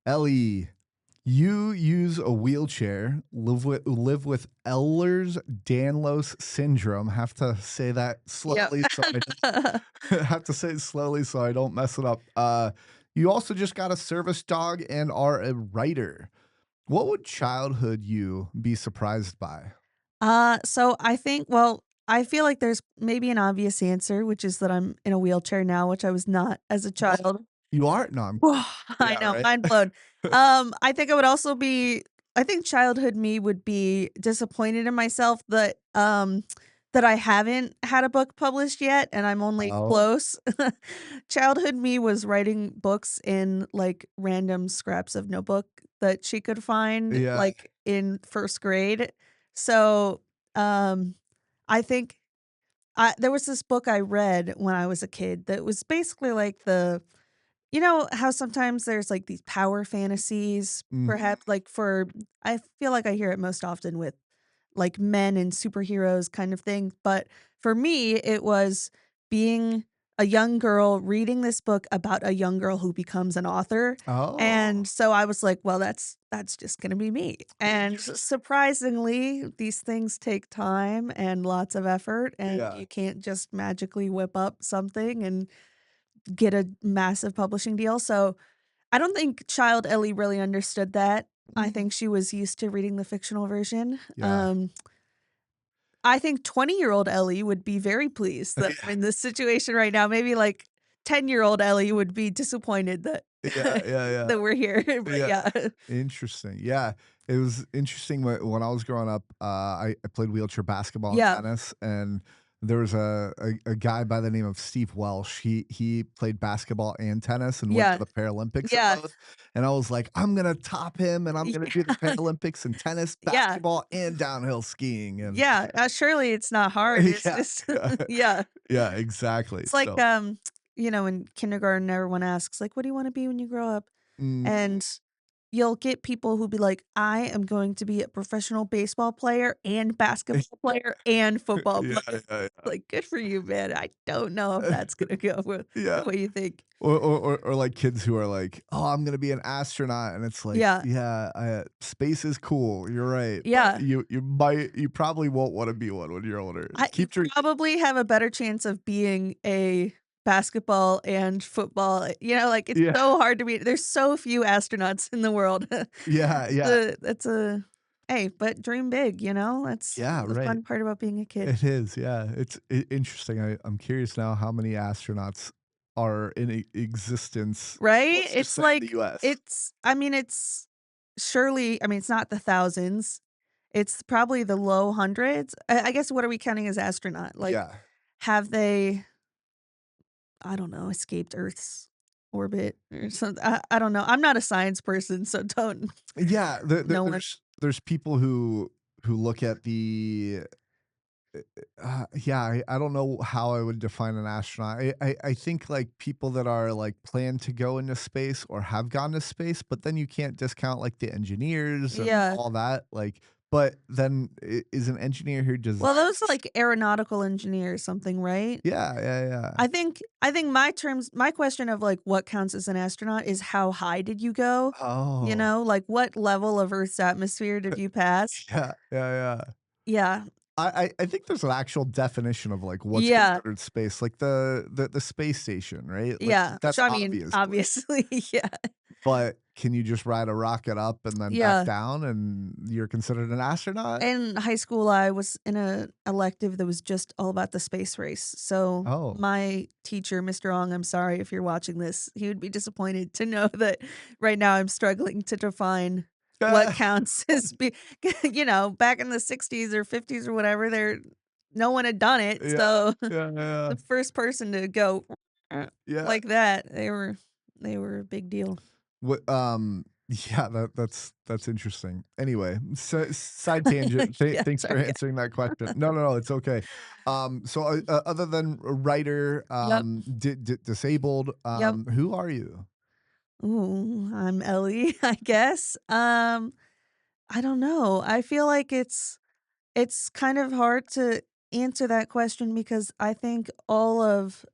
Ellie, you use a wheelchair, live with Ehlers-Danlos Syndrome. Have to say that Yep. slowly so I don't have to say it slowly so I don't mess it up. You also just got a service dog and are a writer. What would childhood you be surprised by? So I think, well, I feel like there's maybe an obvious answer, which is that I'm in a wheelchair now, which I was not as a Oh, child. you are? No, I'm Whoa, I yeah, know, right? mind blown. I think I would also be I think childhood me would be disappointed in myself that I haven't had a book published yet, and I'm only Oh, close. Childhood me was writing books in, like, random scraps of notebook that she could find, yeah. like, in 1st grade. So, um, I think there was this book I read when I was a kid that was basically like you know how sometimes there's, like, these power fantasies, Mhm. perhaps, like, for I feel like I hear it most often with, like, men and superheroes kind of thing, but for me, it was being a young girl reading this book about a young girl who becomes an author, Oh, and so I was like, "Well, that's just gonna be me," and interest surprisingly, these things take time and lots of effort, and yeah. you can't just magically whip up something and get a massive publishing deal, so I don't think child Ellie really understood that. I Mhm. think she was used to reading the fictional version. Yeah. I think 20-year-old Ellie would be very pleased that I'm in this situation right now. Maybe, like, 10-year-old Ellie would be disappointed that Yeah, yeah, yeah, that we're here, but yeah. yeah. Interesting. Yeah, it was interesting when I was growing up. I played wheelchair basketball and Yeah. tennis, and there was a guy by the name of Steve Welsh. He played basketball and tennis and went to Yeah. the Paralympics at Yeah. both. And I was like, I'm gonna top him, and I'm gonna do the Yeah. Paralympics in tennis, Yeah. basketball, and downhill skiing. And Yeah, surely it's not hard, it's yeah, just yeah. yeah, exactly. It's like, So, in kindergarten, everyone asks, like, "What do you wanna be when you grow up?" mm, And you'll get people who be like, "I am going to be a professional baseball player and basketball player and football yeah, player." yeah, Like, good for you, man. I don't know if yeah. that's gonna go with Yeah. the way you think. Or like kids who are like, "Oh, I'm gonna be an astronaut," and it's like, Yeah. "Yeah, space is cool, you're right, but Yeah. you probably won't wanna be one when you're older. You Keep dreaming." probably have a better chance of being a basketball and football, like, it's Yeah, so hard to be there's so few astronauts in the world. yeah, yeah, That's a hey, but dream big, That's yeah, the right. fun part about being a kid. It is, yeah, it's interesting. I'm curious now how many astronauts are in existence, Right? let's just It's say in the like US. it's surely it's not the thousands. It's probably the low hundreds. I guess what are we counting as astronaut? Like, Yeah. have they, I don't know, escaped Earth's orbit or something? I don't know. I'm not a science person, so don't Yeah, no one. there's people who look at the yeah, I don't know how I would define an astronaut. I think like people that are like plan to go into space or have gone to space, but then you can't discount like the engineers and Yeah. all that. Like, but then is an engineer who Well, those are designs? like aeronautical engineers, something, right? Yeah, yeah, yeah. I think my question of, like, what counts as an astronaut is how high did you go? Oh, Like, what level of Earth's atmosphere did you pass? yeah, yeah, yeah. Yeah. I think there's an actual definition of like what's Yeah. considered space, like the space station, right? Like Yeah. that's So, I mean, obviously. obviously, yeah. But can you just ride a rocket up and then back Yeah. down and you're considered an astronaut? In high school, I was in a elective that was just all about the space race. So, Oh. my teacher, Mr. Ong, I'm sorry if you're watching this, he would be disappointed to know that right now I'm struggling to define what counts as back in the '60s or '50s or whatever, no one had done it. Yeah, So, yeah, yeah, the first person to go yeah. like that, they were a big deal. What, yeah, that's interesting. Anyway, so side tangent. Yeah, Thanks for sorry. Yeah. answering that question. No, no, no, it's okay. So, other than a writer, Yep. disabled, Yep. who are you? Ooh, I'm Ellie, I guess. I don't know. I feel like it's kind of hard to answer that question because I think all of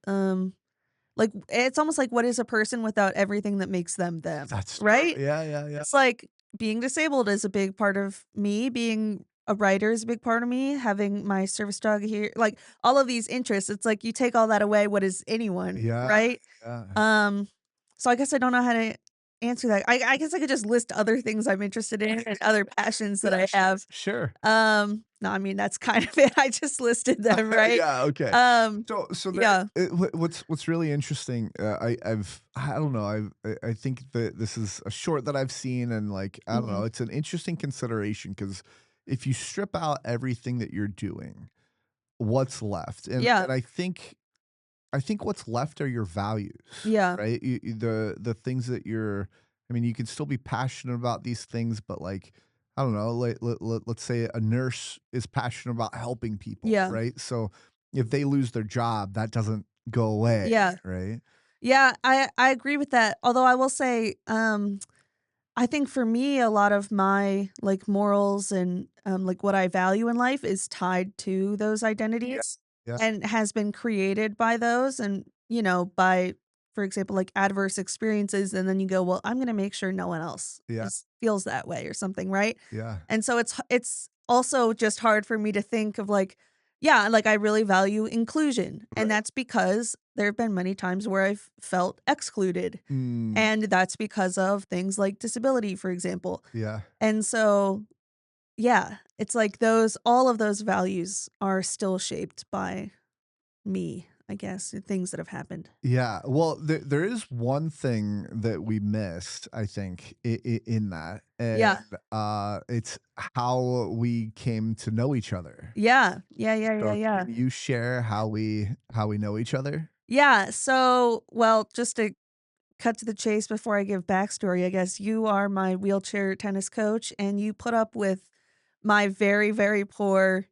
Like, it's almost like what is a person without everything that makes them them, That's true. right? Yeah, yeah, yeah. It's like being disabled is a big part of me, being a writer is a big part of me, having my service dog here, like all of these interests. It's like you take all that away, what is anyone, Yeah, right? yeah. Um, so I guess I don't know how to answer that. I guess I could just list other things I'm interested in and other passions that Yeah, I sure, have. sure. No, I mean, that's kind of it. I just listed them, right? Yeah, okay. Um, So there yeah. what's really interesting, I don't know, I think that this is a short that I've seen and, like, I don't know, Mhm. it's an interesting consideration because if you strip out everything that you're doing, what's left? Yeah. And I think what's left are your values, Yeah. right? The things that you're I mean, you can still be passionate about these things, but like, I don't know, let's say a nurse is passionate about helping people, Yeah. right? So if they lose their job, that doesn't go away, Yeah. right? Yeah, I agree with that. Although I will say, I think for me, a lot of my, like, morals and, like, what I value in life is tied to those Yeah. identities Yeah. and has been created by those and, by, for example, like, adverse experiences, and then you go, "Well, I'm gonna make sure no one else Yeah. feels that way," or something, right? Yeah. And so it's also just hard for me to think of, like, yeah, like, I really value inclusion, and Right. that's because there have been many times where I've felt excluded. Mm, And that's because of things like disability, for example. yeah. And so, yeah, it's like all of those values are still shaped by me, I guess, and things that have happened. Yeah, well, there is one thing that we missed, I think, in that, and, Yeah. it's how we came to know each other. Yeah. Yeah, yeah, yeah, So yeah. can you share how we know each other? Yeah, so, well, just to cut to the chase before I give backstory, I guess you are my wheelchair tennis coach, and you put up with my very, very poor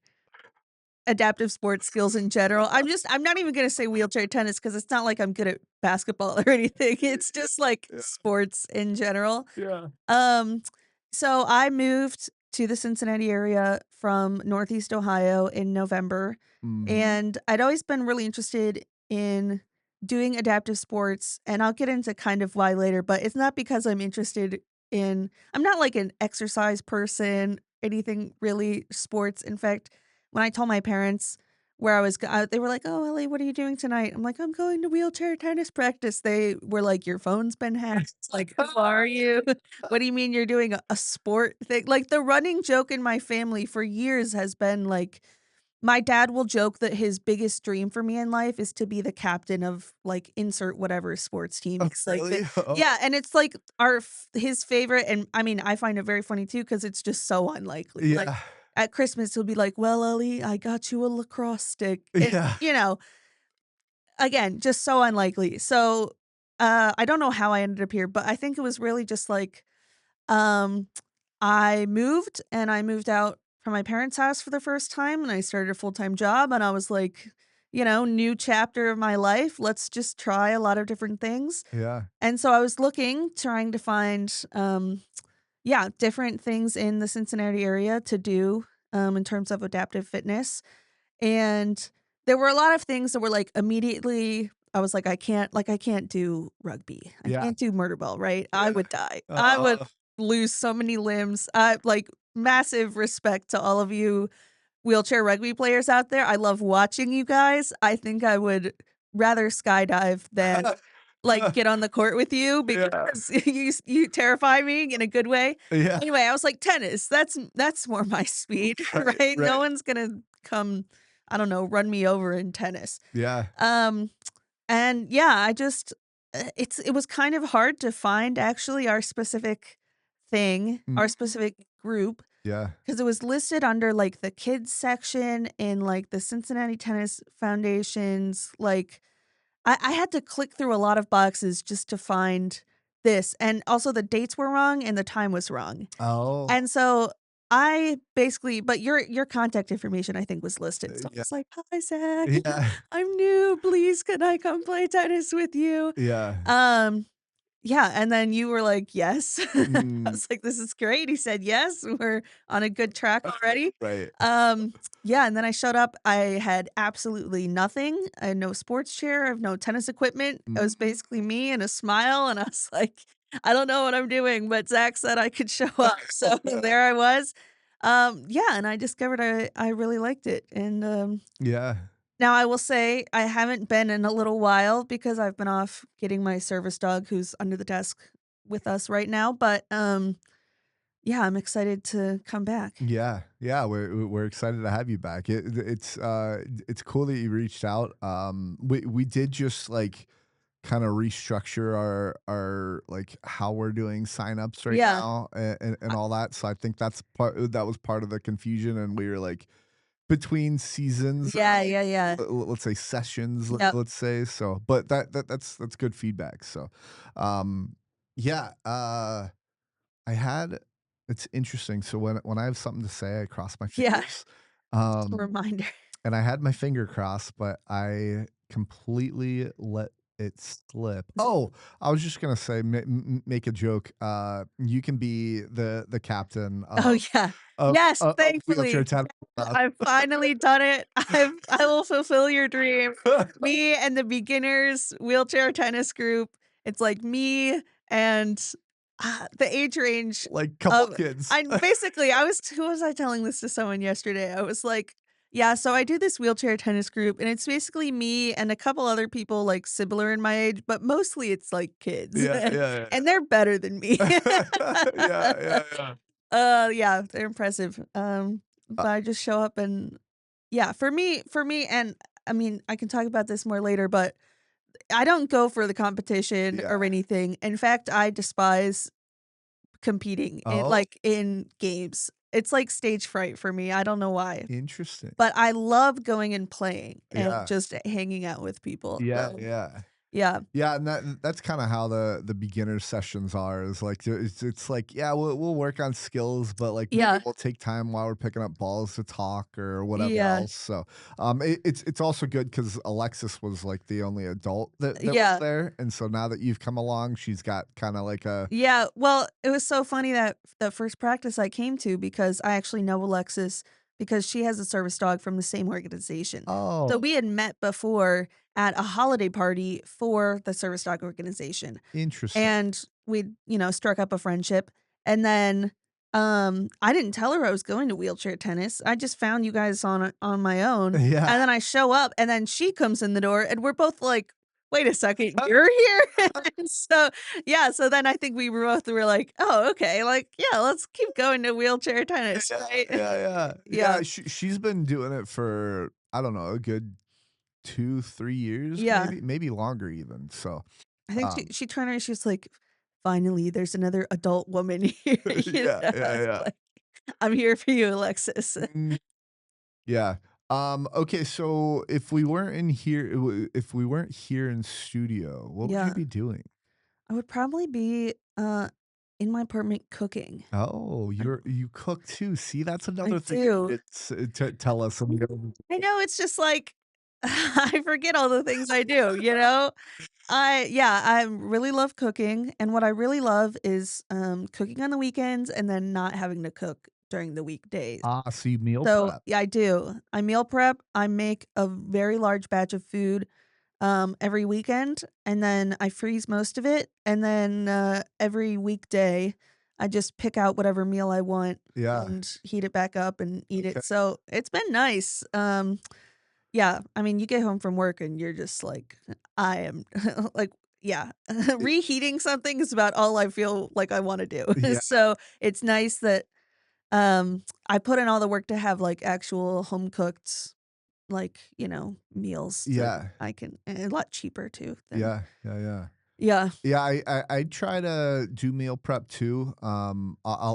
adaptive sports skills in general. I'm not even gonna say wheelchair tennis because it's not like I'm good at basketball or anything. It's just like Yeah, sports in general. yeah. Um, so I moved to the Cincinnati area from Northeast Ohio in November, Mhm. and I'd always been really interested in doing adaptive sports, and I'll get into kind of why later, but it's not because I'm not like an exercise person, anything really sports. In fact, when I told my parents where they were like, "Oh, Ellie, what are you doing tonight?" I'm like, "I'm going to wheelchair tennis practice." They were like, "Your phone's been hacked." Like, "Who are you? What do you mean you're doing a sport thing?" Like, the running joke in my family for years has been like, my dad will joke that his biggest dream for me in life is to be the captain of, like, insert whatever sports team. Oh, He's like the really? Oh, Yeah, and it's like his favorite, and I mean, I find it very funny too because it's just so unlikely. Like, yeah, at Christmas, he'll be like, "Well, Ellie, I got you a lacrosse stick." And, yeah, again, just so unlikely. So, I don't know how I ended up here, but I think it was really just like, um, I moved out from my parents' house for the first time, and I started a full-time job, and I was like, new chapter of my life. Let's just try a lot of different things. yeah, And so I was trying to find, yeah, different things in the Cincinnati area to do, in terms of adaptive fitness. And there were a lot of things that were, like, immediately I was like, I can't do rugby. I yeah, can't do murder ball, right? I yeah. would die. I would Oh, lose so many limbs. Massive respect to all of you wheelchair rugby players out there. I love watching you guys. I think I would rather skydive than, like, get on the court with you yeah, because you terrify me in a good way. yeah, Anyway, I was like, "Tennis, that's more my speed," right, right? No right, one's gonna come, I don't know, run me over in tennis. yeah, Um, and yeah, it was kind of hard to find actually mm, our specific group, yeah, because it was listed under, like, the kids section in, like, the Cincinnati Tennis Foundation's, like, I had to click through a lot of boxes just to find this, and also the dates were wrong and the time was wrong. oh, And so I basically but your contact information, I think, was listed. So I yeah, was like, "Hi, Zach. yeah, I'm new. Please, can I come play tennis with you?" yeah, Um, Yeah, and then you were like, "Yes." I Mm, was like, "This is great." He said, "Yes, we're on a good track already." right. Um, yeah, and then I showed up, I had absolutely nothing. I had no sports chair, I have no tennis equipment. It Mm. was basically me and a smile, and I was like, "I don't know what I'm doing," but Zach said I could show up, so there I was. Yeah, and I discovered I really liked it, and, Yeah. now I will say I haven't been in a little while because I've been off getting my service dog who's under the desk with us right now, but, yeah, I'm excited to come back. Yeah, yeah, we're excited to have you back. It's cool that you reached out. We did just like kind of restructure our like how we're doing signups right Yeah. now and Uh, all that. So I think that was part of the confusion, and we were like between seasons, yeah, yeah, yeah. let's say sessions, Yep. let's say. So, but that's good feedback. So, um, yeah, I had it's interesting. So when I have something to say, I cross my Yeah. fingers. A Um, reminder. and I had my finger crossed, but I completely let it slip. Oh, I was just gonna say, make a joke. You can be the captain Oh, yeah. Yes, of wheelchair thankfully. tennis. I've finally done it. I will fulfill your dream. Me and the beginners wheelchair tennis group. It's like me and, the age range Like couple of kids. I basically, I was who was I telling this to someone yesterday? I was like, "Yeah, so I do this wheelchair tennis group, and it's basically me and a couple other people, like, similar in my age, but mostly it's, like, kids, Yeah, yeah, and they're better than me." yeah. Yeah, yeah, yeah. Yeah, they're impressive. But I just show up and yeah, for me, and I mean, I can talk about this more later, but I don't go for the competition Yeah. or anything. In fact, I despise competing Oh, in games. It's like stage fright for me. I don't know why, interesting. but I love going and playing and Yeah. just hanging out with people. Yeah, So, yeah. yeah. Yeah, and that's kinda how the beginner sessions are, is like, it's like, yeah, we'll work on skills, but, like, maybe Yeah. we'll take time while we're picking up balls to talk or whatever Yeah. else. So, it's also good because Alexis was, like, the only adult that was Yeah. there, and so now that you've come along, she's got kinda like a Yeah, well, it was so funny that the first practice I came to because I actually know Alexis because she has a service dog from the same organization. So Oh, we had met before at a holiday party for the service dog organization, interesting. and we struck up a friendship, and then, I didn't tell her I was going to wheelchair tennis. I just found you guys on my own, Yeah. and then I show up, and then she comes in the door, and we're both like, "Wait a second, you're here?" And so yeah, so then I think we both were like, "Oh, okay, like, yeah, let's keep going to wheelchair tennis, Yeah, right?" yeah, yeah. Yeah, Yeah, she's been doing it for, I don't know, a good 2, 3 years, yeah. maybe longer even. So, I think she um she turned around, she was like, "Finally, there's another adult woman here," yeah, I yeah, was yeah. like, "I'm here for you, Alexis." Mm, yeah. Okay, so if we weren't here in studio, what would you Yeah. be doing? I would probably be, in my apartment cooking. Oh, I you cook too. See, that's I another thing do. it's to tell us. I know, it's just like, I forget all the things I do, you know? I really love cooking, and what I really love is, cooking on the weekends and then not having to cook during the weekdays. Ah, so you meal So, prep. yeah, I do. I meal prep, I make a very large batch of food, every weekend, and then I freeze most of it, and then, every weekday, I just pick out whatever meal I want Yeah. and heat it back up and eat Okay. it, so it's been nice. Yeah, I mean, you get home from work and you're just like, I am like, yeah, Y reheating something is about all I feel like I wanna do. yeah, So, it's nice that, I put in all the work to have, like, actual home cooked, like, meals that yeah, I can and a lot cheaper too than yeah, yeah, yeah. yeah. Yeah, I try to do meal prep too. A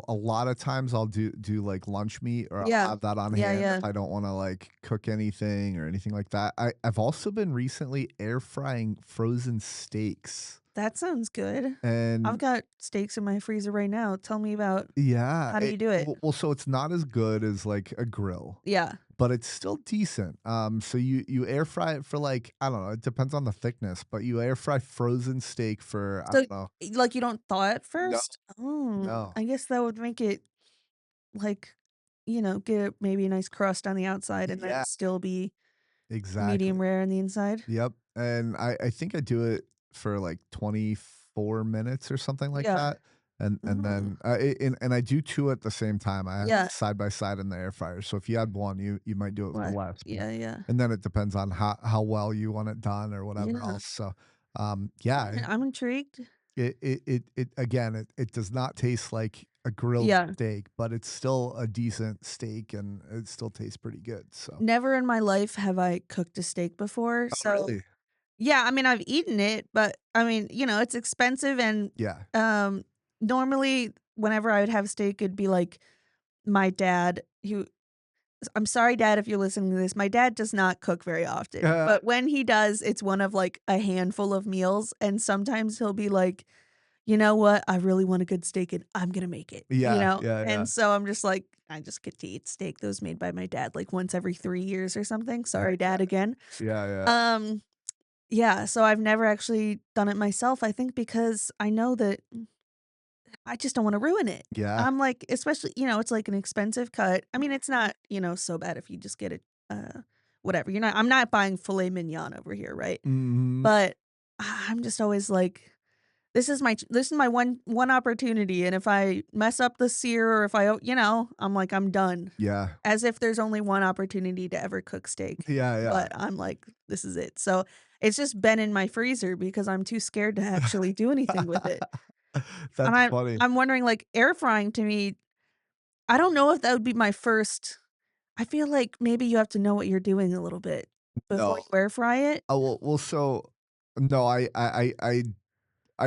lot of times I'll do like lunch meat, or I'll Yeah. have that on Yeah, hand if yeah. I don't wanna, like, cook anything or anything like that. I've also been recently air frying frozen steaks, That sounds good. I've and got steaks in my freezer right now. Tell me about yeah, how do you do it? so it's not as good as, like, a grill, Yeah. but it's still decent. So you air fry it for like, I don't know, it depends on the thickness, but you air fry frozen steak for, I So, don't know. like, you don't thaw it No, first? Oh, no. I guess that would make it, like, get maybe a nice crust on the outside and then Yeah, still be exactly. medium rare on the inside? Yep, and I think I do it for, like, 24 minutes or something like Yeah. that, and Oh, then, and I do 2 at the same time. I have yeah. it side by side in the air fryer, so if you had 1, you might do it for What? less, but Yeah, yeah. and then it depends on how well you want it done or whatever Yeah. else, so, yeah, I'm intrigued. it again, it does not taste like a grilled Yeah. steak, but it's still a decent steak, and it still tastes pretty good, so. Never in my life have I cooked a steak before, Oh, so really? yeah, I mean, I've eaten it, but, I mean, it's expensive and, Yeah. um, normally, whenever I would have steak, it'd be, like, my dad who I'm sorry, dad, if you're listening to this, my dad does not cook very often, but when he does, it's one of, like, a handful of meals, and sometimes he'll be like, "You know what? I really want a good steak, and I'm gonna make it," Yeah, yeah, yeah. And so I'm just like, I just get to eat steak that was made by my dad, like, once every 3 years or something. Sorry, Heck dad, again. yeah, yeah. Um, yeah, so I've never actually done it myself, I think because I know that I just don't wanna ruin it. Yeah. I'm like especially, it's like an expensive cut. I mean, it's not, so bad if you just get it, whatever. I'm not buying filet mignon over here, right? Mhm. But I'm just always like, this is my one opportunity, and if I mess up the sear or if I'm like, I'm done. Yeah. As if there's only one opportunity to ever cook steak, Yeah, yeah. but I'm like, "This is it." So, it's just been in my freezer because I'm too scared to actually do anything with it. And That's I'm funny. I'm wondering, like, air frying to me, I don't know if that would be my first. I feel like maybe you have to know what you're doing a little bit before No. you air fry it. Oh, well, so no, I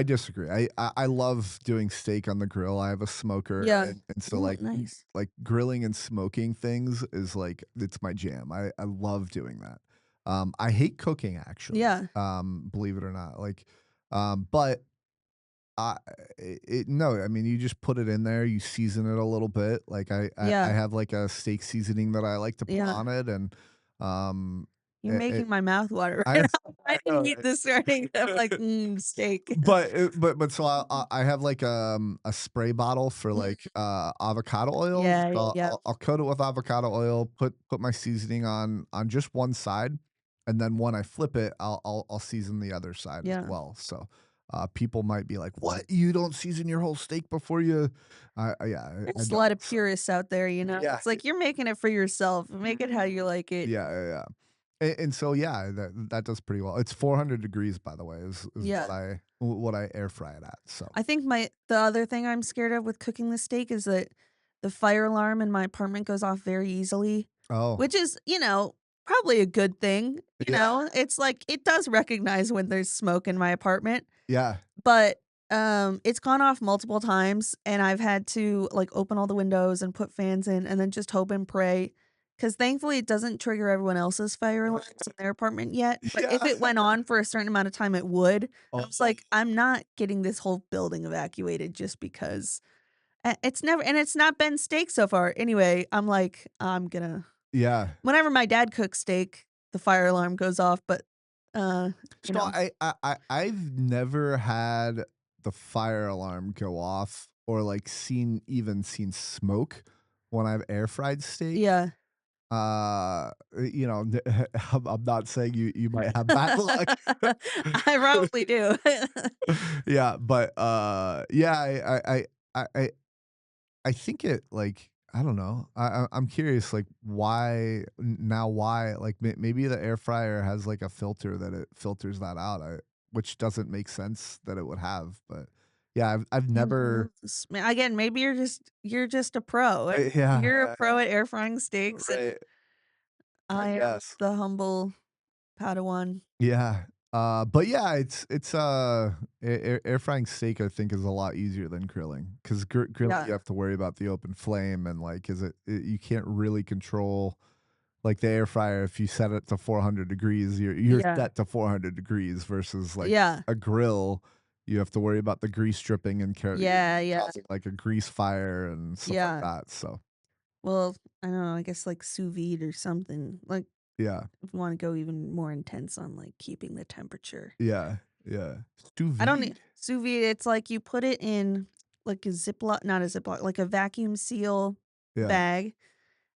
disagree. I love doing steak on the grill. I have a smoker, Yeah. and so, Ooh, nice. like, grilling and smoking things is, like, it's my jam. I love doing that. I hate cooking, actually, Yeah. believe it or not, like, but I no, I mean, you just put it in there, you season it a little bit, like, I Yeah. have, like, a steak seasoning that I like to put Yeah. on it, and, um, You're it making my mouth water I right now. I I know, didn't eat this morning. I'm like, right? steak." But so I have, like, a spray bottle for, Mm. like, avocado oil, Yeah, so yeah, I'll coat it with avocado oil, put my seasoning on just one side, and then when I flip it, I'll season the other side as yeah. well, so, people might be like, "What? You don't season your whole steak before you" yeah, I There's a don't, lot of so purists out there, you know? yeah. It's like, you're making it for yourself. Make it how you like it. Yeah, yeah, yeah. And so, yeah, that does pretty well. It's 400 degrees, by the way, is Yeah. what I air fry it at, so. I think the other thing I'm scared of with cooking the steak is that the fire alarm in my apartment goes off very easily, Oh, which is, probably a good thing, yeah, It's like it does recognize when there's smoke in my apartment, yeah, but, it's gone off multiple times, and I've had to, like, open all the windows and put fans in and then just hope and pray, because thankfully it doesn't trigger everyone else's fire alarms in their apartment yet, but if yeah. it went on for a certain amount of time, it would. I Oh, was like, "I'm not getting this whole building evacuated just because." It's not been steak so far. Anyway, I'm like, I'm gonna yeah. whenever my dad cooks steak, the fire alarm goes off, but, uh, you So know I've never had the fire alarm go off or, like, seen smoke when I've air fried steak. Yeah. You know, I'm not saying you might have bad luck. I probably do. Yeah, but, yeah, I think it, like, I don't know. I'm curious, like, why, like, maybe the air fryer has, like, a filter that it filters that out, which doesn't make sense that it would have, but, yeah, I've Who never knows? Again, maybe you're just a pro. yeah, You're a pro at air frying steaks, and right, I I am guess. the humble Padawan. Yeah, but yeah, air frying steak, I think, is a lot easier than grilling 'cause grilling, Yeah. you have to worry about the open flame and, like, you can't really control, like, the air fryer, if you set it to 400 degrees, you're Yeah. set to 400 degrees versus, like, Yeah. a grill, you have to worry about the grease dripping and Yeah, yeah, causing, like, a grease fire and stuff like yeah. that, so Well, I don't know, I guess, like, sous vide or something, like, Yeah. if you wanna go even more intense on, like, keeping the temperature. Yeah. Yeah. Sous I don't need vide? sous vide, it's like you put it in, like, a Ziploc not a Ziploc, like a vacuum seal Yeah. bag,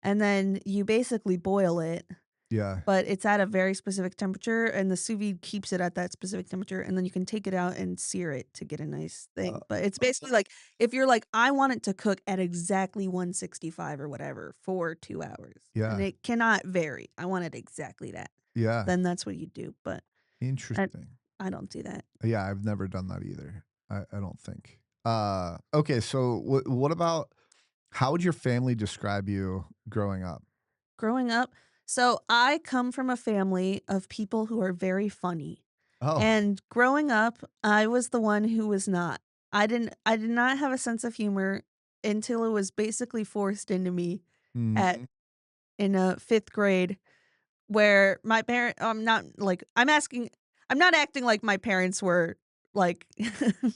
and then you basically boil it, Yeah. but it's at a very specific temperature, and the sous vide keeps it at that specific temperature, and then you can take it out and sear it to get a nice Uh, thing, but it's basically like, if you're like, "I want it to cook at exactly 165 or whatever for 2 hours, and yeah. it cannot vary, I want it exactly that," Yeah. then that's what you do, but I Interesting. I don't do that. Yeah, I've never done that either. I don't think. Okay, so what about how would your family describe you growing up? Growing up so I come from a family of people who are very funny, Oh. and growing up, I was the one who was not. I did not have a sense of humor until it was basically forced into me at Mhm. in, 5th grade, where my parent I'm not acting like my parents were, like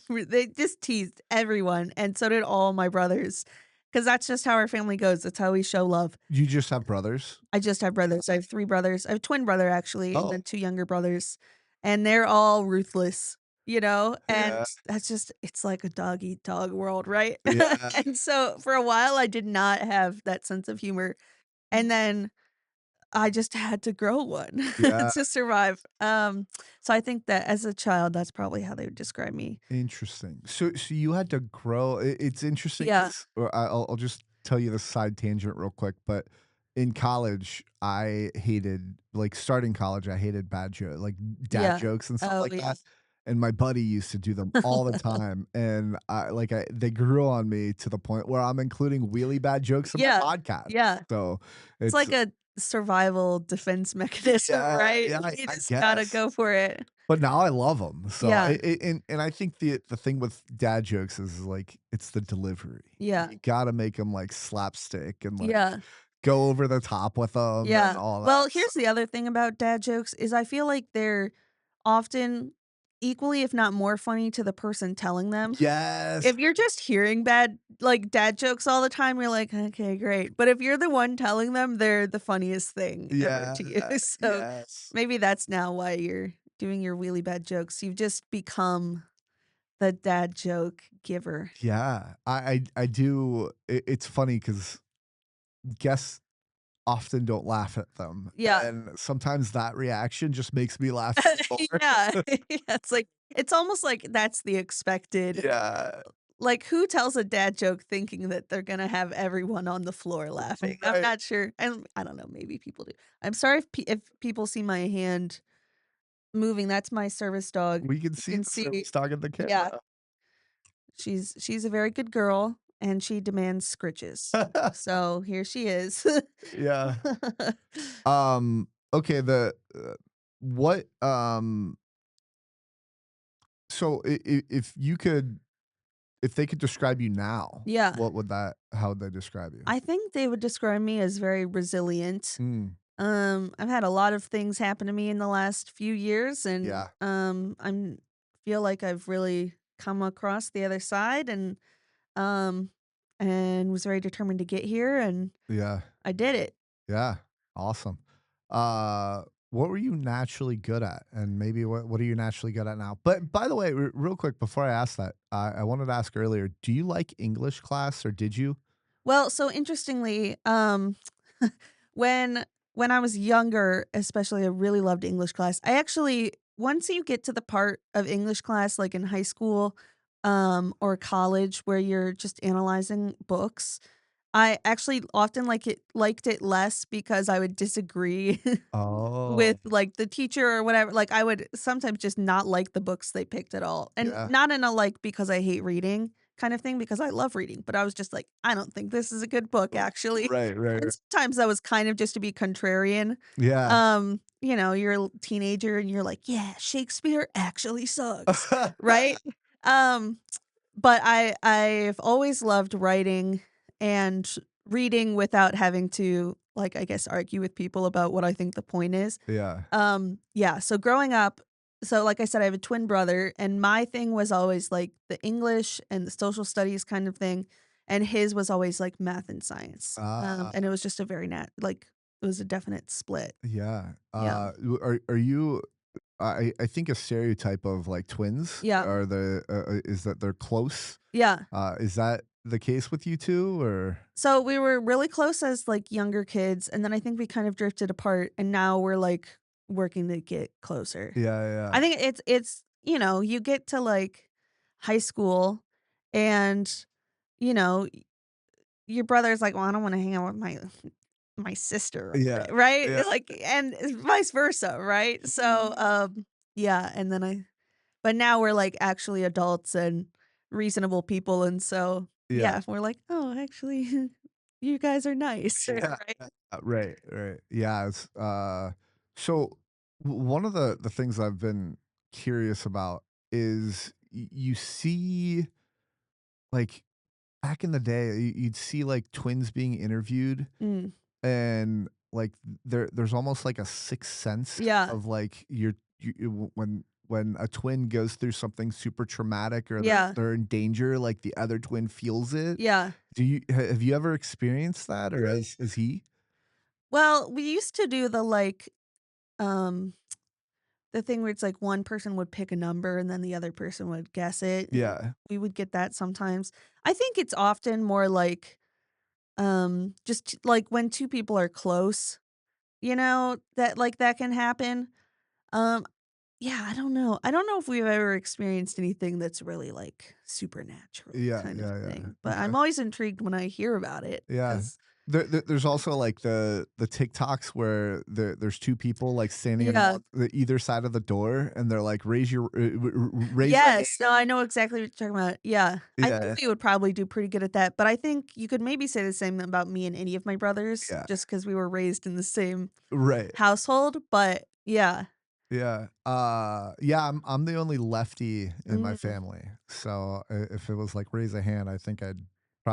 they just teased everyone, and so did all my brothers, because that's just how our family goes, that's how we show love. You just have brothers? I just have brothers. I have 3 brothers. I have a twin brother actually, and Oh. then 2 younger brothers, and they're all ruthless, you know, and Yeah. that's just it's like a dog eat dog world, right? Yeah. And so for a while, I did not have that sense of humor, and then I just had to grow one Yeah. to survive. So I think that as a child, that's probably how they would describe me. Interesting. So you had to grow it's interesting Yeah, 'cause or I'll just tell you the side tangent real quick, but in college, I hated like, starting college, I hated like, dad yeah. jokes and stuff Oh, like yeah. that, and my buddy used to do them all the time, and I they grew on me to the point where I'm including really bad jokes in my Yeah, podcast. yeah. So, It's it's like a survival defense mechanism, yeah, right? yeah, You I just gotta guess. go for it. But now I love them. So Yeah, and I think the thing with dad jokes is, like, it's the delivery. yeah, You gotta make them like, slapstick and, like, yeah, go over the top with them and yeah. all that, Well, so here's the other thing about dad jokes is I feel like they're often equally, if not more funny to the person telling them. Yes. If you're just hearing dad jokes all the time, you're like, "Okay, great." But if you're the one telling them, they're the funniest thing ever Yeah, to you. So, yes. maybe that's now why you're doing your really bad jokes. You've just become the dad joke giver. Yeah. I do it's funny because guests often don't laugh at them, Yeah. and sometimes that reaction just makes me laugh even more. Yeah. Yeah, it's like it's almost like that's the expected Yeah. like, who tells a dad joke thinking that they're gonna have everyone on the floor laughing? I'm Right. not sure. I don't know, maybe people do. I'm sorry if people see my hand moving, that's my service dog. We can You see can the see service dog in the yeah, camera. she's a very good girl, and she demands scritches. So, here she is. Yeah. Okay, what, so if you could if they could describe you now, Yeah. what would that how would they describe you? I think they would describe me as very resilient. Mm, I've had a lot of things happen to me in the last few years, and yeah, I'm feel like I've really come across the other side, um, and was very determined to get here, and yeah, I did it. yeah, awesome. What were you naturally good at? And maybe what are you naturally good at now? But by the way, real quick, before I ask that, I wanted to ask earlier, do you like English class or did you? Well, so interestingly, when when I was younger, especially, I really loved English class. I actually once you get to the part of English class, like in high school, or college, where you're just analyzing books, I actually often liked it less because I would disagree with, Oh, like, the teacher or whatever. Like, I would sometimes just not like the books they picked at all, and yeah. not in a, like, because I hate reading kind of thing, because I love reading, but I was just like, "I don't think this is a good book, actually." Right, right, And right. sometimes that was kind of just to be contrarian. Yeah. You know, you're a teenager and you're like, "Yeah, Shakespeare actually sucks." Right? Um but I've always loved writing and reading without having to, like, I guess, argue with people about what I think the point is. Yeah. Yeah, so growing up so like I said, I have a twin brother, and my thing was always, like, the English and the social studies kind of thing, and his was always, like, math and science, Ah, and it was just a very it was a definite split. yeah. Yeah. Are you I think a stereotype of, like, twins Yeah. are is that they're close. Yeah. Is that the case with you too, or So we were really close as, like, younger kids, and then I think we kind of drifted apart, and now we're, like, working to get closer. Yeah, yeah. I think you get to, like, high school and, you know, your brother's like, "Well, I don't wanna hang out with my sister," Yeah. right? Yeah. Like, and vice versa, right? So, yeah, and then I but now we're, like, actually adults and reasonable people, and so, Yeah. yeah, we're like, "Oh, actually, you guys are nice," Yeah. right? Right, right. Yeah, so one of the things I've been curious about is you see, like, back in the day, you'd see, like, twins being interviewed, Mm, and, like, there's almost like a sixth sense yeah, of, like, when a twin goes through something super traumatic or yeah, they're in danger, like, the other twin feels it. yeah. Have you ever experienced that, or as he? Well, we used to do um the thing where it's like one person would pick a number and then the other person would guess it, and Yeah. we would get that sometimes. I think it's often more like, just like when 2 people are close, that can happen. Um, yeah, I don't know. I don't know if we've ever experienced anything that's really, like, supernatural Yeah, kind of yeah, yeah. thing, but Okay. I'm always intrigued when I hear about it Yeah. 'cause There's also, like, the TikToks where there's 2 people, like, standing on yeah. either side of the door, and they're like, "Raise your raise a hand." Yes, no, I know exactly what you're talking about, yeah. I think Yeah, we would probably do pretty good at that, but I think you could maybe say the same about me and any of my brothers yeah. just because we were raised in the same Right. household, but yeah. Yeah. Yeah, I'm the only lefty in my Mm, family, so if it was like raise a hand, I think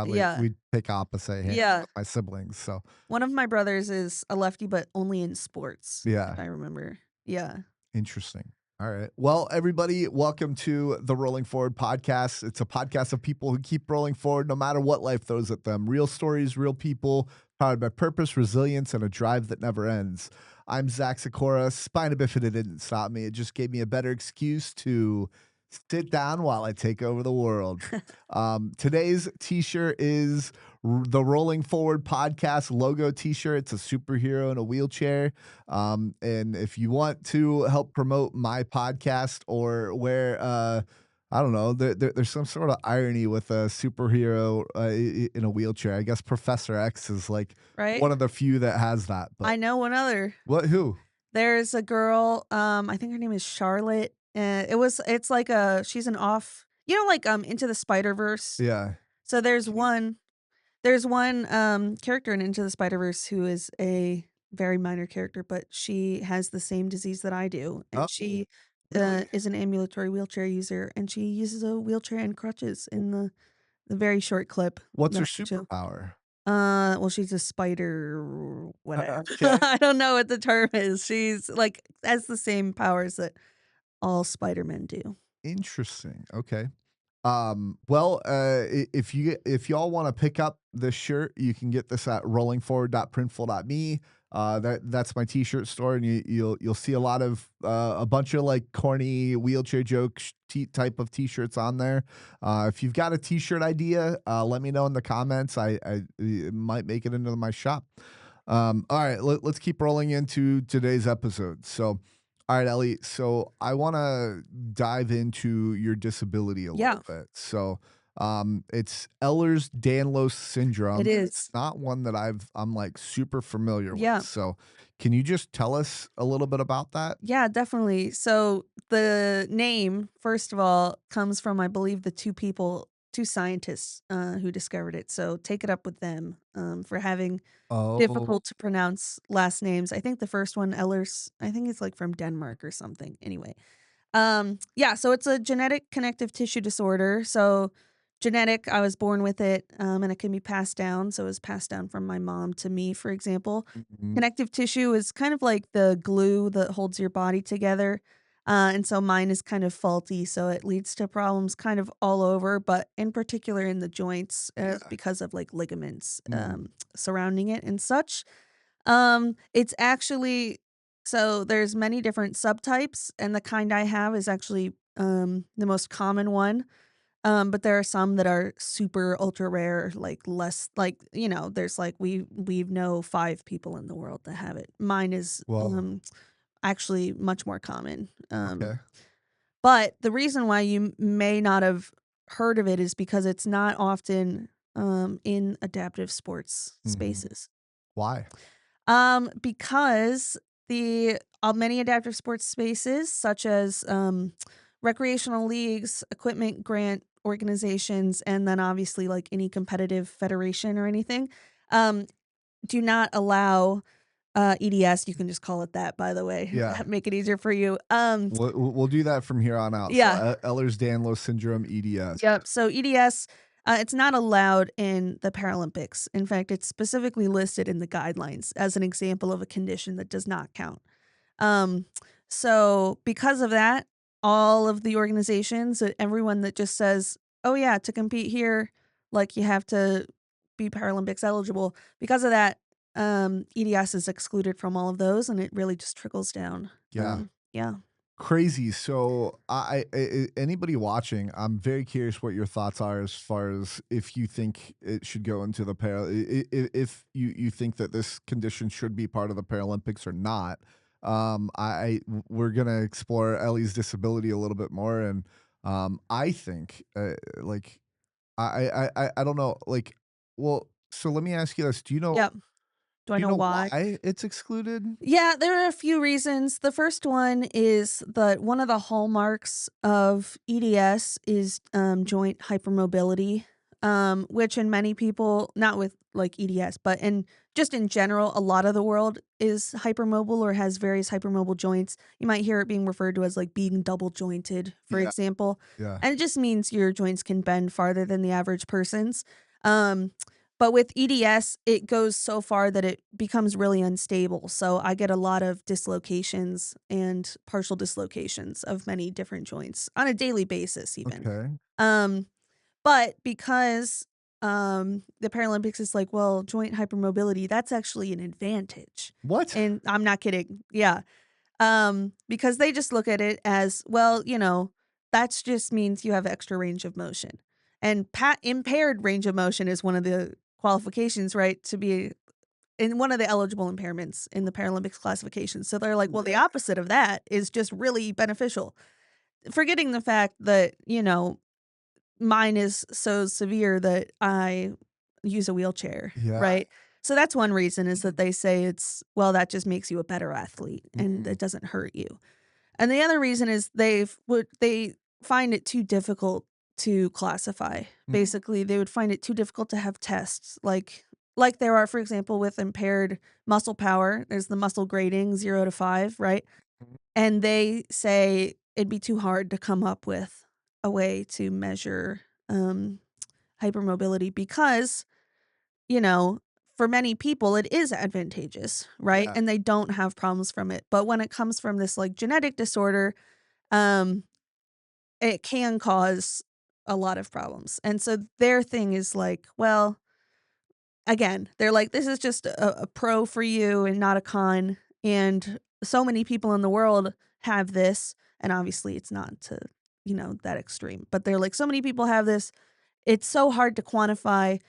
yeah, we'd pick opposite hands yeah. with my siblings, so One of my brothers is a lefty, but only in sports, if yeah. I remember. Yeah. Interesting. All right. Well, everybody, welcome to the Rolling Forward podcast. It's a podcast of people who keep rolling forward no matter what life throws at them. Real stories, real people, powered by purpose, resilience, and a drive that never ends. I'm Zach Sikora. Spina bifida didn't stop me. It just gave me a better excuse to sit down while I take over the world. Today's t-shirt is the Rolling Forward podcast logo t-shirt. It's a superhero in a wheelchair. And if you want to help promote my podcast or where, I don't know, there's some sort of irony with a superhero in a wheelchair. I guess Professor X is like Right? one of the few that has that. But I know one other. what? Who? There's a girl, I think her name is Charlotte, it's like she's an off like, Into the Spider-Verse? Yeah. So Can you? there's one, character in Into the Spider-Verse who is a very minor character, but she has the same disease that I do, and Oh, she, really? is an ambulatory wheelchair user, and she uses a wheelchair and crutches in the very short clip What's that her I can show. superpower? Well, she's a spider whatever. Okay. I don't know what the term is. She's, like, has the same powers that all Spider-Men do. Interesting. Okay. Well, if y'all want to pick up this shirt, you can get this at rollingforward.printful.me. That's my t-shirt store, and you'll see a lot of a bunch of like corny wheelchair joke type of t-shirts on there. If you've got a t-shirt idea, let me know in the comments. I might make it into my shop. All right, let's keep rolling into today's episode. So, all right, Ellie. So I want to dive into your disability a Yeah, little bit. So, it's Ehlers-Danlos it syndrome. It's is. not one that I'm like super familiar with. Yeah. So, can you just tell us a little bit about that? Yeah, definitely. So the name, first of all, comes from, I believe, the 2 scientists, who discovered it. So take it up with them, for having Oh, difficult to pronounce last names. I think the first one, Ehlers, I think it's like from Denmark or something. Anyway, yeah, so it's a genetic connective tissue disorder. So genetic, I was born with it, and it can be passed down. So it was passed down from my mom to me, for example. mhm. Connective tissue is kind of like the glue that holds your body together. And so mine is kind of faulty, so it leads to problems kind of all over, but in particular in the joints, Yeah. because of like ligaments Mm. surrounding it and such. It's actually so there's many different subtypes, and the kind I have is actually the most common one. But there are some that are super ultra rare, like less like, there's like we know 5 people in the world that have it. Mine is Well, actually much more common. okay. But the reason why you may not have heard of it is because it's not often in adaptive sports Mhm. spaces. Why? Because the many adaptive sports spaces, such as recreational leagues, equipment grant organizations, and then obviously like any competitive federation or anything, um, do not allow EDS. You can just call it that, by the way, Yeah. make it easier for you. We'll do that from here on out. So, Yeah. Ehlers-Danlos Syndrome, EDS. Yep. So EDS, it's not allowed in the Paralympics. In fact, it's specifically listed in the guidelines as an example of a condition that does not count. Um, so because of that, all of the organizations, everyone that just says, "Oh yeah, to compete here, like you have to be Paralympics eligible." Because of that, EDS is excluded from all of those, and it really just trickles down. Yeah. Yeah. Crazy. So, anybody watching, I'm very curious what your thoughts are as far as if you think it should go into the if you think that this condition should be part of the Paralympics or not. We're gonna explore Ellie's disability a little bit more, and I think like I don't know like well. So let me ask you this: Yep. Do I do you know know why? why it's excluded? Yeah, there are a few reasons. The first one is that one of the hallmarks of EDS is joint hypermobility, which in many people, not with like EDS, but in just in general, a lot of the world is hypermobile or has various hypermobile joints. You might hear it being referred to as like being double jointed, for Yeah. example. Yeah. And it just means your joints can bend farther than the average person's. Um, but with EDS, it goes so far that it becomes really unstable. So I get a lot of dislocations and partial dislocations of many different joints on a daily basis, even. Okay. Um, but because the Paralympics is like, well, joint hypermobility, that's actually an advantage. What? And I'm not kidding. Yeah. Because they just look at it as, well, that's just means you have extra range of motion. And impaired range of motion is one of the qualifications, right, to be in one of the eligible impairments in the Paralympics classification. So they're like, well, the opposite of that is just really beneficial. Forgetting the fact that, mine is so severe that I use a wheelchair, Yeah. right? So that's one reason is that they say it's, well, that just makes you a better athlete and Mhm. it doesn't hurt you. And the other reason is they find it too difficult to classify. Mhm. Basically, they would find it too difficult to have tests like there are, for example, with impaired muscle power. There's the muscle grading 0 to 5, right? And they say it'd be too hard to come up with a way to measure um hypermobility because, you know, for many people it is advantageous, right? Yeah. And they don't have problems from it. But when it comes from this like genetic disorder, um, it can cause a lot of problems. And so their thing is like, well, again, they're like, this is just a pro for you and not a con. And so many people in the world have this. And obviously it's not to, that extreme. But they're like, so many people have this. It's so hard to quantify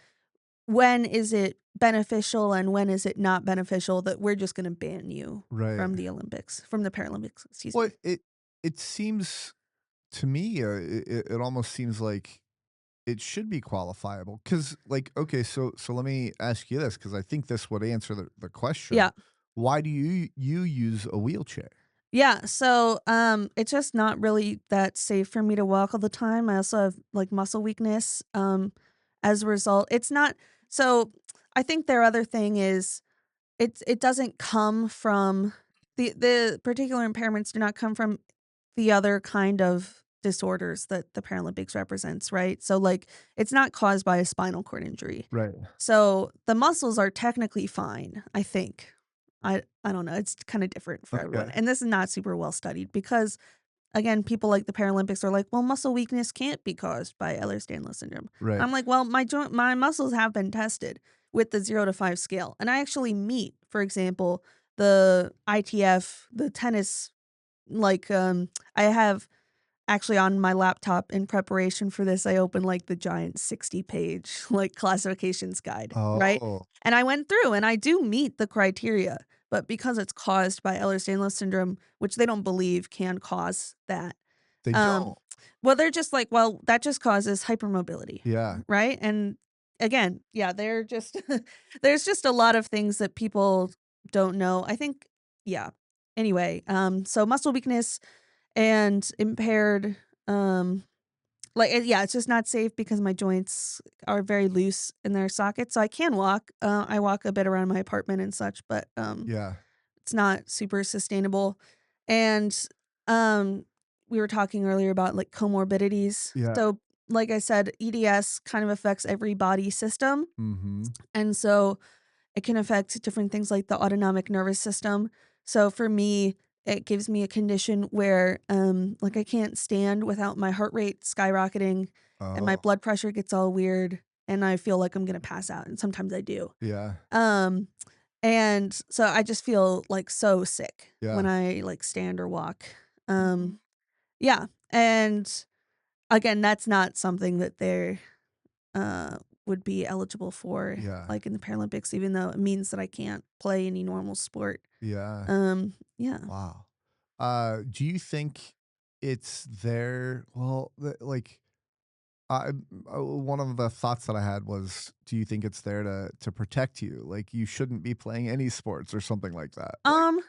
when is it beneficial and when is it not beneficial that we're just gonna ban you Right. from the Paralympics, excuse Well, me. it seems to me, it almost seems like it should be qualifiable because, like, okay, so let me ask you this because I think this would answer the question. Yeah. Why do you use a wheelchair? Yeah, so, it's just not really that safe for me to walk all the time. I also have, like, muscle weakness, as a result. It's not so I think their other thing is it doesn't come from the particular impairments do not come from the other kind of disorders that the Paralympics represents, right? So, like, it's not caused by a spinal cord injury. Right. So, the muscles are technically fine, I think. I don't know, it's kinda different for everyone, Okay. and this is not super well studied because again, people like the Paralympics are like, "Well, muscle weakness can't be caused by Ehlers-Danlos syndrome." And Right. I'm like, "Well, my muscles have been tested with the 0 to 5 scale, and I actually meet, for example, the ITF, the tennis, like, I have actually on my laptop in preparation for this, I opened, like, the giant 60-page, like, classifications guide, right? Oh, And I went through and I do meet the criteria, but because it's caused by Ehlers-Danlos syndrome, which they don't believe can cause that, they um, don't. well, they're just like, "Well, that just causes hypermobility," Yeah. right? And again, yeah, they're just there's just a lot of things that people don't know. I think yeah. Anyway, so muscle weakness and impaired, yeah, it's just not safe because my joints are very loose in their sockets, so I can walk, I walk a bit around my apartment and such, but, Yeah. it's not super sustainable, and, um, we were talking earlier about, like, comorbidities, Yeah. so, like I said, EDS kind of affects every body system, Mhm. and so it can affect different things like the autonomic nervous system. So for me, it gives me a condition where, like I can't stand without my heart rate skyrocketing and my Oh, blood pressure gets all weird and I feel like I'm gonna pass out, and sometimes I do. yeah. Um, and so I just feel like so sick when Yeah. I like stand or walk. Um, yeah, and again, that's not something that they're would be eligible for, Yeah. like, in the Paralympics, even though it means that I can't play any normal sport. Yeah. Yeah. Wow. Do you think it's there well, like, one of the thoughts that I had was, do you think it's there to protect you? Like, you shouldn't be playing any sports or something like that? Like, Um,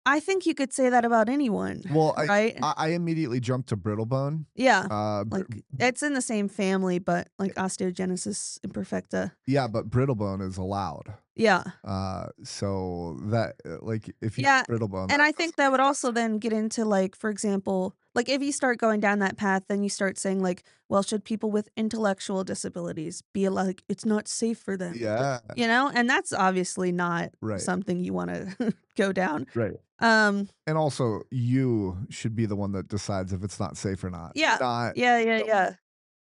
I think you could say that about anyone, well, I right? I I immediately jumped to brittle bone. Yeah. Br Like, it's in the same family, but, like, osteogenesis imperfecta. yeah, but brittle bone is allowed. Yeah. So that, like, if you have Yeah, brittle bone, and that I think doesn't that make would sense. also then get into, like, for example, like, if you start going down that path, then you start saying, like, "Well, should people with intellectual disabilities be like it's not safe for them," Yeah. you know? And that's obviously not Right. something you wanna go down. Right. Um, And also, you should be the one that decides if it's not safe or not, yeah. not Yeah, yeah, the yeah. Yeah.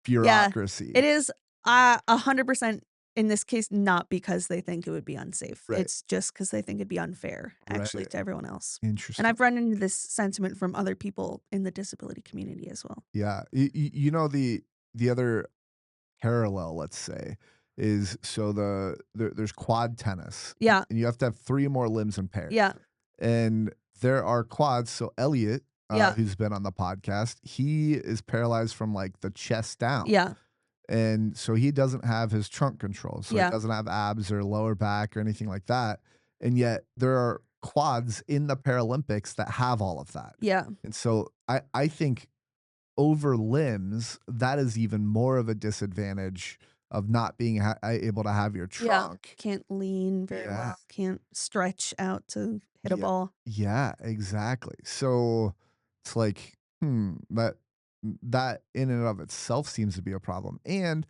bureaucracy. It is, 100% in this case, not because they think it would be unsafe. Right. It's just because they think it'd be unfair, actually, Right. to everyone else. And Interesting. I've run into this sentiment from other people in the disability community as well. Yeah. You know, the other parallel, let's say, is so there's quad tennis, Yeah, and you have to have 3 more limbs impaired. yeah, And there are quads, so Elliot, yeah, who's been on the podcast, he is paralyzed from, like, the chest down. yeah, And so he doesn't have his trunk control. So he yeah, doesn't have abs or lower back or anything like that. And yet there are quads in the Paralympics that have all of that. yeah, And so I think over limbs, that is even more of a disadvantage of not being able to have your yeah. trunk. Can't lean very Yeah. well, can't stretch out to hit a Yeah. ball. Yeah, exactly. So it's like, that in and of itself seems to be a problem. And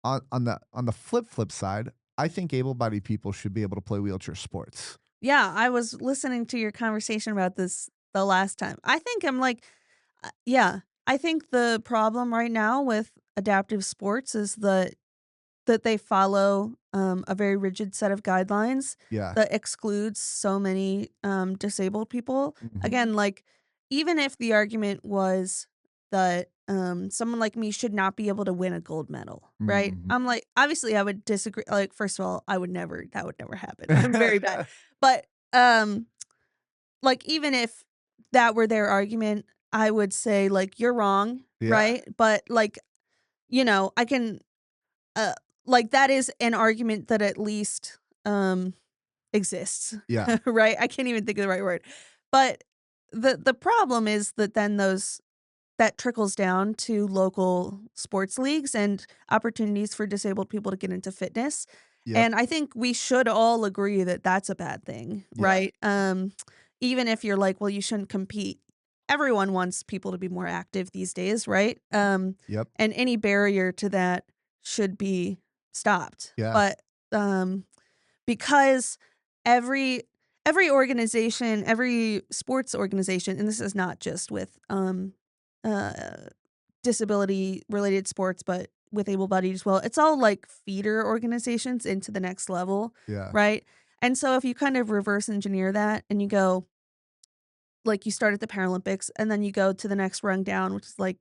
on the flip side, I think able-bodied people should be able to play wheelchair sports. Yeah, I was listening to your conversation about this the last time. I think I'm like, yeah, I think the problem right now with adaptive sports is that they follow, a very rigid set of guidelines Yeah. that excludes so many, disabled people. Mhm. Again, like, even if the argument was that, someone like me should not be able to win a gold medal, right? Mhm. I'm like, obviously, I would disagree. Like, first of all, I would never that would never happen. I'm very bad. But, like, even if that were their argument, I would say, like, "You're wrong," Yeah, right? But, like, I can uh, like, that is an argument that at least, exists, yeah, right? I can't even think of the right word. But the problem is that then those that trickles down to local sports leagues and opportunities for disabled people to get into fitness, yep, and I think we should all agree that that's a bad thing, yeah, right? Even if you're like, "Well, you shouldn't compete." Everyone wants people to be more active these days, right? yep, And any barrier to that should be stopped. yeah, But, because every every organization, every sports organization, and this is not just with, uh, disability related sports, but with able-bodied as well, it's all, like, feeder organizations into the next level, Yeah. right? And so if you kind of reverse engineer that and you go like, you start at the Paralympics, and then you go to the next rung down, which is like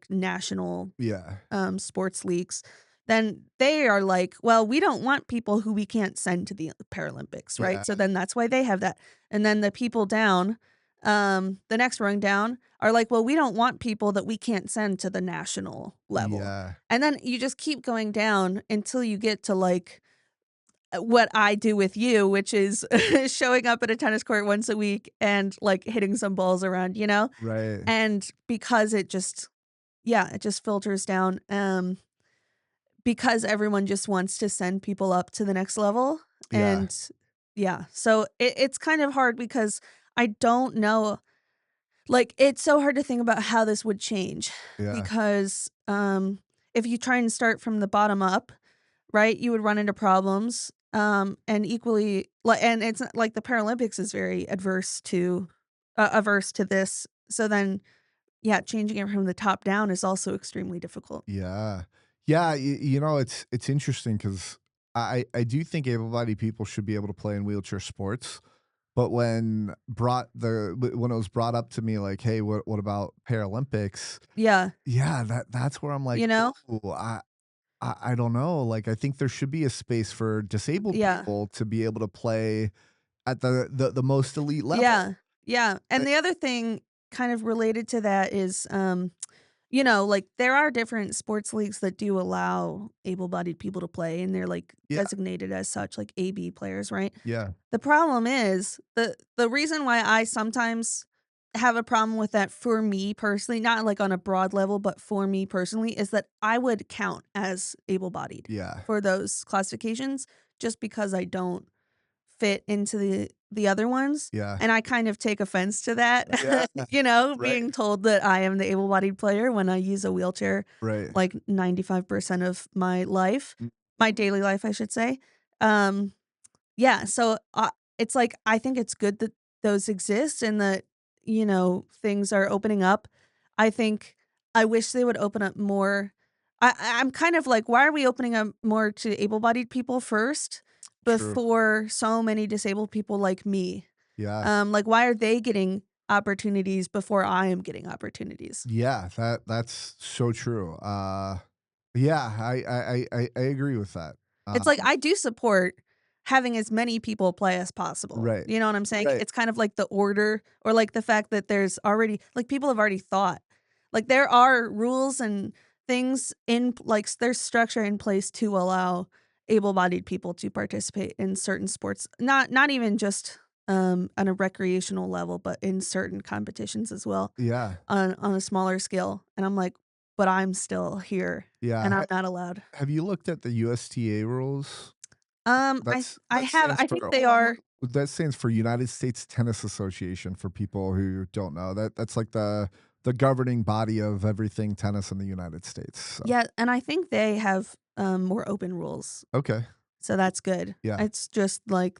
national, Yeah. sports leagues, then they are like, "Well, we don't want people who we can't send to the Paralympics," right? Yeah. So then that's why they have that. And then the people down, the next rung down are like, "Well, we don't want people that we can't send to the national level." Yeah. And then you just keep going down until you get to, like, what I do with you, which is showing up at a tennis court once a week and, like, hitting some balls around, you know? Right. And because it just yeah, it just filters down, because everyone just wants to send people up to the next level, Yeah. and yeah, so it's kind of hard because I don't know like, it's so hard to think about how this would change Yeah. because, if you try and start from the bottom up, right, you would run into problems, and equally like and it's not like the Paralympics is very averse to this, so then, yeah, changing it from the top down is also extremely difficult. Yeah. Yeah, it's interesting because I do think able-bodied people should be able to play in wheelchair sports, but when it was brought up to me like, "Hey, what about Paralympics?" Yeah, Yeah, that's where I'm like, you know? "Ooh, I don't know." Like, I think there should be a space for disabled Yeah. people to be able to play at the most elite level. Yeah, yeah, Uh, and the other thing kind of related to that is, like, there are different sports leagues that do allow able-bodied people to play, and they're, like, yeah, designated as such, like AB players, right? yeah, The problem is the reason why I sometimes have a problem with that for me personally, not, like, on a broad level, but for me personally, is that I would count as able-bodied yeah, for those classifications just because I don't fit into the other ones, yeah, and I kind of take offense to that, yeah, right, being told that I am the able-bodied player when I use a wheelchair, right. like, 95% of my life, Mm, my daily life, I should say. Um, yeah, so, it's like, I think it's good that those exist and that, things are opening up. I think I wish they would open up more I'm kind of like, why are we opening up more to able-bodied people first true. before so many disabled people like me? Yeah. Like, why are they getting opportunities before I am getting opportunities? Yeah, that's so true. Yeah, I agree with that. It's like, I do support having as many people play as possible. Right, You know what I'm saying? right. It's kind of like the order or like the fact that there's already like people have already thought. Like there are rules and things there's structure in place to allow able-bodied people to participate in certain sports. Not even just on a recreational level, but in certain competitions as well Yeah, on a smaller scale. And I'm like, but I'm still here yeah. and I'm not allowed. Have you looked at the USTA rules? I That have stands I for think they are that stands for United States Tennis Association for people who don't know. That's like the governing body of everything tennis in the United States. So, yeah, and I think they have, more open rules, okay. so that's good. Yeah. It's just, like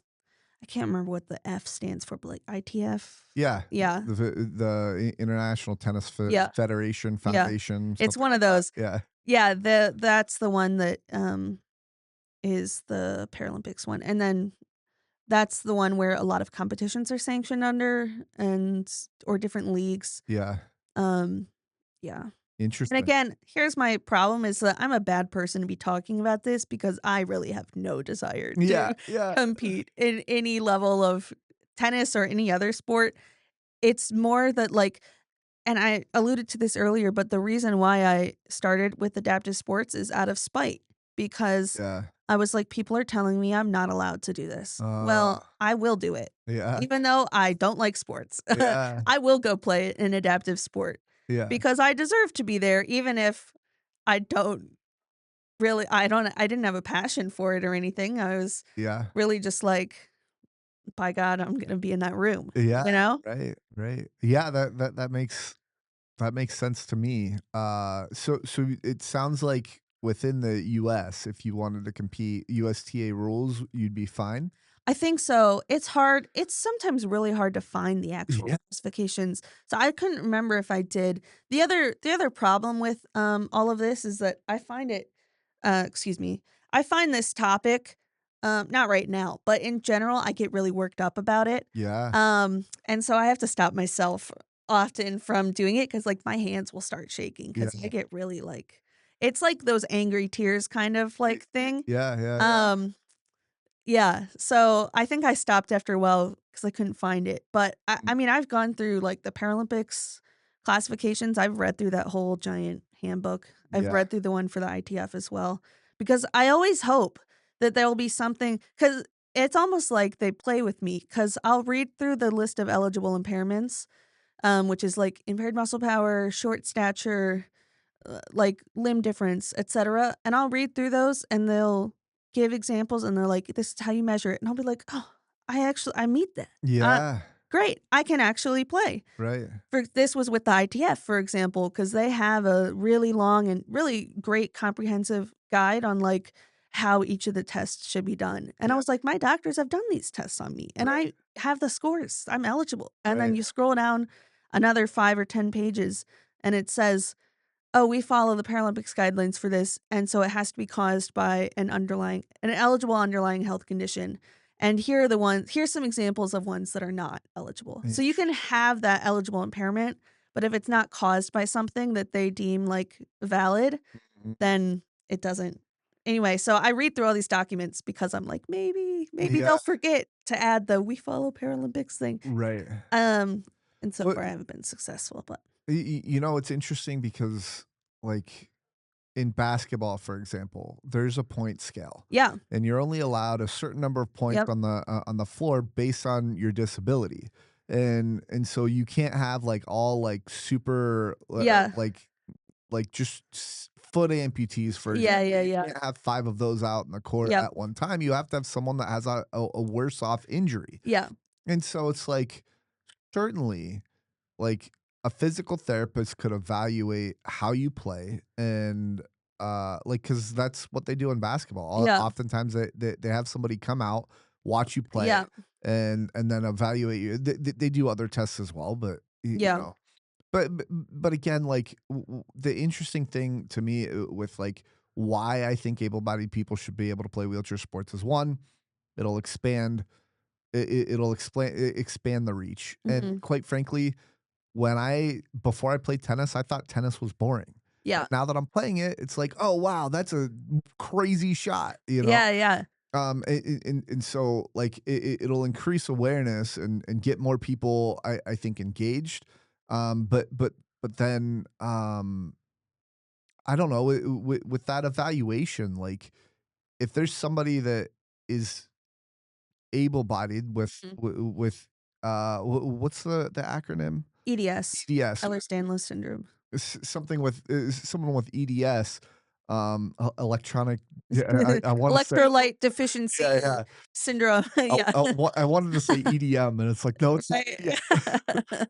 I can't remember what the F stands for, but, like, ITF? Yeah. Yeah, The International Tennis yeah, Federation, yeah. Foundation, It's something one like of that. those. Yeah. Yeah, that's the one that, is the Paralympics one, and then that's the one where a lot of competitions are sanctioned under or different leagues. Yeah. Um, yeah. And Interesting. again, here's my problem is that I'm a bad person to be talking about this because I really have no desire Yeah, to yeah, compete in any level of tennis or any other sport. It's more that like and I alluded to this earlier, but the reason why I started with adaptive sports is out of spite because yeah. I was like, people are telling me I'm not allowed to do this. Uh, Well, I will do it. yeah, Even though I don't like sports, yeah, I will go play an adaptive sport yeah, because I deserve to be there, even if I don't I didn't have a passion for it or anything. I was yeah, really just like, by God, I'm gonna be in that room, yeah, you know? right, right. Yeah, that makes sense to me. So it sounds like within the US, if you wanted to compete, USTA rules, you'd be fine? I think so. It's hard. It's sometimes really hard to find the actual Yeah. classifications. So I couldn't remember if I did. The other problem with all of this is that I find it excuse me. I find this topic not right now, but in general I get really worked up about it. Yeah. And so I have to stop myself often from doing it cuz like my hands will start shaking Yeah. cuz I get really like it's like those angry tears kind of like thing. Yeah, yeah, yeah. Um yeah, so I think I stopped after a while because I couldn't find it, but I mean, I've gone through, like, the Paralympics classifications, I've read through that whole giant handbook. I've Yeah. read through the one for the ITF as well, because I always hope that there will be something because it's almost like they play with me because 'cause I'll read through the list of eligible impairments, which is, like, impaired muscle power, short stature, like limb difference, etc. And I'll read through those and they'll give examples and they're like, this is how you measure it. And I'll be like, oh, I meet that. Yeah. Great. I can actually play. Right. For this was with the ITF, for example, because they have a really long and really great comprehensive guide on like how each of the tests should be done. And I Yeah. was like, my doctors have done these tests on me and Right. I have the scores. I'm eligible. And then Right. you scroll down another 5 or 10 pages and it says, oh, we follow the Paralympics guidelines for this, and so it has to be caused by an eligible underlying health condition. And here's some examples of ones that are not eligible. So you can have that eligible impairment, but if it's not caused by something that they deem like valid, Mhm. then it doesn't. Anyway, so I read through all these documents because I'm like, maybe Yeah. they'll forget to add the we follow Paralympics thing. Right. Um, and so But far I haven't been successful, but it's interesting because, like, in basketball, for example, there's a point scale, yeah. and you're only allowed a certain number of points Yep. on the floor based on your disability, and so you can't have like all like super Yeah. just foot amputees, for Yeah, example. yeah, You yeah. can't have 5 of those out in the court Yep. at one time. You have to have someone that has a worse off injury, Yeah. and so it's like certainly like a physical therapist could evaluate how you play and like because that's what they do in basketball. Yeah. Oftentimes they have somebody come out, watch you play, Yeah. and then evaluate you. They do other tests as well, but Yeah. but again, like the interesting thing to me with like why I think able-bodied people should be able to play wheelchair sports is one, it'll expand it'll expand the reach, and Mhm. quite frankly, before I played tennis, I thought tennis was boring. Yeah. But now that I'm playing it, it's like, "Oh, wow, that's a crazy shot," you know? Yeah, yeah. And so, like, it'll increase awareness and get more people, I think, engaged. But then, I don't know, with that evaluation, like, if there's somebody that is able-bodied Mhm. with, what's the acronym? EDS, EDS. Ehlers-Danlos Syndrome. Something with someone with EDS, electronic, yeah, I wanna say, Electrolyte deficiency yeah, yeah. syndrome. Yeah. I wanted to say EDM, and it's like, no, it's not Right. EDM.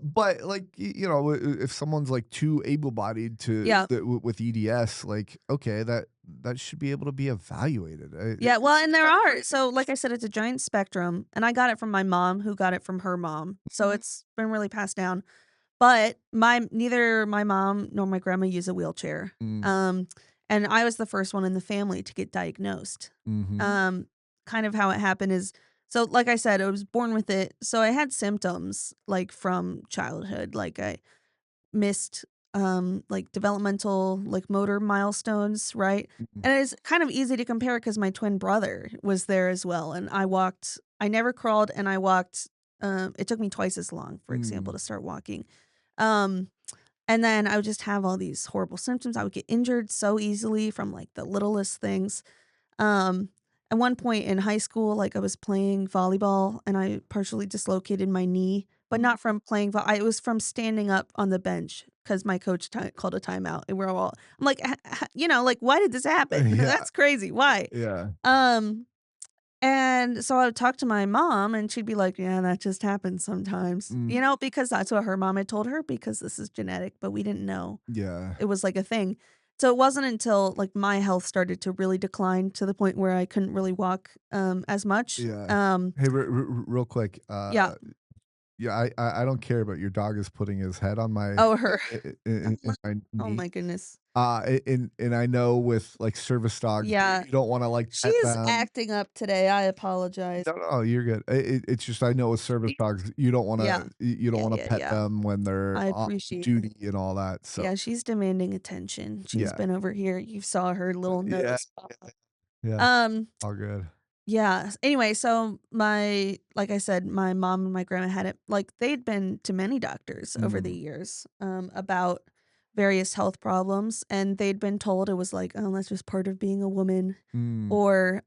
But, like, if someone's, like, too able-bodied Yeah. with EDS, like, okay, that should be able to be evaluated. Yeah, well, and It's there kinda are. crazy. So, like I said, it's a giant spectrum, and I got it from my mom, who got it from her mom. So Mhm. it's been really passed down. But neither my mom nor my grandma use a wheelchair. Mm, Um, and I was the first one in the family to get diagnosed. mhm, Um, kind of how it happened is so like I said, I was born with it. So I had symptoms like from childhood. Like I missed like developmental like motor milestones, right? mhm, And it's kind of easy to compare because my twin brother was there as well. And I never crawled and I walked it took me twice as long, for example, mm, to start walking. Um and then I would just have all these horrible symptoms. I would get injured so easily from like the littlest things. Um, at one point in high school, like I was playing volleyball and I partially dislocated my knee, but mm. not from playing it was from standing up on the bench because my coach called a timeout and I'm like, like, why did this happen? Yeah, That's crazy. Why? yeah. Um, and so I would talk to my mom and she'd be like, yeah, that just happens sometimes, Mm, because that's what her mom had told her because this is genetic, but we didn't know yeah. it was like a thing. So it wasn't until, like, my health started to really decline to the point where I couldn't really walk, as much. Yeah. Hey, real quick, Yeah. yeah, I don't care, but your dog is putting his head on my Oh, her. in my Oh knee. my goodness. And I know with, like, service dogs, Yeah. you don't wanna, like, pet She's them. acting up today, I apologize. No, you're good. It's just I know with service dogs, you don't Yeah. wanna pet Yeah. them when they're I on appreciate it. duty and all that, so Yeah, she's demanding attention. She's yeah. been over here. You saw her little Yeah, nose pop up. yeah, Um, all good. yeah. Anyway, so like I said, my mom and my grandma had it like they'd been to many doctors over the Mm, years, about various health problems, and they'd been told it was like, oh, that's just part of being a woman. mm, Or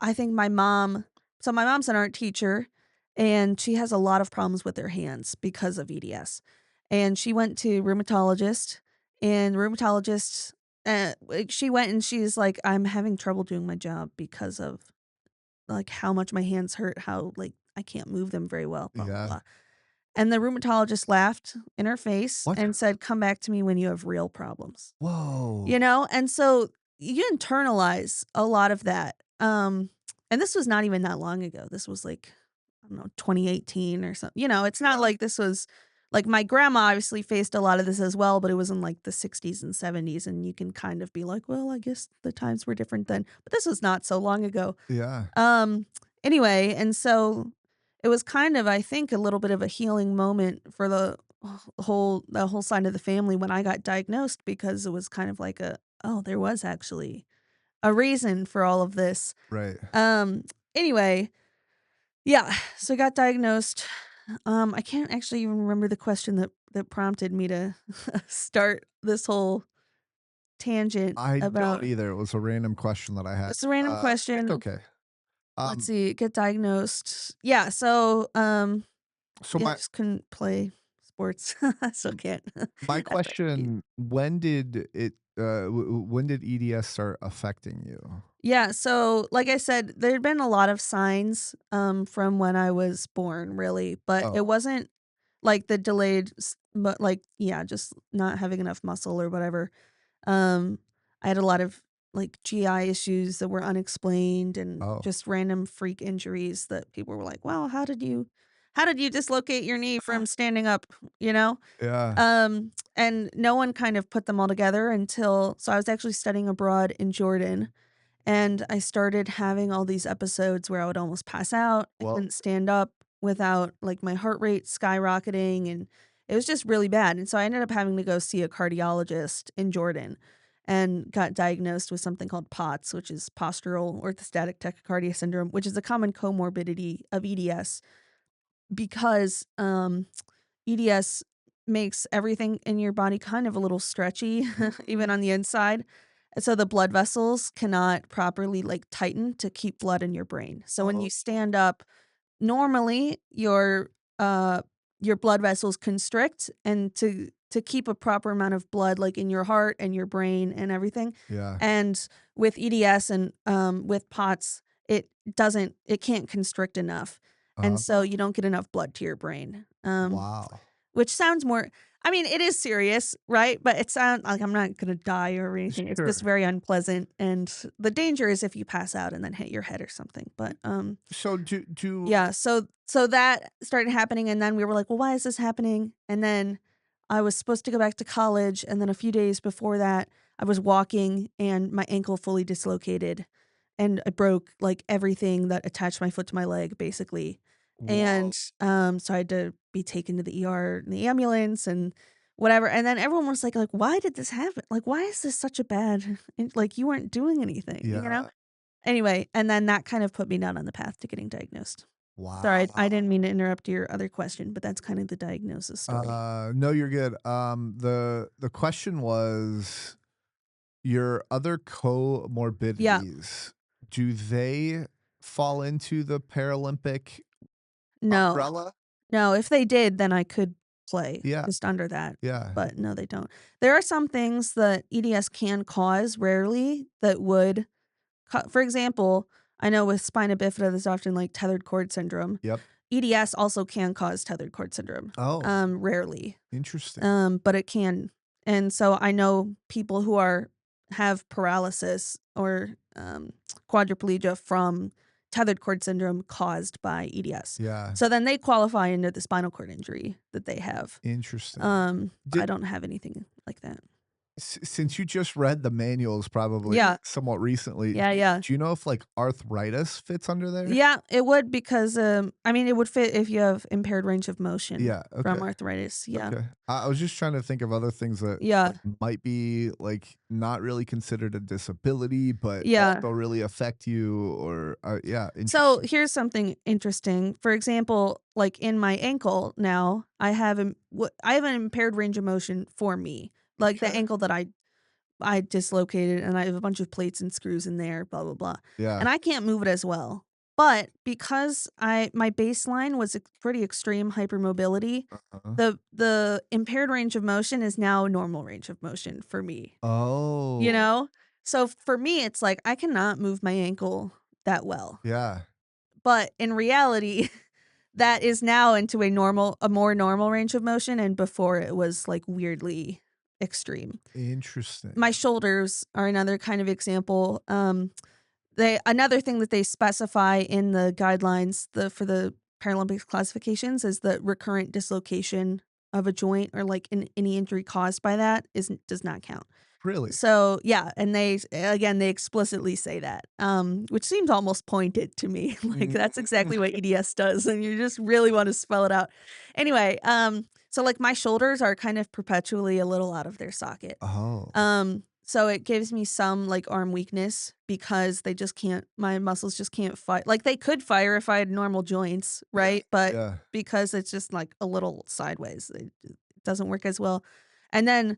I think my mom's an art teacher, and she has a lot of problems with her hands because of EDS. And she went to rheumatologist, and rheumatologist, like, she went and she's like, "I'm having trouble doing my job because of, like, how much my hands hurt, how, like, I can't move them very well, blah, blah, yeah. blah." And the rheumatologist laughed in her face What? and said, "Come back to me when you have real problems." Whoa. You know? And so you internalize a lot of that. And this was not even that long ago. This was like, I don't know, 2018 or something. It's not Yeah, like this was like my grandma obviously faced a lot of this as well, but it was in like the 60s and 70s. And you can kind of be like, well, I guess the times were different then. But this was not so long ago. yeah, Um, anyway, and so it was kind of, I think, a little bit of a healing moment for the whole side of the family when I got diagnosed because it was kind of like oh, there was actually a reason for all of this. right. Um, anyway, yeah, so I got diagnosed. I can't actually even remember the question that prompted me to start this whole tangent I don't about either, it was a random question that I had. it's a random It's question. okay. Let's Um, see, get diagnosed. Yeah, so so yeah, I just couldn't play sports. I still can't my after I compete. question, when did EDS start affecting you? Yeah, so like I said, there'd been a lot of signs from when I was born, really, but it Oh, wasn't like the but like yeah, just not having enough muscle or whatever. Um, I had a lot of, like, GI issues that were unexplained and oh, just random freak injuries that people were like, "Well, how did you dislocate your knee from standing up?" You know? yeah. And no one kind of put them all together until so I was actually studying abroad in Jordan, and I started having all these episodes where I would almost pass out. I Well, couldn't stand up without, like, my heart rate skyrocketing, and it was just really bad, and so I ended up having to go see a cardiologist in Jordan and got diagnosed with something called POTS, which is postural orthostatic tachycardia syndrome, which is a common comorbidity of EDS because, EDS makes everything in your body kind of a little stretchy, even mm, on the inside. And so the blood vessels cannot properly like tighten to keep blood in your brain. So when you oh, stand up, normally your blood vessels constrict and to keep a proper amount of blood like in your heart and your brain and everything. yeah. And with EDS and with POTS, it can't constrict enough. And so Oh, you don't get enough blood to your brain. wow. Which sounds more I mean, it is serious, right? But it sounds like I'm not gonna die or anything. It's just Sure. very unpleasant, and the danger is if you pass out and then hit your head or something. But, So yeah, so that started happening, and then we were like, "Well, why is this happening?" And then I was supposed to go back to college, and then a few days before that, I was walking, and my ankle fully dislocated, and I broke, like, everything that attached my foot to my leg, basically. whoa, And, so I had to be taken to the ER in the ambulance and whatever, and then everyone was like, "Why did this happen? Like, why is this such a bad and, like, you weren't doing anything," you know? yeah, Anyway, and then that kind of put me down on the path to getting diagnosed. Sorry, I wow. didn't mean to interrupt your other question, but that's kind of the diagnosis story. No, you're good. The question was your other Yeah, comorbidities, do they fall into the Paralympic no. umbrella? No, if they did, then I could play Yeah, just under that, yeah, but no, they don't. There are some things that EDS can cause rarely that would for example, I know with spina bifida, there's often, like, tethered cord syndrome. yep. EDS also can cause tethered cord syndrome, Oh, rarely, interesting. but it can. And so I know people who have paralysis or quadriplegia from tethered cord syndrome caused by EDS. Yeah. So then they qualify into the spinal cord injury that they have. Interesting. I Did don't have anything like that. since you just read the manuals probably Yeah. somewhat recently, Yeah, yeah. do you know if, like, arthritis fits under there? Yeah, it would because, I mean, it would fit if you have impaired range of motion Yeah, from okay. arthritis. Yeah. Okay. I was just trying to think of other things that, Yeah. like, might be, like, not really considered a disability, but Yeah. also really affect you or, yeah, So interesting. here's something interesting. For example, like in my ankle now, I have an impaired range of motion for me. Like the Okay. ankle that I dislocated and I have a bunch of plates and screws in there, blah blah blah. Yeah. And I can't move it as well. But because my baseline was pretty extreme hypermobility, Uh-huh. the impaired range of motion is now normal range of motion for me. You Oh, know? So for me it's like I cannot move my ankle that well. yeah. But in reality, that is now into a more normal range of motion, and before it was, like, weirdly extreme. Interesting. My shoulders are another kind of example. They another thing that they specify in the guidelines, for the Paralympics classifications is that recurrent dislocation of a joint or, like, any injury caused by that does not count. Really? So, yeah, and they explicitly say that, which seems almost pointed to me, like, that's Mm. exactly what EDS does, and you just really wanna spell it out. Anyway, so, like, my shoulders are kind of perpetually a little out of their socket. Oh, So it gives me some, like, arm weakness because my muscles just can't fight like, they could fire if I had normal joints, yeah, right? But yeah. because it's just, like, a little sideways, it doesn't work as well. And then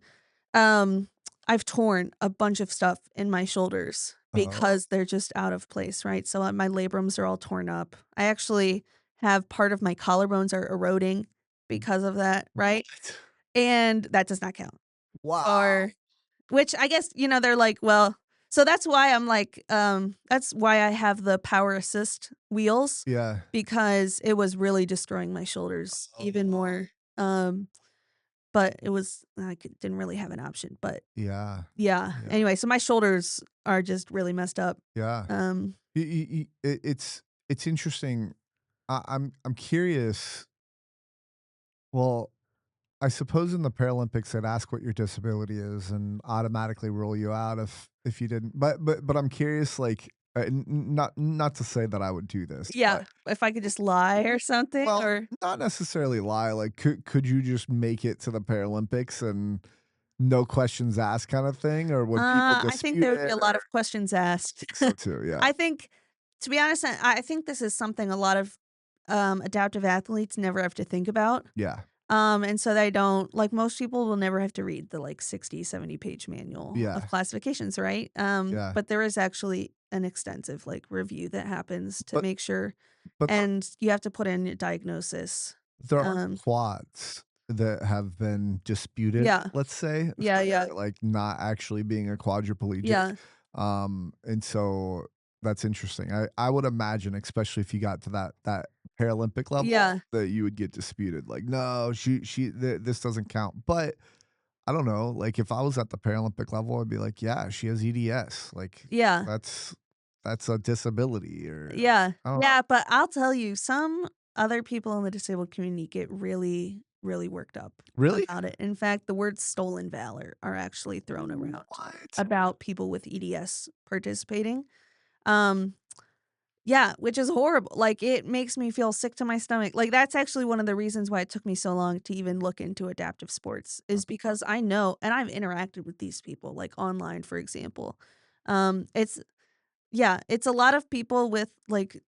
um, I've torn a bunch of stuff in my shoulders Oh, because they're just out of place, right? So, my labrums are all torn up. I actually have part of my collarbones are eroding because of that, right? what? And that does not count. Wow. Or which I guess, they're like, well so that's why I'm like, that's why I have the power assist wheels Yeah. because it was really destroying my shoulders even Oh, more. Um, but didn't really have an option, but yeah, yeah. yeah, Anyway, so my shoulders are just really messed up. yeah. Um, It's interesting. I'm curious. Well, I suppose in the Paralympics, they'd ask what your disability is and automatically rule you out if you didn't. But I'm curious, like, not to say that I would do this, but yeah, if I could just lie or something well, or not necessarily lie. Like, could you just make it to the Paralympics and no questions asked kind of thing, or would people I think dispute there would be it? a lot of questions I asked. think so too. Yeah, I think to be honest, I think this is something a lot of, adaptive athletes never have to think about. yeah, And so they don't like most people will never have to read the like 60, 70-page manual of yeah, classifications, right? yeah. But there is actually an extensive like review that happens to But make sure but and you have to put in a diagnosis. there are Um, quads that have been disputed, yeah. let's say, Yeah, yeah. for, like, not actually being a quadriplegic, Yeah. and so that's interesting. I would imagine, especially if you got to that Paralympic level, Yeah. that you would get disputed, like, "No, this doesn't count," but I don't know, like, if I was at the Paralympic level, I'd be like, "Yeah, she has EDS," like, Yeah. that's that's a disability or Yeah. I don't know. Yeah, but I'll tell you, some other people in the disabled community get really, really worked up Really? about it. In fact, the words stolen valor are actually thrown around What? about people with EDS participating. Um, yeah, which is horrible. Like, it makes me feel sick to my stomach. Like, that's actually one of the reasons why it took me so long to even look into adaptive sports is because I know and I've interacted with these people, like, online, for example. It's yeah, it's a lot of people with, like,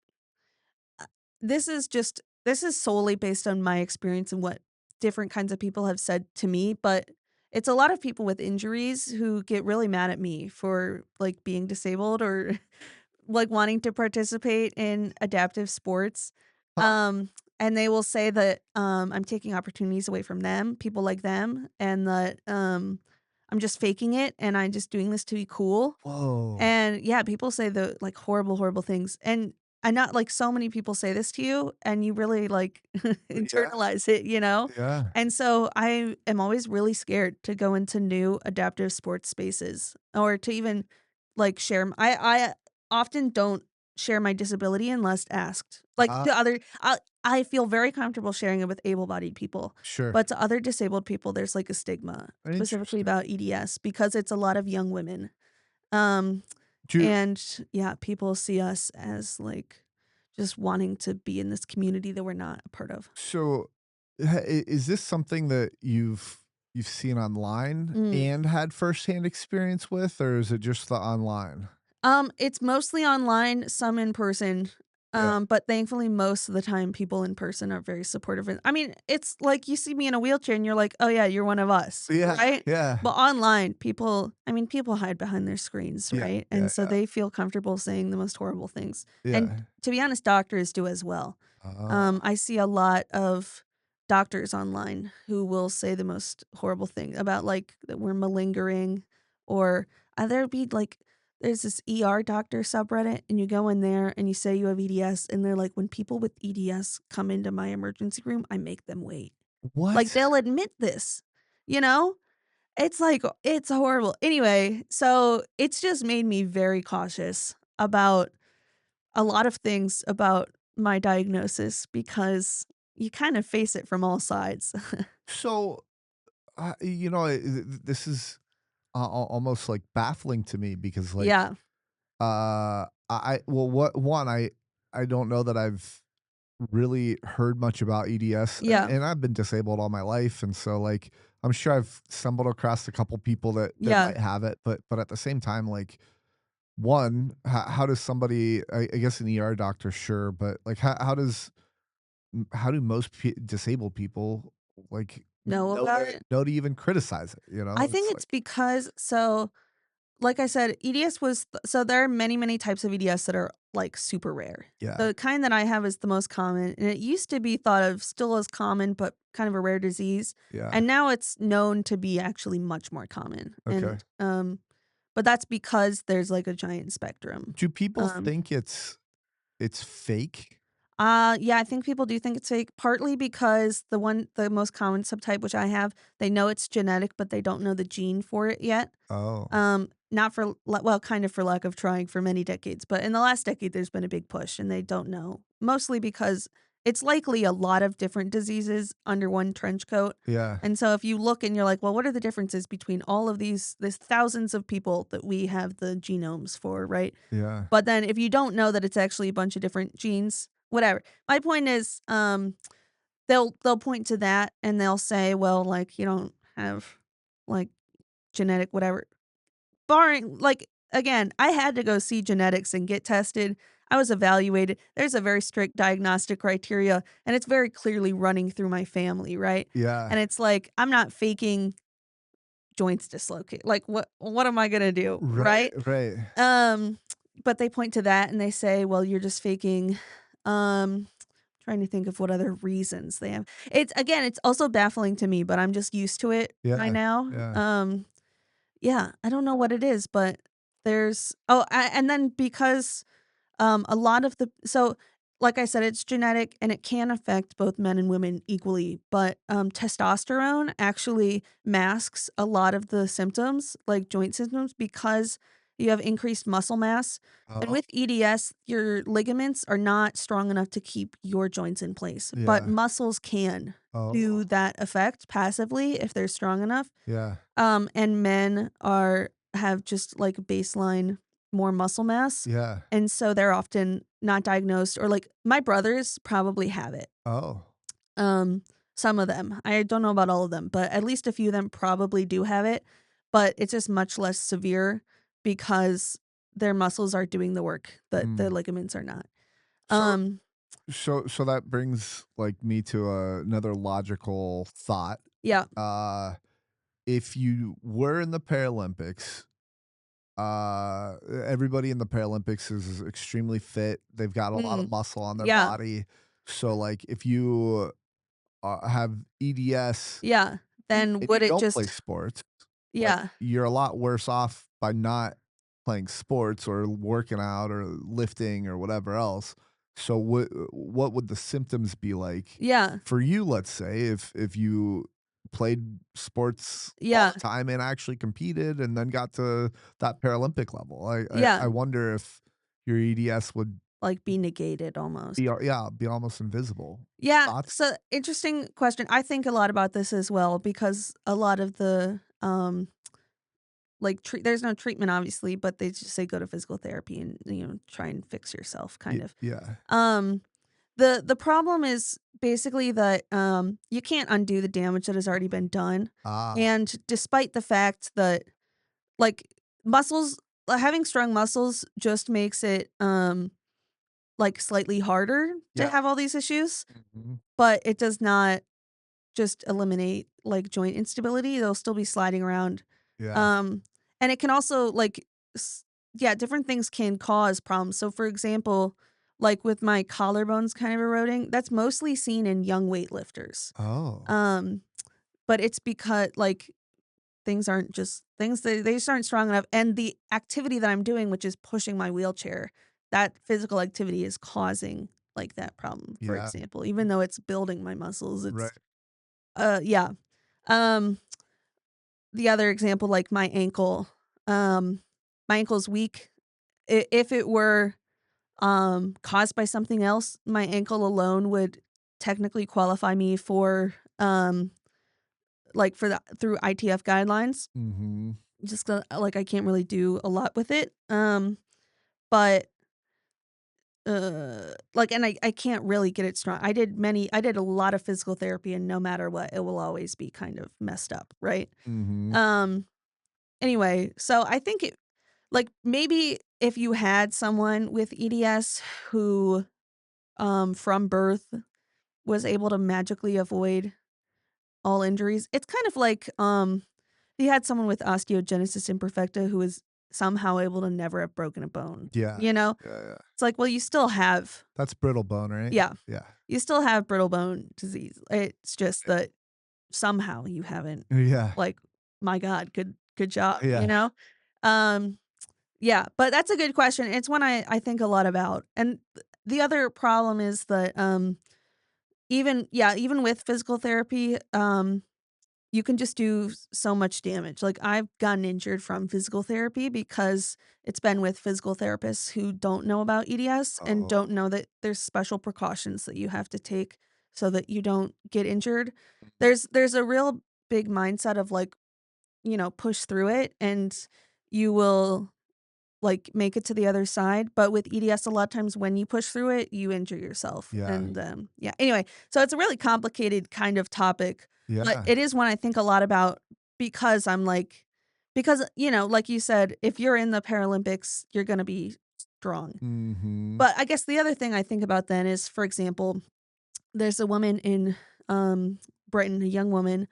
this is solely based on my experience and what different kinds of people have said to me, but it's a lot of people with injuries who get really mad at me for, like, being disabled or, like, wanting to participate in adaptive sports. Huh. Um, and they will say that, I'm taking opportunities away from them, people like them, and that, I'm just faking it and I'm just doing this to be cool. Whoa. And, yeah, people say the, like, horrible, horrible things, and and not like so many people say this to you and you really like Yeah, internalize it, you know? yeah. And so I am always really scared to go into new adaptive sports spaces or to even like I often don't share my disability unless asked. Like Uh, to other I feel very comfortable sharing it with able-bodied people, sure. but to other disabled people there's like a stigma specifically Interesting. about EDS because it's a lot of young women. Um Do and yeah, people see us as like just wanting to be in this community that we're not a part of. so, is this something that you've seen online Mm. and had firsthand experience with, or is it just the online? It's mostly online, some in person. Yeah. But thankfully most of the time people in person are very supportive. And I mean, it's like you see me in a wheelchair and you're like, "Oh yeah, you're one of us." Yeah, Right? yeah, But online, people hide behind their screens, yeah, right? yeah, And so yeah, they feel comfortable saying the most horrible things. And yeah. to be honest, doctors do as well. Oh, I see a lot of doctors online who will say the most horrible thing about, like, that we're malingering or, there'd be, like there's this ER doctor subreddit, and you go in there and you say you have EDS, and they're like, "When people with EDS come into my emergency room, I make them wait." Like, what? they'll admit this, you know? It's like it's horrible. Anyway, so it's just made me very cautious about a lot of things about my diagnosis because you kind of face it from all sides. So, this is almost like baffling to me because, like, Yeah. well, what one, I don't know that I've really heard much about EDS, Yeah. and I've been disabled all my life, and so, like, I'm sure I've stumbled across a couple people that Yeah. might have it, but at the same time, like, one, how does somebody, I guess an ER doctor, sure, but, like, how do most disabled people, like, Know about it? know to even criticize it, you know? I think It's it's like because like I said, EDS so there are many, many types of EDS that are, like, super rare. yeah, The kind that I have is the most common, and it used to be thought of still as common, but kind of a rare disease, yeah, and now it's known to be actually much more common, okay. but that's because there's, like, a giant spectrum. Do people Um think it's fake? yeah, I think people do think it's fake, partly because the most common subtype, which I have, they know it's genetic, but they don't know the gene for it yet. Oh, Not for well, kind of for lack of trying for many decades, but in the last decade, there's been a big push, and they don't know. Mostly because it's likely a lot of different diseases under one trench coat. yeah, And so if you look and you're like, well, what are the differences between all of these thousands of people that we have the genomes for, right? yeah, But then if you don't know that it's actually a bunch of different genes, whatever. My point is, they'll point to that and they'll say, well, like you don't have like genetic whatever. Barring like again, I had to go see genetics and get tested. I was evaluated. There's a very strict diagnostic criteria and it's very clearly running through my family, right? yeah. And it's like I'm not faking joints dislocate. Like what am I going to do, Right, right? right. Um, but they point to that and they say, "Well, you're just faking." Um, trying to think of what other reasons they have. It's also baffling to me, but I'm just used to it by Yeah, now. yeah. Yeah, I don't know what it is, but and then because a lot of the so, like I said, it's genetic and it can affect both men and women equally, but, testosterone actually masks a lot of the symptoms, like joint symptoms, because you have increased muscle mass, and Oh, with EDS, your ligaments are not strong enough to keep your joints in place, but yeah. muscles can Oh, do that effect passively if they're strong enough. yeah, And men have just, like, baseline more muscle mass, yeah. and so they're often not diagnosed or, like, my brothers probably have it. Oh, Um, some of them. I don't know about all of them, but at least a few of them probably do have it, but it's just much less severe because their muscles are doing the work that the mm. ligaments are not. So Um, so that brings, like, me to another logical thought. yeah. Uh, if you were in the Paralympics, everybody in the Paralympics is extremely fit. They've got a lot of Mm, muscle on their yeah, body. So, like, if you, have EDS yeah. Then and you would it don't play just sports, like, yeah. you're a lot worse off by not playing sports or working out or lifting or whatever else. So what would the symptoms be like Yeah, for you, let's say, if you played sports all yeah, the time and actually competed and then got to that Paralympic level? I yeah, wonder if your EDS would like, be negated be, almost. yeah, be almost invisible. Yeah, Thoughts? so interesting question. I think a lot about this as well because a lot of the, like, there's no treatment obviously, but they just say go to physical therapy and, try and fix yourself kind of. Yeah. Um, the problem is basically that, you can't undo the damage that has already been done, Ah, and despite the fact that, like, muscles having strong muscles just makes it, like, slightly harder to yeah. have all these issues, Mhm. but it does not just eliminate, like, joint instability, they'll still be sliding around. Yeah. Um, and it can also, like, s yeah, different things can cause problems. So, for example, like, with my collarbones kind of eroding, that's mostly seen in young weightlifters. Oh, Um, but it's because, like, things aren't just things they just aren't strong enough, and the activity that I'm doing, which is pushing my wheelchair, that physical activity is causing, like, that problem, for yeah. example, even though it's building my muscles, Right. yeah. Um, the other example, like um, my ankle's weak. If it were, caused by something else, my ankle alone would technically qualify me for, like, for the through ITF guidelines. Mhm. Just like, I can't really do a lot with it. But, like, and I can't really get it strong. I did a lot of physical therapy, and no matter what, it will always be kind of messed up, right? Mhm. Um, anyway, so I think like, maybe if you had someone with EDS who, from birth was able to magically avoid all injuries, it's kind of like, you had someone with osteogenesis imperfecta who was somehow able to never have broken a bone, Yeah. you know? Yeah, yeah. It's like, well, you still have That's brittle bone, right? yeah, Yeah. you still have brittle bone disease. It's just that somehow you haven't, Yeah. like, my god, good job, you Yeah. know? Um Yeah, but that's a good question. It's one I think a lot about. And the other problem is that, even with physical therapy, you can just do so much damage. Like, I've gotten injured from physical therapy because it's been with physical therapists who don't know about EDS and Oh, don't know that there's special precautions that you have to take so that you don't get injured. There's a real big mindset of, like, push through it and you will, like, make it to the other side, but with EDS, a lot of times when you push through it, you injure yourself, yeah. and, yeah, anyway, so it's a really complicated kind of topic, but Yeah. it is one I think a lot about because I'm like because, like you said, if you're in the Paralympics, you're gonna be strong. Mhm. But I guess the other thing I think about then is, for example, there's a woman in, Britain, a young woman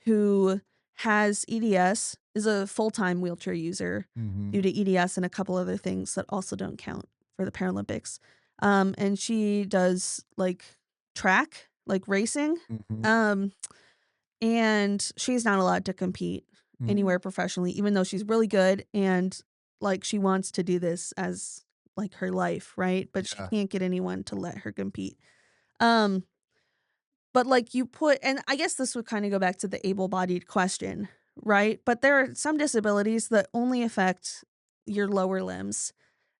who has EDS, is a full-time wheelchair user due Mhm. to EDS and a couple other things that also don't count for the Paralympics. And she does, like, track, like, racing, Mhm. um, and she's not allowed to compete Mhm. anywhere professionally, even though she's really good and, like, she wants to do this as, like, her life, right? But she Yeah. can't get anyone to let her compete. Um but, like, you put and I guess this would kinda go back to the able-bodied question, right? But there are some disabilities that only affect your lower limbs,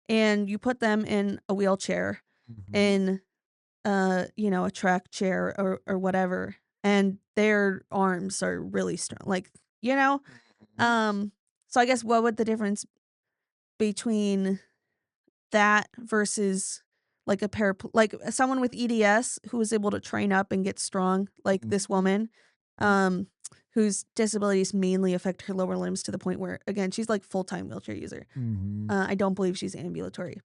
and you put them in a wheelchair, Mhm. in, a track chair or whatever, and their arms are really strong, like, you know? Mhm. Um, so I guess what would the difference between that versus, like, someone with EDS who was able to train up and get strong, like this Mhm. woman, um, whose disabilities mainly affect her lower limbs to the point where, again, she's, like, full-time wheelchair user. Mhm. I don't believe she's ambulatory.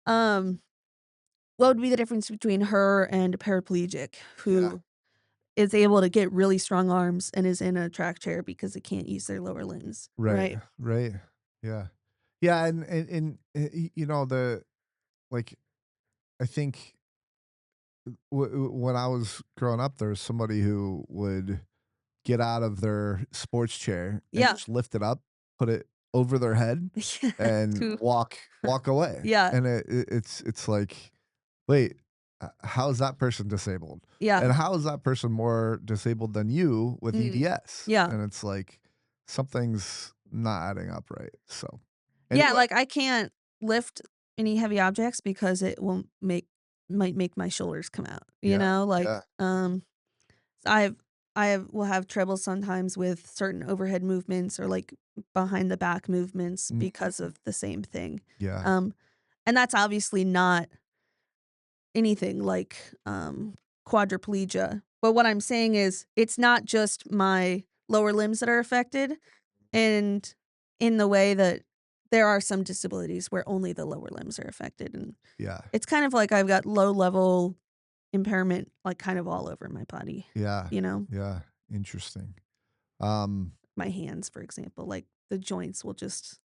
Um, what would be the difference between her and a paraplegic Yeah. who is able to get really strong arms and is in a track chair because they can't use their lower limbs, Right. right? Right. Yeah. Yeah, the like, I think when I was growing up, there was somebody who would get out of their sports chair and Yeah. just lift it up, put it over their head, Yeah, and too walk away. yeah. And it's like, Wait, how is that person disabled? Yeah. And how is that person more disabled than you with Mm. EDS? Yeah. And it's like something's not adding up right. So Yeah, anyway, like, I can't lift any heavy objects because it will might make my shoulders come out, you yeah, know? Like, yeah. I've will have trouble sometimes with certain overhead movements or, like, behind the back movements Mm, because of the same thing. yeah. Um, and that's obviously not anything like, quadriplegia, but what I'm saying is it's not just my lower limbs that are affected, and in the way that there are some disabilities where only the lower limbs are affected, and Yeah. it's kind of like I've got low level impairment, like, kind of all over my body, Yeah. you know? Yeah. Interesting. Um, My hands, for example, like, the joints will just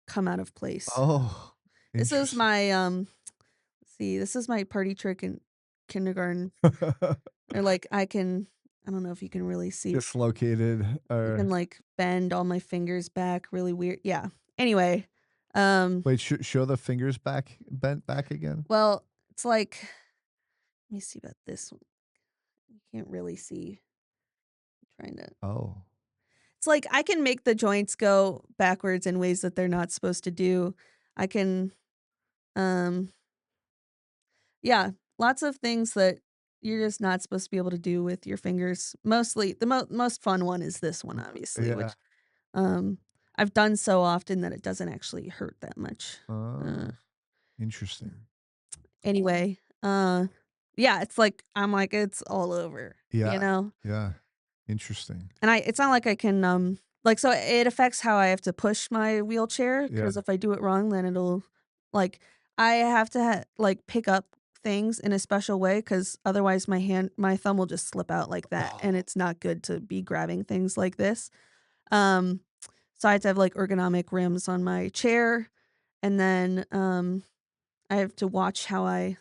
come out of place. oh, This is interesting. my, let's see, this is my party trick in kindergarten, or, like, I don't know if you can really see. Dislocated I can, or like, bend all my fingers back really weird, yeah. Anyway, um, wait, show the fingers back bent back again? well, it's like, let me see about this one. You can't really see. I'm trying to, Oh. it's like I can make the joints go backwards in ways that they're not supposed to do. I can, um yeah, lots of things that you're just not supposed to be able to do with your fingers. Mostly the most fun one is this one, obviously, Yeah. which, um, I've done so often that it doesn't actually hurt that much. Uh, Oh, interesting. anyway, yeah, it's like I'm like, it's all over, you Yeah. know? Yeah. Interesting. And it's not like I can, like, so it affects how I have to push my wheelchair Yeah. because if I do it wrong, then it'll, like, I have to like pick up things in a special way because otherwise my thumb will just slip out like that, and Oh. it's not good to be grabbing things like this. Um, so I have to have like ergonomic rims on my chair, and then I have to watch how I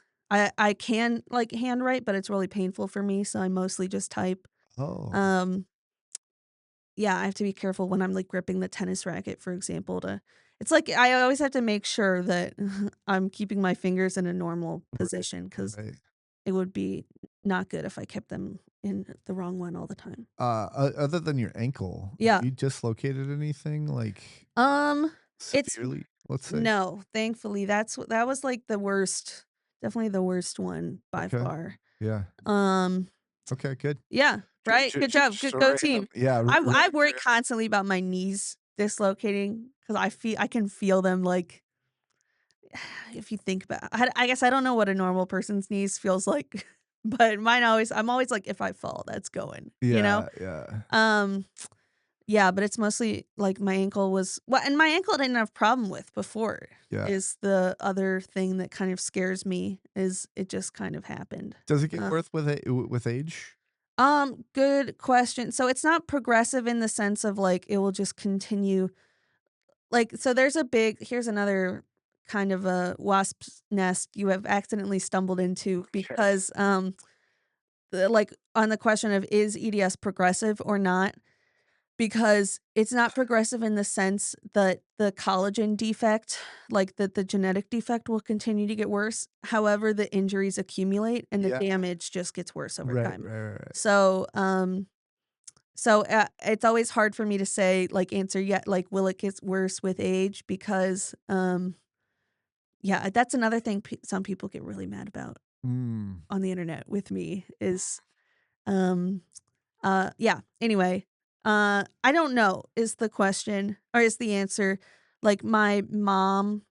can like handwrite, but it's really painful for me, so I mostly just type. Oh. Um, Yeah, I have to be careful when I'm, like, gripping the tennis racket, for example, to it's like I always have to make sure that I'm keeping my fingers in a normal Right. position because Right. it would be not good if I kept them in the wrong one all the time. Other than your ankle, have Yeah. you dislocated anything, like, Um, it's severely, let's say? no, thankfully, that was, like, the worst, definitely the worst one by Okay. far. Yeah. Um, Okay, good. yeah, right? Good job, Just a go random team. yeah, I worry random constantly about my knees dislocating because I can feel them, like, if you think about I guess I don't know what a normal person's knees feels like, but mine always I'm always like, "If I fall, that's going," you know? yeah, yeah, Um, yeah, but it's mostly like my ankle was well, and my ankle I didn't have problem with before, yeah. is the other thing that kind of scares me, is it just kind of happened. Does it get Uh, worse with age? good question. So it's not progressive in the sense of, like, it will just continue. Like, so there's a big here's another kind of a wasp's nest you have accidentally stumbled into Okay. because, like, on the question of is EDS progressive or not, because it's not progressive in the sense that the collagen defect, like, that the genetic defect will continue to get worse. However, the injuries accumulate and the Yeah. damage just gets worse over Right, time. right, right, right. So, it's always hard for me to say, like, answer yet, like, will it get worse with age? Because, yeah, that's another thing some people get really mad about Mm. on the internet with me is, um, yeah, anyway, I don't know is the question or is the answer. Like, my mom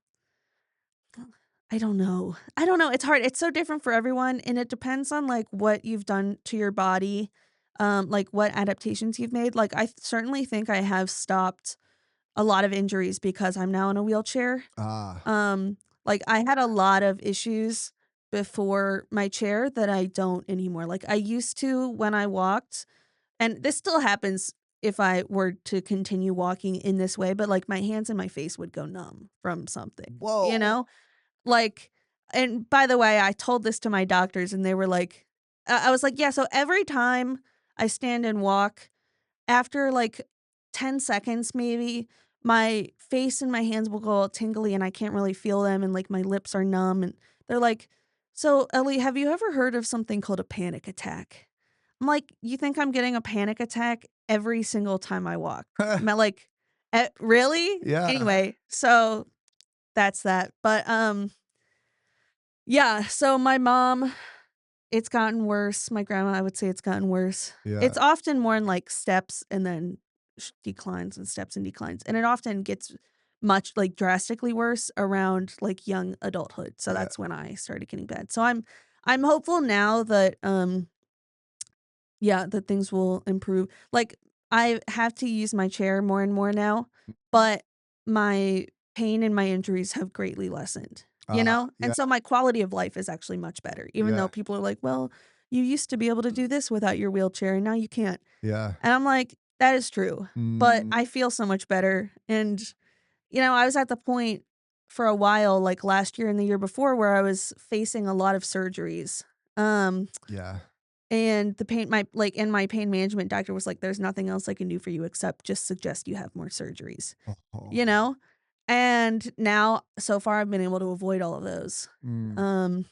I don't know. I don't know, it's hard, it's so different for everyone, and it depends on, like, what you've done to your body, like, what adaptations you've made, like, certainly think I have stopped a lot of injuries because I'm now in a wheelchair. Ah. Like, I had a lot of issues before my chair that I don't anymore, like, I used to when I walked, and this still happens if I were to continue walking in this way, but, like, my hands and my face would go numb from something, you Whoa. know? Like, and by the way, I told this to my doctors and they were like I was like, "Yeah, so every time I stand and walk, after, like, 10 seconds maybe, my face and my hands will go all tingly and I can't really feel them and, like, my lips are numb," and they're like, So, Ellie, have you ever heard of something called a panic attack? I'm like, you think I'm getting a panic attack every single time I walk? Like, really? Yeah, Anyway, so that's that. But yeah. So my mom, it's gotten worse. My grandma, I would say it's gotten worse. yeah, It's often more in like steps and then declines and steps and declines, and it often gets much like drastically worse around like young adulthood. So yeah. that's when I started getting bad. So I'm hopeful now that yeah, that things will improve. Like, I have to use my chair more and more now, but my pain and my injuries have greatly lessened, you know? Yeah, And so my quality of life is actually much better, even yeah, though people are like, "Well, you used to be able to do this without your wheelchair, and now you can't." yeah. And I'm like, "That is true, but Mm, I feel so much better." And, I was at the point for a while, like last year and the year before, where I was facing a lot of surgeries. Um yeah. and my pain management doctor was like, "There's nothing else I can do for you except just suggest you have more surgeries," Oh, you know? And now, so far, I've been able to avoid all of those. mm, Um,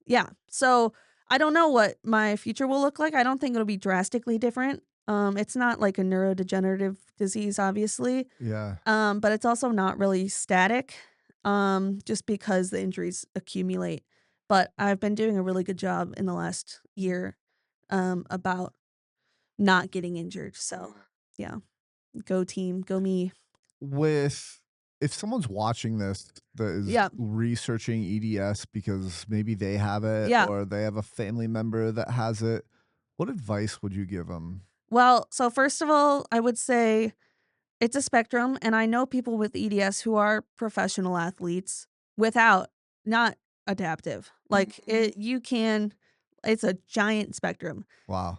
yeah. So, I don't know what my future will look like. I don't think it'll be drastically different. It's not like a neurodegenerative disease, obviously, yeah. but it's also not really static, just because the injuries accumulate. But I've been doing a really good job in the last year, about not getting injured. So, yeah, go team, go me. With if someone's watching this that is Yeah, researching EDS because maybe they have it yeah. or they have a family member that has it, what advice would you give them? Well, so first of all, I would say it's a spectrum, and I know people with EDS who are professional athletes without not adaptive. Like you can, it's a giant spectrum. Wow.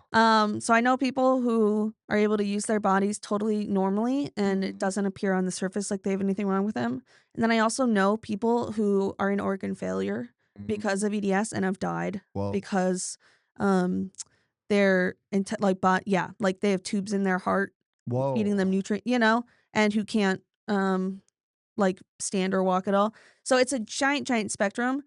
So I know people who are able to use their bodies totally normally and it doesn't appear on the surface like they have anything wrong with them. And then I also know people who are in organ failure Mhm. because of EDS and have died Whoa. because um they're yeah, like they have tubes in their heart feeding Whoa. them nutrient, and who can't like stand or walk at all. So it's a giant, giant spectrum.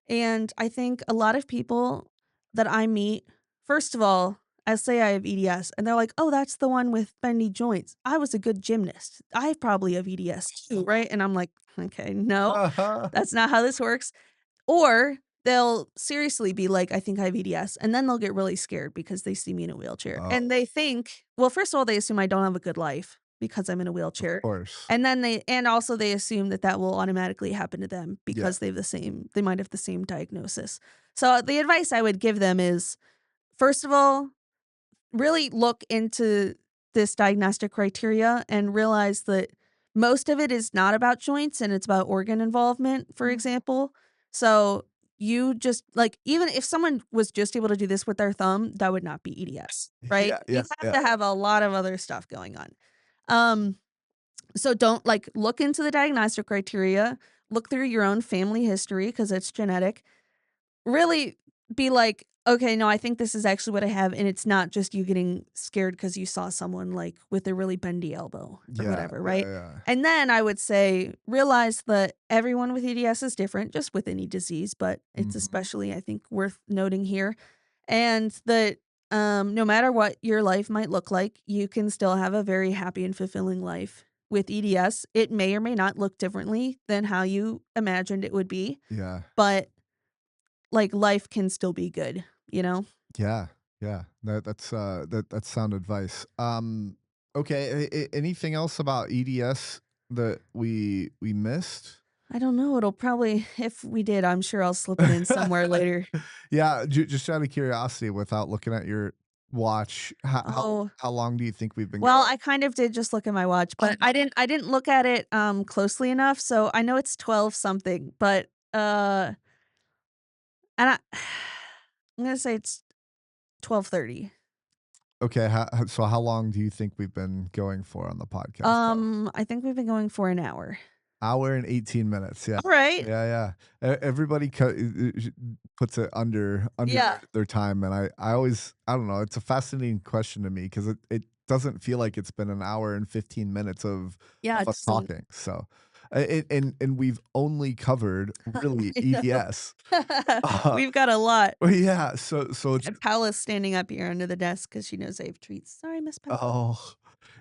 And I think a lot of people that I meet, first of all, I say I have EDS, and they're like, "Oh, that's the one with bendy joints. I was a good gymnast. I probably have EDS too, right?" And I'm like, "Okay, no, that's not how this works." Or they'll seriously be like, "I think I have EDS," and then they'll get really scared because they see me in a wheelchair, and Oh, they think, well, first of all, they assume I don't have a good life because I'm in a of wheelchair, course. and then also they assume that that will automatically happen to them Yeah. because they might have the same diagnosis. So the advice I would give them is, first of all, really look into this diagnostic criteria and realize that most of it is not about joints and it's about organ involvement, for example. So you just like, even if someone was just able to do this with their thumb, that would not be EDS, right? Yeah, yeah, You have yeah. to have a lot of other stuff going on. Um, so don't like look into the diagnostic criteria, look through your own family history because it's genetic. Really be like, "Okay, no, I think this is actually what I have," and it's not just you getting scared because you saw someone, like, with a really bendy elbow or Yeah, whatever, yeah, right? yeah. And then I would say realize that everyone with EDS is different, just with any disease, but it's Mhm. especially, I think, worth noting here, and that, no matter what your life might look like, you can still have a very happy and fulfilling life. With EDS, it may or may not look differently than how you imagined it would be, Yeah. but like, life can still be good, you know? Yeah, yeah. That's sound advice. Okay, anything else about EDS that we missed? I don't know, it'll probably if we did, I'm sure I'll slip it in somewhere later. Yeah, just out of curiosity, without looking at your watch, Oh, how long do you think we've been well, going? I kind of did just look at my watch, but I didn't look at it, closely enough, so I know it's 12 something, but, and I'm gonna say it's 12:30. Okay, so how long do you think we've been going for on the podcast though? I think we've been going for an hour. Hour and 18 minutes, yeah. Alright. Yeah, yeah. Everybody puts it under Yeah. their time, and I always I don't know, it's a fascinating question to me because it doesn't feel like it's been an hour and 15 minutes Yeah, of it us doesn't. talking, so, And we've only covered really I know. EDS. Uh, We've got a lot. well, yeah, so it's And Paula's standing up here under the desk because she knows I have treats. Sorry, Miss Paula. oh,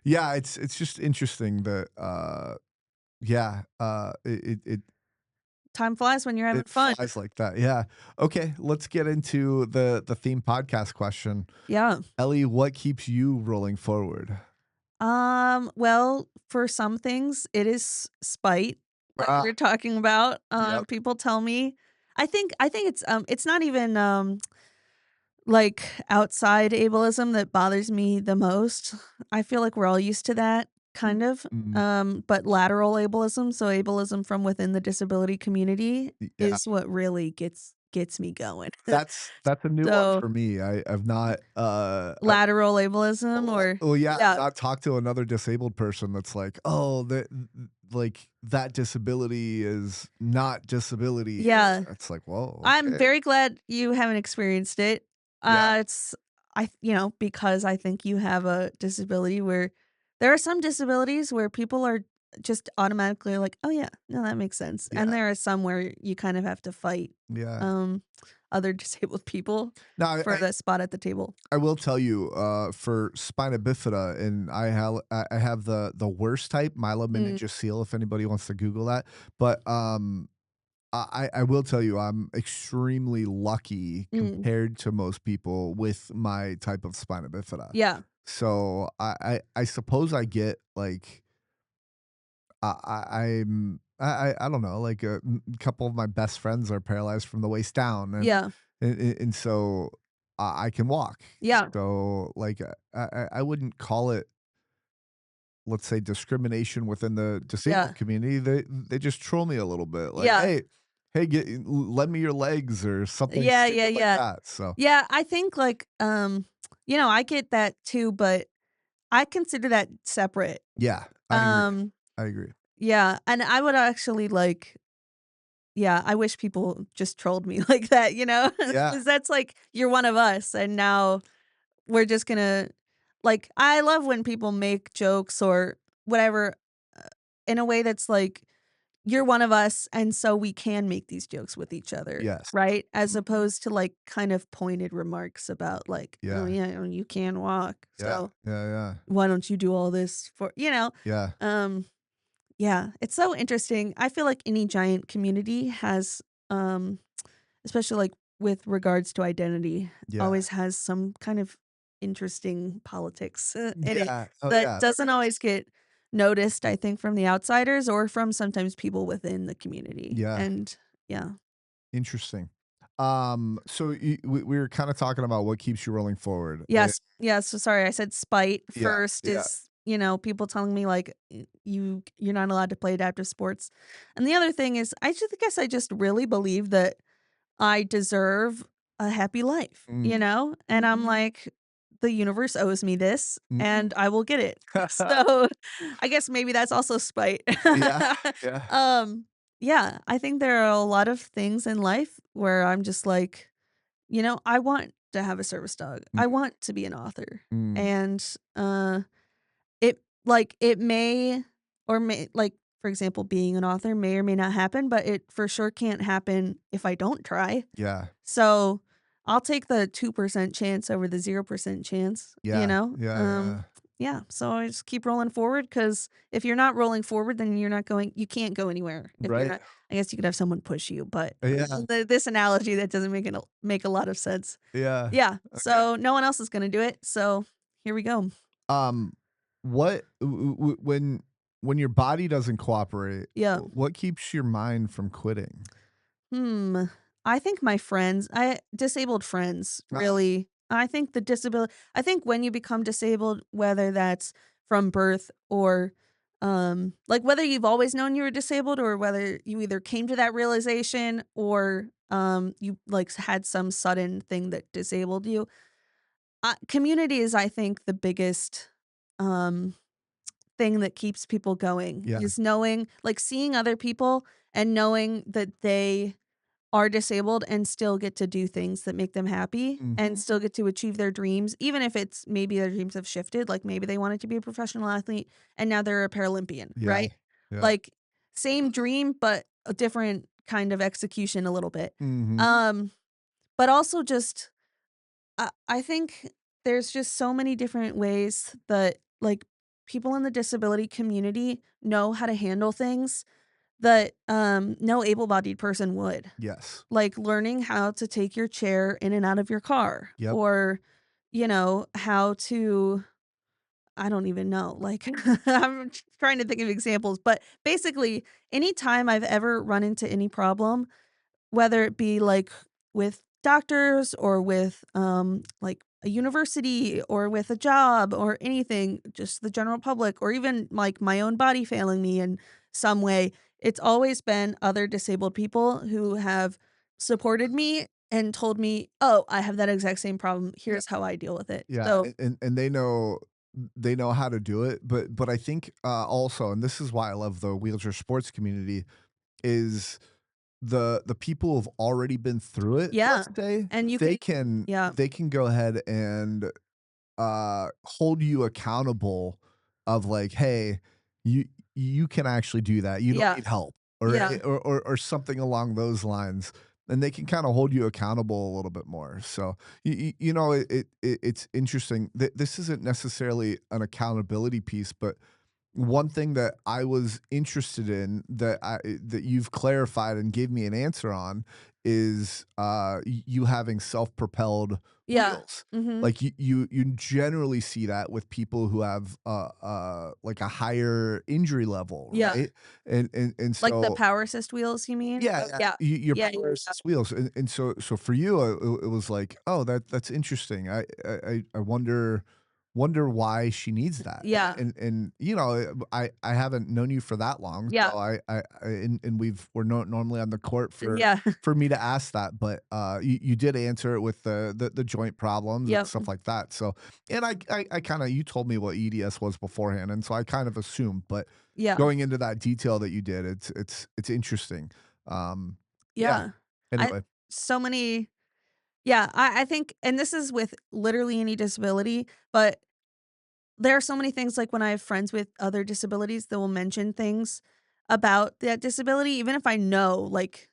yeah, it's just interesting that, yeah, Time flies when you're having it fun. flies like that, yeah. Okay, let's get into the theme podcast question. Yeah. Ellie, what keeps you rolling forward? Well, for some things, it is spite, like we Ah, are talking about. yep, People tell me I think it's not even, like, outside ableism that bothers me the most. I feel like we're all used to that, kind of, mm, but lateral ableism, so ableism from within the disability community yeah. is what really gets me going. That's a new one So, for me. I've not, lateral ableism or well, yeah, I've yeah, not talked to another disabled person that's like, "Oh, like, that disability is not disability." yeah. It's like, "Whoa, I'm okay." very glad you haven't experienced it. Yeah, It's because I think you have a disability where there are some disabilities where people are just automatically like, "Oh yeah, no, that makes sense." And yeah, there are some where you kind of have to fight, yeah. um, other disabled people Now, for the spot at the table. I will tell you, for spina bifida, and I have the worst type, Mm, myelomeningocele, if anybody wants to Google that, but, I will tell you, I'm extremely lucky mm, compared to most people with my type of spina bifida. yeah, So, I suppose I get, like, I don't know, like, a couple of my best friends are paralyzed from the waist down, yeah, and so I can walk. yeah, So, like, I wouldn't call it, let's say, discrimination within the disabled yeah, community. They just troll me a little bit, like, yeah, "Hey, lend me your legs," or something yeah, yeah, stupid like yeah. that. So, Yeah, I think, like, I get that too, but I consider that separate. yeah, I agree. Um, I agree. yeah, and I would actually yeah, I wish people just trolled me like that, Yeah, because that's like, you're one of us, and now we're just gonna like, I love when people make jokes or whatever, uh, in a way that's like, you're one of us, and so we can make these jokes with each other, yes. right? As Mhm. opposed to, like, kind of pointed remarks about, like, "Oh, Yeah, yeah, you can walk, yeah, so yeah, yeah, why don't you do all this for" yeah, Um Yeah, it's so interesting. I feel like any giant community has, um, especially like with regards to identity, yeah, always has some kind of interesting politics in it yeah, oh, that yeah, doesn't always get noticed, I think, from the outsiders or from sometimes people within the community. yeah. And yeah. Interesting. So we were kind of talking about what keeps you rolling forward. Yes. Yeah. So sorry, I said spite Yeah, first yeah. is, people telling me like you're not allowed to play adaptive sports. And the other thing is I just guess I just really believe that I deserve a happy life, Mm, And I'm like, the universe owes me this mm. and I will get it. So I guess maybe that's also spite. Yeah, yeah. um, yeah, I think there are a lot of things in life where I'm just like, I want to have a service dog. Mm, I want to be an author. mm. And it may or may like, for example, being an author may or may not happen, but it for sure can't happen if I don't try. Yeah, So, I'll take the 2% chance over the 0% chance, you yeah, know? yeah, yeah. Yeah, so I just keep rolling forward because if you're not rolling forward, then you can't go anywhere. If you're Right. not I guess you could have someone push you, but Yeah, this analogy, that doesn't make a lot of sense. yeah. Yeah, Okay. so no one else is gonna do it, so here we go. Um, what when your body doesn't cooperate, Yeah. what keeps your mind from quitting? Hmm. I think my friends, I disabled friends, Ah, really. I think when you become disabled, whether that's from birth or like whether you've always known you were disabled or whether you either came to that realization or you like had some sudden thing that disabled you. Community is I think the biggest um thing that keeps people going yeah. is knowing like seeing other people and knowing that they are disabled and still get to do things that make them happy and Mhm. still get to achieve their dreams, even if it's maybe their dreams have shifted, like maybe they wanted to be a professional athlete and now they're a Paralympian, Yeah, right? yeah. Like same dream, but a different kind of execution a little bit. Mhm. Um, but also just I think there's just so many different ways that, like, people in the disability community know how to handle things that, no able-bodied person would. Yes. Like, learning how to take your chair in and out of your car Yep. or, how to I don't even know, like, I'm trying to think of examples, but basically, anytime I've ever run into any problem, whether it be, like, with doctors or with, like, a university or with a job or anything, just the general public or even, like, my own body failing me in some way, it's always been other disabled people who have supported me and told me, "Oh, I have that exact same problem. Yeah. Here's how I deal with it." Yeah, So and they know how to do it, but I think, also, and this is why I love the wheelchair sports community, is the people who've already been through it, yeah, let's say, and you can yeah, they can go ahead and hold you accountable of like, "Hey, you you can actually do that. You don't yeah, need help," or yeah, or something along those lines, and they can kinda hold you accountable a little bit more. So, it's interesting. This isn't necessarily an accountability piece, but one thing that I was interested in that you've clarified and gave me an answer on is, you having self-propelled yeah, wheels. mhm, Like, you generally see that with people who have, like, a higher injury level, yeah. right? And Like the so power assist wheels, you mean? yeah, Oh, yeah, yeah. your Yeah, yeah, power yeah. assist wheels, and so for you, it was like, "Oh, that's interesting. I wonder why she needs that." Yeah, And, I haven't known you for that long, yeah, so and we're normally on the court yeah, for me to ask that, but, you did answer it with the joint problems and yep, stuff like that, so and I kinda you told me what EDS was beforehand, and so I kind of assumed, but yeah. going into that detail that you did, it's interesting. Um, yeah. Yeah. I Anyway, so many yeah, I think and this is with literally any disability, but there are so many things, like, when I have friends with other disabilities that will mention things about that disability, even if I know, like,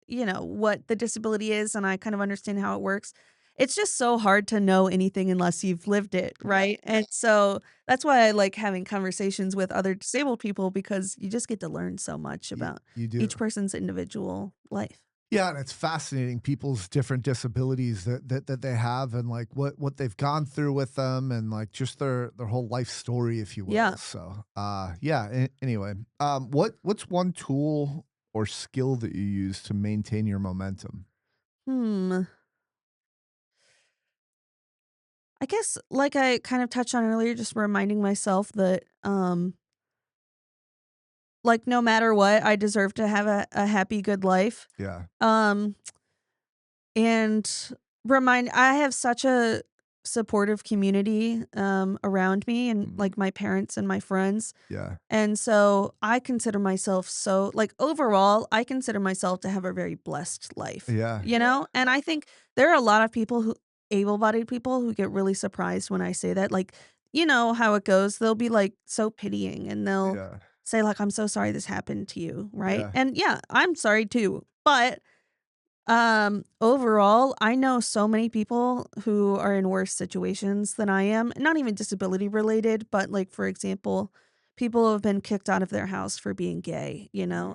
what the disability is and I kind of understand how it works. It's just so hard to know anything unless you've lived it, yeah, right? And so that's why I like having conversations with other disabled people because you just get to learn so much about you do. each person's individual life. Yeah, and it's fascinating people's different disabilities that they have and, like, what they've gone through with them and, like, just their whole life story, if you will. Yeah. So, yeah, anyway, what's one tool or skill that you use to maintain your momentum? Hmm. I guess like I kind of touched on earlier, just reminding myself that like no matter what, I deserve to have a happy, good life. Yeah. Um And I have such a supportive community, around me and, Mhm. like, my parents and my friends, Yeah. and so I consider myself so like, overall, I consider myself to have a very blessed life, Yeah. you know? And I think there are a lot of people who able-bodied people who get really surprised when I say that, like, you know how it goes, they'll be, like, so pitying, and they'll Yeah. say, like, "I'm so sorry this happened to you," right? Yeah. And, yeah, I'm sorry too, but overall, I know so many people who are in worse situations than I am, not even disability related, but like for example, people who have been kicked out of their house for being gay,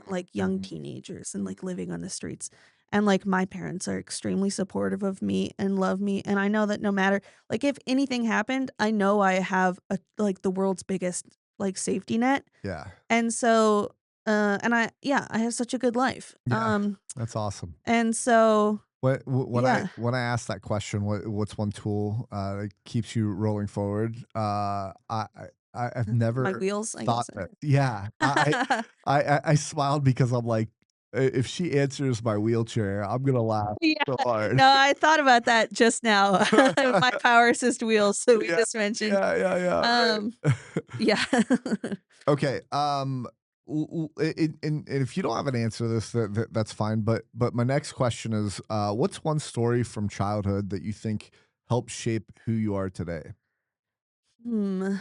like young Mhm. teenagers and like living on the streets. And like my parents are extremely supportive of me and love me. And I know that no matter like if anything happened, I know I have a like the world's biggest like safety net. Yeah. And so and I have such a good life. Yeah. That's awesome. And so When yeah, I ask that question, what's one tool, that keeps you rolling forward? I've my never wheels, I thought guess. that yeah, I smiled because I'm like, "I if she answers my wheelchair, I'm gonna laugh Yeah, so hard." no, I thought about that just now. My power assist wheels that we Yeah, just mentioned. yeah, Um, right. yeah. Okay, and if you don't have an answer to this, that's fine. But my next question is, what's one story from childhood that you think helped shape who you are today? Hmm.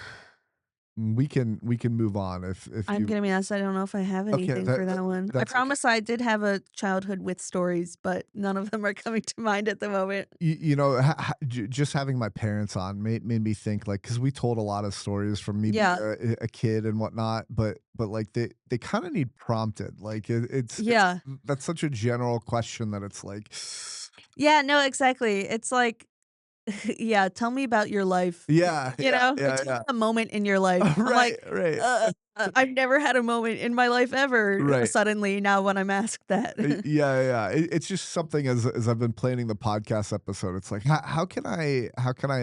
we can move on if I'm you gonna be honest, I don't know if I have okay, anything for that one. I that's okay. promise I did have a childhood with stories, but none of them are coming to mind at the moment. You know, just having my parents on made me think like because we told a lot of stories from me being Yeah. a kid and whatnot, but like they kind of need prompted. Like it's Yeah. that's such a general question that it's like, Yeah, no, exactly. It's like, yeah, tell me about your life. yeah, yeah, yeah, Tell me yeah. a moment in your life. I'm Right, like, right, I've never had a moment in my life ever, right. suddenly now when I'm asked that. Yeah, yeah. It's just something as I've been planning the podcast episode. It's like how can I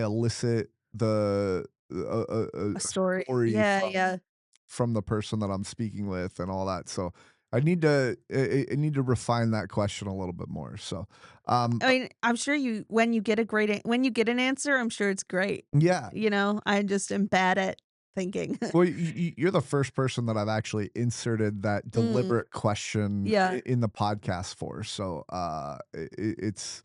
elicit the A a story. story Yeah, yeah. from the person that I'm speaking with and all that. So I need to refine that question a little bit more. So I mean, I'm sure you when you get a when you get an answer, I'm sure it's great. yeah. I just am bad at thinking. Well, you're the first person that I've actually inserted that Mm, deliberate question yeah, in the podcast for. So it's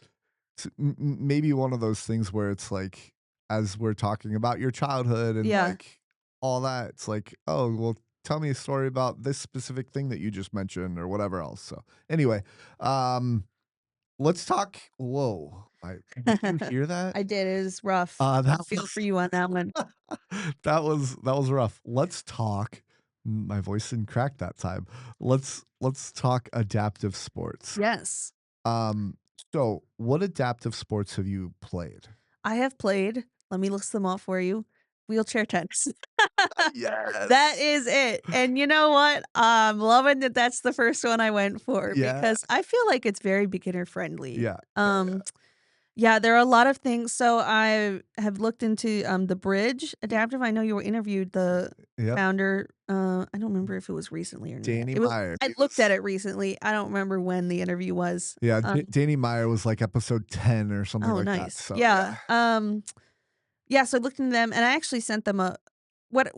maybe one of those things where it's like, as we're talking about your childhood and yeah. like all that, it's like, oh, well, tell me a story about this specific thing that you just mentioned or whatever else. So anyway, um, let's talk. Whoa, did you hear that? I did, it was rough. I That feel was for you on that one. that was rough. Let's talk. My voice didn't crack that time. Let's talk adaptive sports. Yes. Um, so what adaptive sports have you played? I have played, let me list them off for you, wheelchair tennis. That Yes. is it, and you know what? I'm loving that that's the first one I went for Yeah, because I feel like it's very beginner friendly. yeah, yeah, Yeah, there are a lot of things. So I have looked into, the Bridge Adaptive. I know you were interviewed the yeah. Yep. founder, I don't remember if it was recently or not. Danny It was Meyer. I He looked at was it recently. I don't remember when the interview was. yeah, Danny Meyer was like episode 10 or something Oh, like that. nice. So Yeah, yeah. yeah, so I looked into them, and I actually sent them a what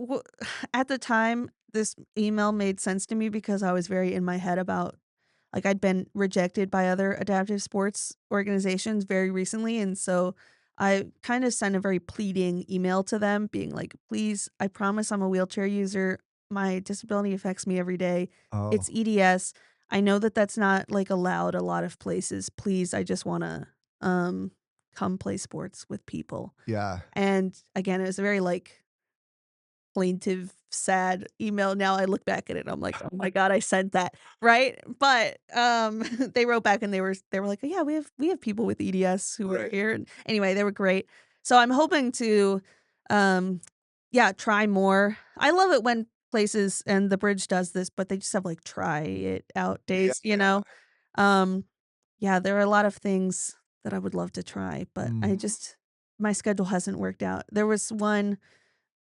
at the time, this email made sense to me because I was very in my head about like, I'd been rejected by other adaptive sports organizations very recently, and so I kind of sent a very pleading email to them being like, "Please, I promise I'm a wheelchair user. My disability affects me every day. Oh, It's EDS. I know that that's not, like, allowed a lot of places. Please, I just wanna, um, come play sports with people." yeah. And again, it was a very, like, plaintive, sad email. Now I look back at it, and I'm like, "Oh my god, I sent that." Right? But, they wrote back and they were like, "Oh, yeah, we have people with EDS who are Right. here." And anyway, they were great. So I'm hoping to, um, yeah, try more. I love it when places and the Bridge does this, but they just have, like, try it out Yeah, days, you yeah. know? Um, yeah, there are a lot of things that I would love to try, but I Mhm. just my schedule hasn't worked out. There was one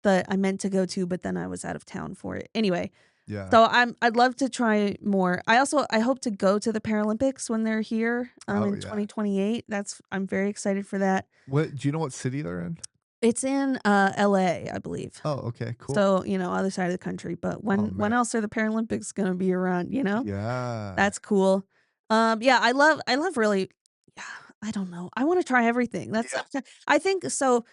that I meant to go to, but then I was out of town for it. Anyway, Yeah. so I'd love to try more. I hope to go to the Paralympics when they're here, Oh, in yeah. 2028. I'm very excited for that. What do you know what city they're in? It's in, LA, I believe. Oh, okay, cool. So, other side of the country, but Oh, when man. else are the Paralympics gonna be around, you know? Yeah. That's cool. Yeah, I love really yeah, I don't know. I wanna try everything. That's Yeah. I think so,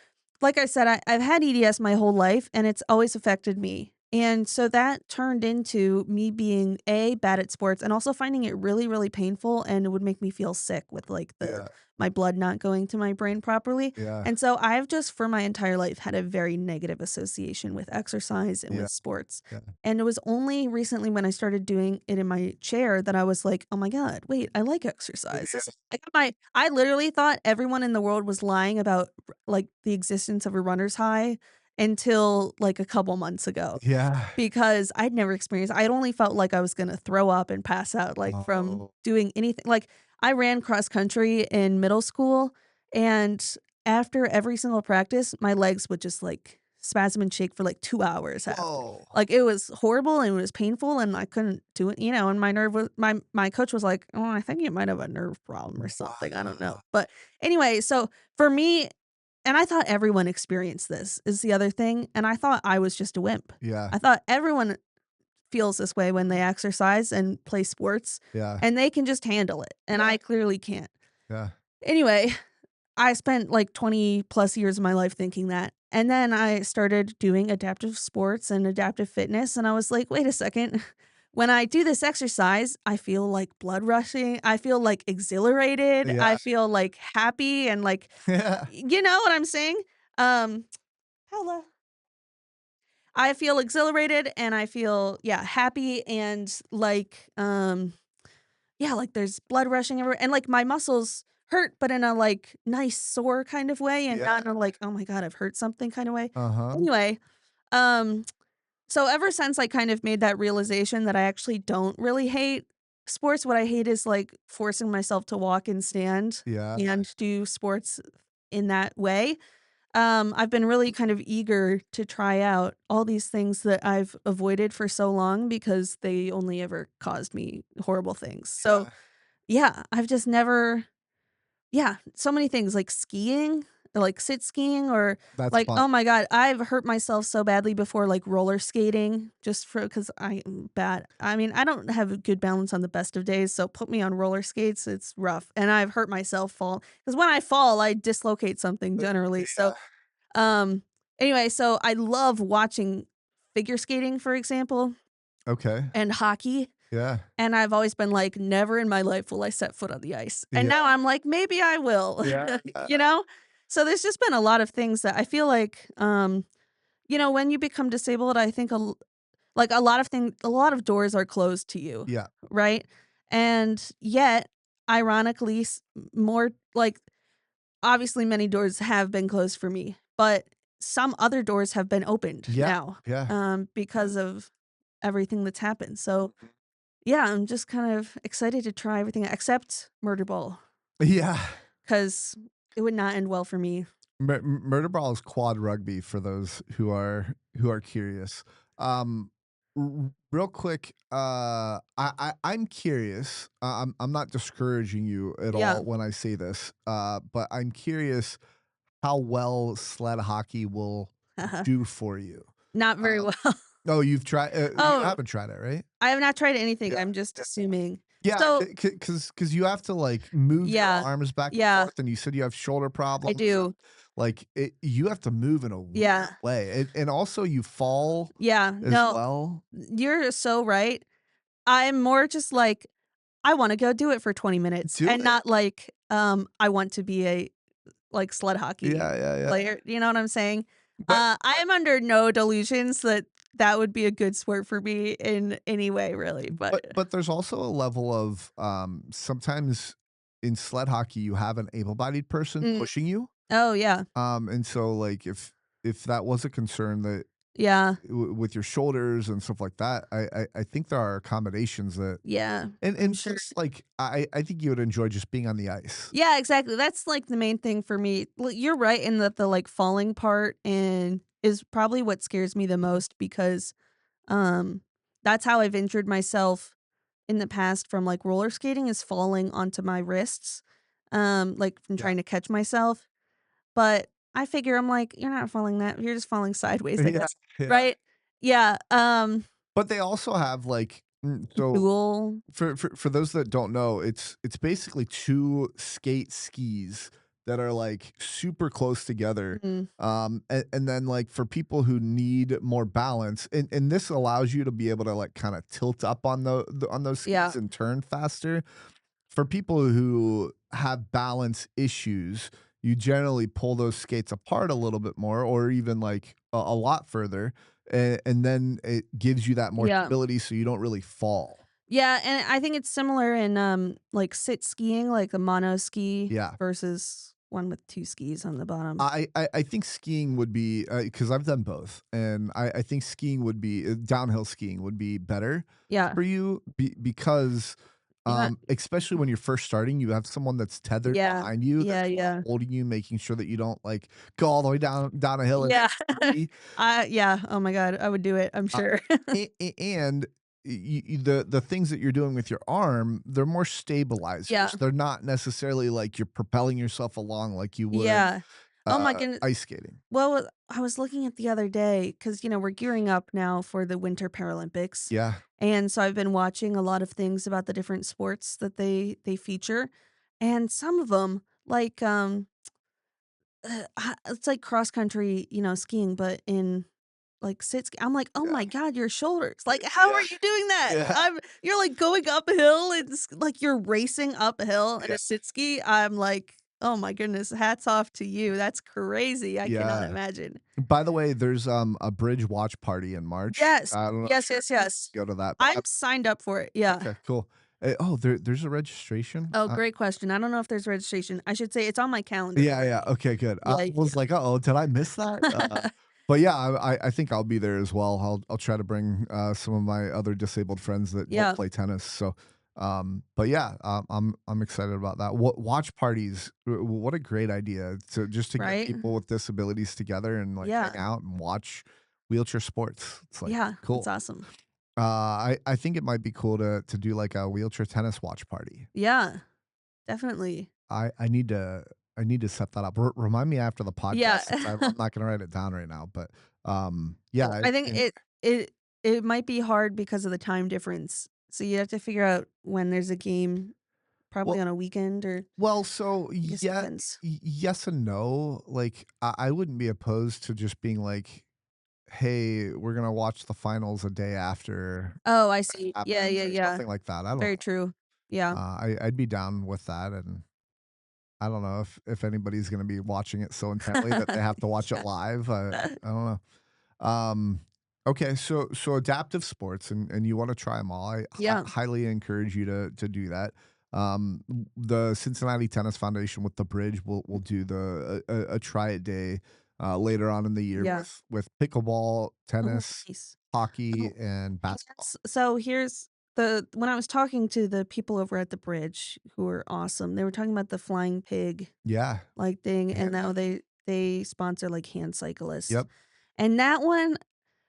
like I said, I've had EDS my whole life, and it's always affected me. And so that turned into me being, A, bad at sports, and also finding it really, really painful, and it would make me feel sick with, like, the Yeah. my blood not going to my brain properly. Yeah. And so I've just, for my entire life, had a very negative association with exercise and Yeah. with sports. Yeah. And it was only recently when I started doing it in my chair that I was like, "Oh my god, wait, I like exercise." Yeah. I literally thought everyone in the world was lying about, like, the existence of a runner's high until, like, a couple months ago Yeah. because I'd never experienced I'd only felt like I was gonna throw up and pass out, like, from Oh. doing anything like, I ran cross country in middle school, and after every single practice, my legs would just, like, spasm and shake for, like, 2 hours after. Whoa. Like, it was horrible, and it was painful, and I couldn't do it, and my coach was like, "Oh, I think you might have a nerve problem or something, I don't know." Wow. But, anyway, so for me and I thought everyone experienced this, is the other thing, and I thought I was just a wimp. Yeah. I thought everyone feels this way when they exercise and play sports, Yeah. and they can just handle it, and Yeah. I clearly can't. Yeah. Anyway, I spent, like, 20 plus years of my life thinking that, And then I started doing adaptive sports and adaptive fitness, and I was like, "Wait a second. When I do this exercise, I feel like blood rushing, I feel, like, exhilarated, I Yeah. feel, like, happy and, like" Yeah. you know what I'm saying? Um, Hello. I feel exhilarated and I feel, yeah, happy and, like, yeah, like, there's blood rushing everywhere, and, like, my muscles hurt, but in a, like, nice sore kind of way and not Yeah. in a, like, "Oh my god, I've hurt something" kinda way. Uh-huh. Anyway, um, so ever since I kind of made that realization that I actually don't really hate sports, what I hate is, like, forcing myself to walk and stand Yeah. and do sports in that way. I've been really kind of eager to try out all these things that I've avoided for so long because they only ever caused me horrible things. So, Yeah. yeah, I've just never yeah, so many things like skiing, like sit skiing or That's like, fun. oh my god, I've hurt myself so badly before like roller skating just for because I am bad. I mean, I don't have a good balance on the best of days, so put me on roller skates, it's rough. And I've hurt myself fall because when I fall, I dislocate something generally. So Yeah. um, anyway, so I love watching figure skating, for example, Okay. and hockey, Yeah. and I've always been like, "Never in my life will I set foot on the ice." And now Yeah. I'm like, "Maybe I will." Yeah. You know? So there's just been a lot of things that I feel like, when you become disabled, I think like a lot of doors are closed to you, Yeah. right? And yet, ironically, more like obviously, many doors have been closed for me, but some other doors have been opened Yeah. now, Yeah. because of everything that's happened. So, yeah, I'm just kind of excited to try everything except murder ball Yeah. because it would not end well for me. Murder Ball is quad rugby for those who are curious. Real quick, I'm curious. I'm not discouraging you at Yeah. all when I say this, but I'm curious how well sled hockey will do for you. Not very Uh, well. oh, you've tried. You Oh, haven't tried it, right? I have not tried anything. Yeah. I'm just assuming. Yeah, So, because you have to, like, move your yeah. arms back and Yeah, forth, and you said you have shoulder I problems, and, do. like, you have to move in a weird Yeah. way, and also you fall Yeah. as No, well. you're so right. I'm more just like I wanna go do it for 20 minutes Do and it. not like, I want to be a, like, sled hockey Yeah, yeah, yeah. player, you know what I'm saying? But I am under no delusions that that would be a good sport for me in any way, really, but but there's also a level of, sometimes in sled hockey, you have an able-bodied person mm. pushing you, Oh, yeah. and so, like, if that was a concern that Yeah. with your shoulders and stuff like that, I think there are accommodations that. Yeah. I'm And sure. plus, like, I think you would enjoy just being on the ice. Yeah, exactly, that's, like, the main thing for me. Well, you're right in that the, like, falling part and is probably what scares me the most because, um, that's how I've injured myself in the past from, like, roller skating is falling onto my wrists, like, from Yeah. trying to catch myself, but I figure I'm like, "You're not falling that you're just falling sideways, I Yeah, guess." yeah. Right? Yeah, But they also have, like, so dual for those that don't know, it's basically 2 skate skis that are, like, super close together, mm, and then, like, for people who need more balance and this allows you to be able to, like, kinda tilt up on on those yeah, skis and turn faster. For people who have balance issues, you generally pull those skates apart a little bit more or even, like, a lot further, and then it gives you that more yeah. stability so you don't really fall. Yeah, and I think it's similar in, like, sit skiing, like a mono ski Yeah. versus one with 2 skis on the bottom. I think skiing would be, because 'cause I've done both, and I think skiing would be downhill skiing would be better Yeah. for you because, Yeah. especially when you're first starting, you have someone that's tethered Yeah. behind you Yeah, that's, like, yeah. holding you, making sure that you don't, like, go all the way down a hill and Yeah. ski. Yeah, oh my god, I would do it, I'm Uh, sure. and the things that you're doing with your arm, they're more Yeah. stabilizers. They're not necessarily like you're propelling yourself along like you would, Yeah. Oh my goodness. ice skating. Well, I was looking at the other day because we're gearing up now for the Winter Paralympics, Yeah. and so I've been watching a lot of things about the different sports that they feature, and some of them, like, it's like cross country, skiing, but in like sit ski. I'm like, "Oh Yeah, my god, your shoulders. Like, how are yeah, you doing that?" yeah, You're like going uphill and like you're racing uphill in yeah, a sit ski. I'm like, "Oh my goodness, hats off to you. That's crazy. I cannot yeah. imagine." By the way, there's, a bridge watch party in March. Yes. I don't know if Yes, you're yes, yes. go to that, but I'm signed up for it. Yeah. okay, cool. Oh, there's a registration? Oh, great question. I don't know if there's registration. I should say it's on my calendar Yeah, yeah, already. okay, good. I Yeah, was like, "Uh-oh, did I miss that?" yeah. But yeah, I think I'll be there as well. I'll try to bring, some of my other disabled friends that don't Yeah, play tennis, so, but yeah, I'm excited about that. What watch parties, what a great idea to just to get right? people with disabilities together and, like, hang Yeah. out and watch wheelchair sports. It's like, Yeah, that's cool. awesome. I think it might be cool to do, like, a wheelchair tennis watch party. Yeah, definitely. I need to set that up. Remind me after the podcast Yeah. since I'm not gonna write it down right now, but, yeah, I think and it might be hard because of the time difference. So you have to figure out when there's a game, probably well on a weekend or so, I guess it depends. yes and no, like, I wouldn't be opposed to just being like, "Hey, we're gonna watch the finals a day after Oh, I it see. Yeah, happens," yeah, or yeah. something like that, I don't Very know. true. Yeah. I'd be down with that, and I don't know if anybody's gonna be watching it so intently that they have to watch it live, I don't know. Um, okay, so adaptive sports, and you wanna try 'em all. I Yeah, highly encourage you to do that. The Cincinnati Tennis Foundation with the bridge will do a try it day, later on in the year yeah. with pickleball, Oh, tennis, nice. hockey, Oh, and and basketball. so here's the when I was talking to the people over at the bridge who were awesome, they were talking about the flying pig, Yeah. like, thing, and And now they sponsor, like, hand cyclists. yep. And that one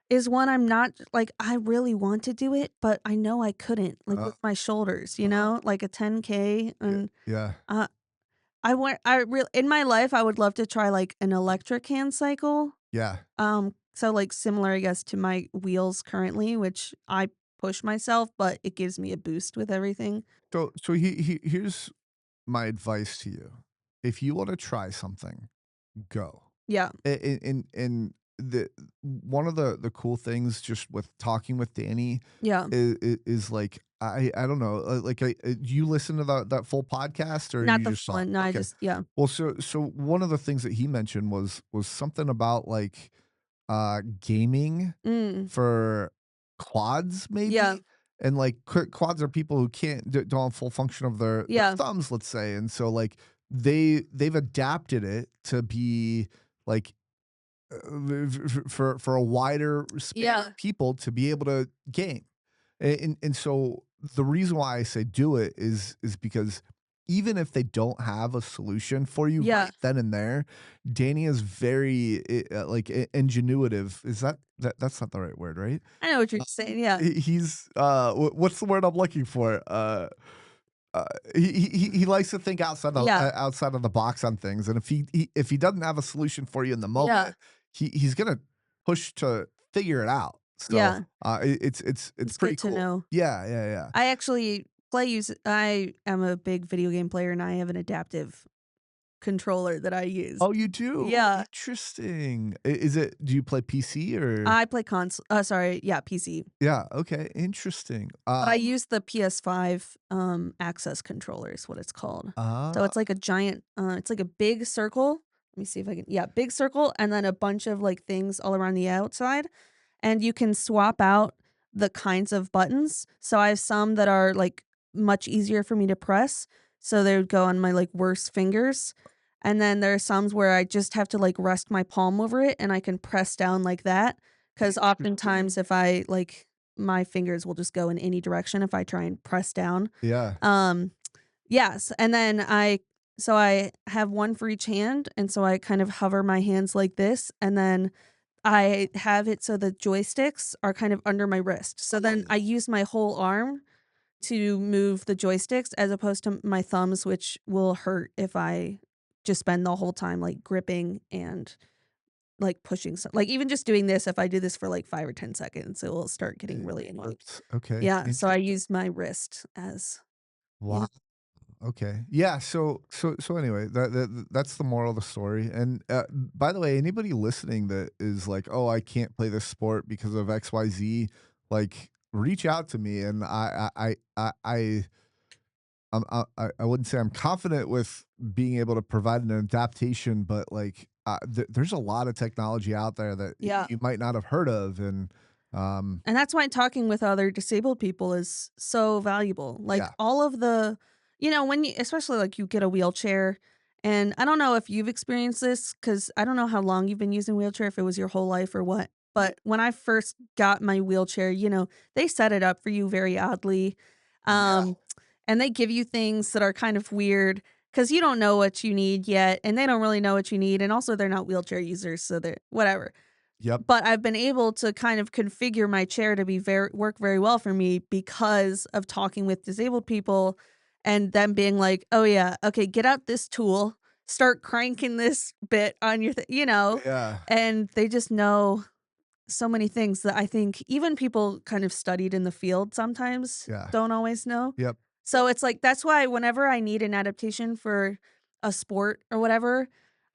is one I'm not like, I really want to do it, but I know I couldn't, like, Uh, with my shoulders, uh, like a 10K, yeah, and, yeah. uh, I real in my life, I would love to try, like, an electric hand cycle, Yeah. so, like, similar, I guess, to my wheels currently, which I push myself, but it gives me a boost with everything. So here's my advice to you. If you wanna try something, go. Yeah, And the one of the cool things just with talking with Danny yeah. is like, I don't know, like, you listen to that full podcast or Not you the just full saw it? one, no, I Okay. just yeah. Well, so one of the things that he mentioned was something about, like, gaming Mm, for quads yeah, maybe? And, like, quads are people who can't don't have full function of their yeah, thumbs, let's say, and so, like, they've adapted it to be, like, for a wider span yeah, of people to be able to game. And so the reason why I say do it is because even if they don't have a solution for you yeah. right then and there, Danny is very like ingenuitive. Is that's not the right word, right? I know what you're saying, yeah, He's what's the word I'm looking for? Uh, he likes to think yeah, outside of the box on things, and if he doesn't have a solution for you in the yeah. moment, he's gonna push to figure it out. So, Yeah, it's it's pretty good to cool. know. Yeah, yeah, yeah. I actually I am a big video game player, and I have an adaptive controller that I use. Oh, you do? Yeah, Interesting. Is it do you play PC or I play console sorry, yeah, PC, yeah, okay, interesting. but I use the PS5, access controller is what it's called. So Ah, it's like a giant, it's like a big circle. Let me see if I can yeah, big circle and then a bunch of, like, things all around the outside. And you can swap out the kinds of buttons. So I have some that are, like, much easier for me to press, so they would go on my, like, worst fingers, and then there are some where I just have to, like, rest my palm over it, and I can press down like that. Because interesting. oftentimes if I, like my fingers will just go in any direction if I try and press down. Yeah. Um, yes, and then I have one for each hand, and so I kind of hover my hands like this, and then I have it so the joysticks are kind of under my wrist. So then I Oh, use my whole arm to move the joysticks as opposed to my thumbs, which will hurt if I just spend the whole time, like, gripping and, like, pushing like, even just doing this, if I do this for, like, 5 or 10 seconds, it will start getting it really annoying. hurts. Okay, Yeah, so I interesting. use my wrist as yeah. Wow. Okay. Yeah, so anyway, that's the moral of the story, and, by the way, anybody listening that is like, "Oh, I can't play this sport because of XYZ," like, reach out to me, and I wouldn't say I'm confident with being able to provide an adaptation, but, like, there's a lot of technology out there that Yeah. you might not have heard of, and, And that's why talking with other disabled people is so valuable. Like yeah. all of the, when you, especially like you get a wheelchair, and I don't know if you've experienced this because I don't know how long you've been using a wheelchair, if it was your whole life or what. But when I first got my wheelchair, they set it up for you very oddly. Yeah. Um, and they give you things that are kind of weird because you don't know what you need yet, and they don't really know what you need. And also, they're not wheelchair users, so they're whatever. Yep. But I've been able to kind of configure my chair to be very well for me because of talking with disabled people and them being like, "Oh, yeah, okay, get out this tool, start cranking this bit on your Yeah. and they just know so many things that I think even people kind of studied in the field sometimes Yeah. don't always know. Yep. So it's like that's why whenever I need an adaptation for a sport or whatever,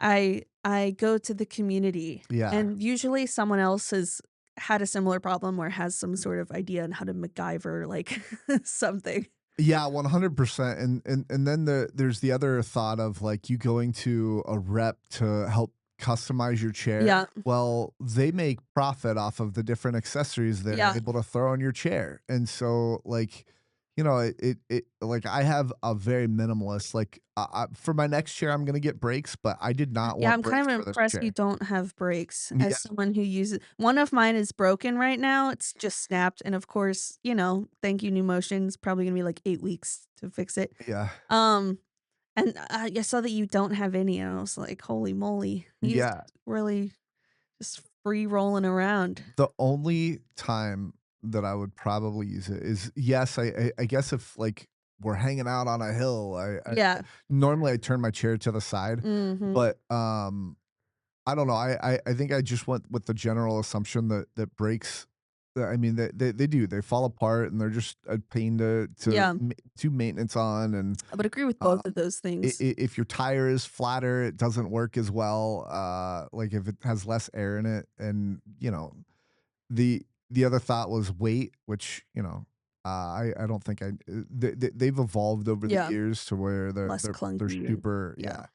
I go to the community, Yeah. and usually someone else has had a similar problem or has some sort of idea on how to MacGyver like something. Yeah, 100%, and then there's the other thought of, like, you going to a rep to help customize your chair. Yeah, Well, they make profit off of the different accessories they're yeah. able to throw on your chair, and so, like, like, I have a very minimalist, like, for my next chair, I'm gonna get brakes, but I did not Yeah, want I'm kind brakes of for this impressed you chair. don't have brakes as Yeah, someone who uses one of mine is broken right now, it's just snapped, and of course, thank you, New Motion, probably gonna be like 8 weeks to fix it. yeah, Um, and I saw that you don't have any, and I was like, "Holy moly, he's yeah. really just free rolling around." The only time that I would probably use it is, yes, I guess if, like, we're hanging out on a hill, I Yeah. normally I turn my chair to the side, Mhm. but, I don't know, I think I just went with the general assumption that brakes I mean, they do, they fall apart, and they're just a pain Yeah. to maintenance on, and, I would agree with both of um, those things. if your tire is flatter, it doesn't work as well, like, if it has less air in it, and, the other thought was weight, which, I don't think they've evolved over the Yeah, years to where less they're clunky and super, yeah. yeah.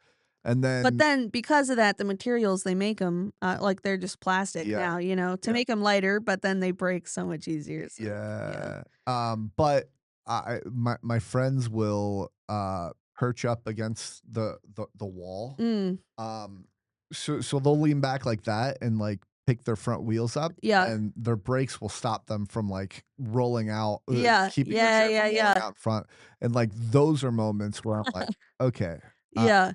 And But then then because of that, the materials they make 'em, like, they're just plastic yeah, now, to yeah, make them lighter, but then they break so much easier, so yeah. yeah. But my friends will, perch up against the wall. Mm, Um, so they'll lean back like that and, like, pick their front wheels up, yeah. and their brakes will stop them from, like, rolling out, Yeah, keeping their yeah, chair yeah, from rolling yeah. out in front, and, like, those are moments where I'm like, "Okay, uh, Yeah,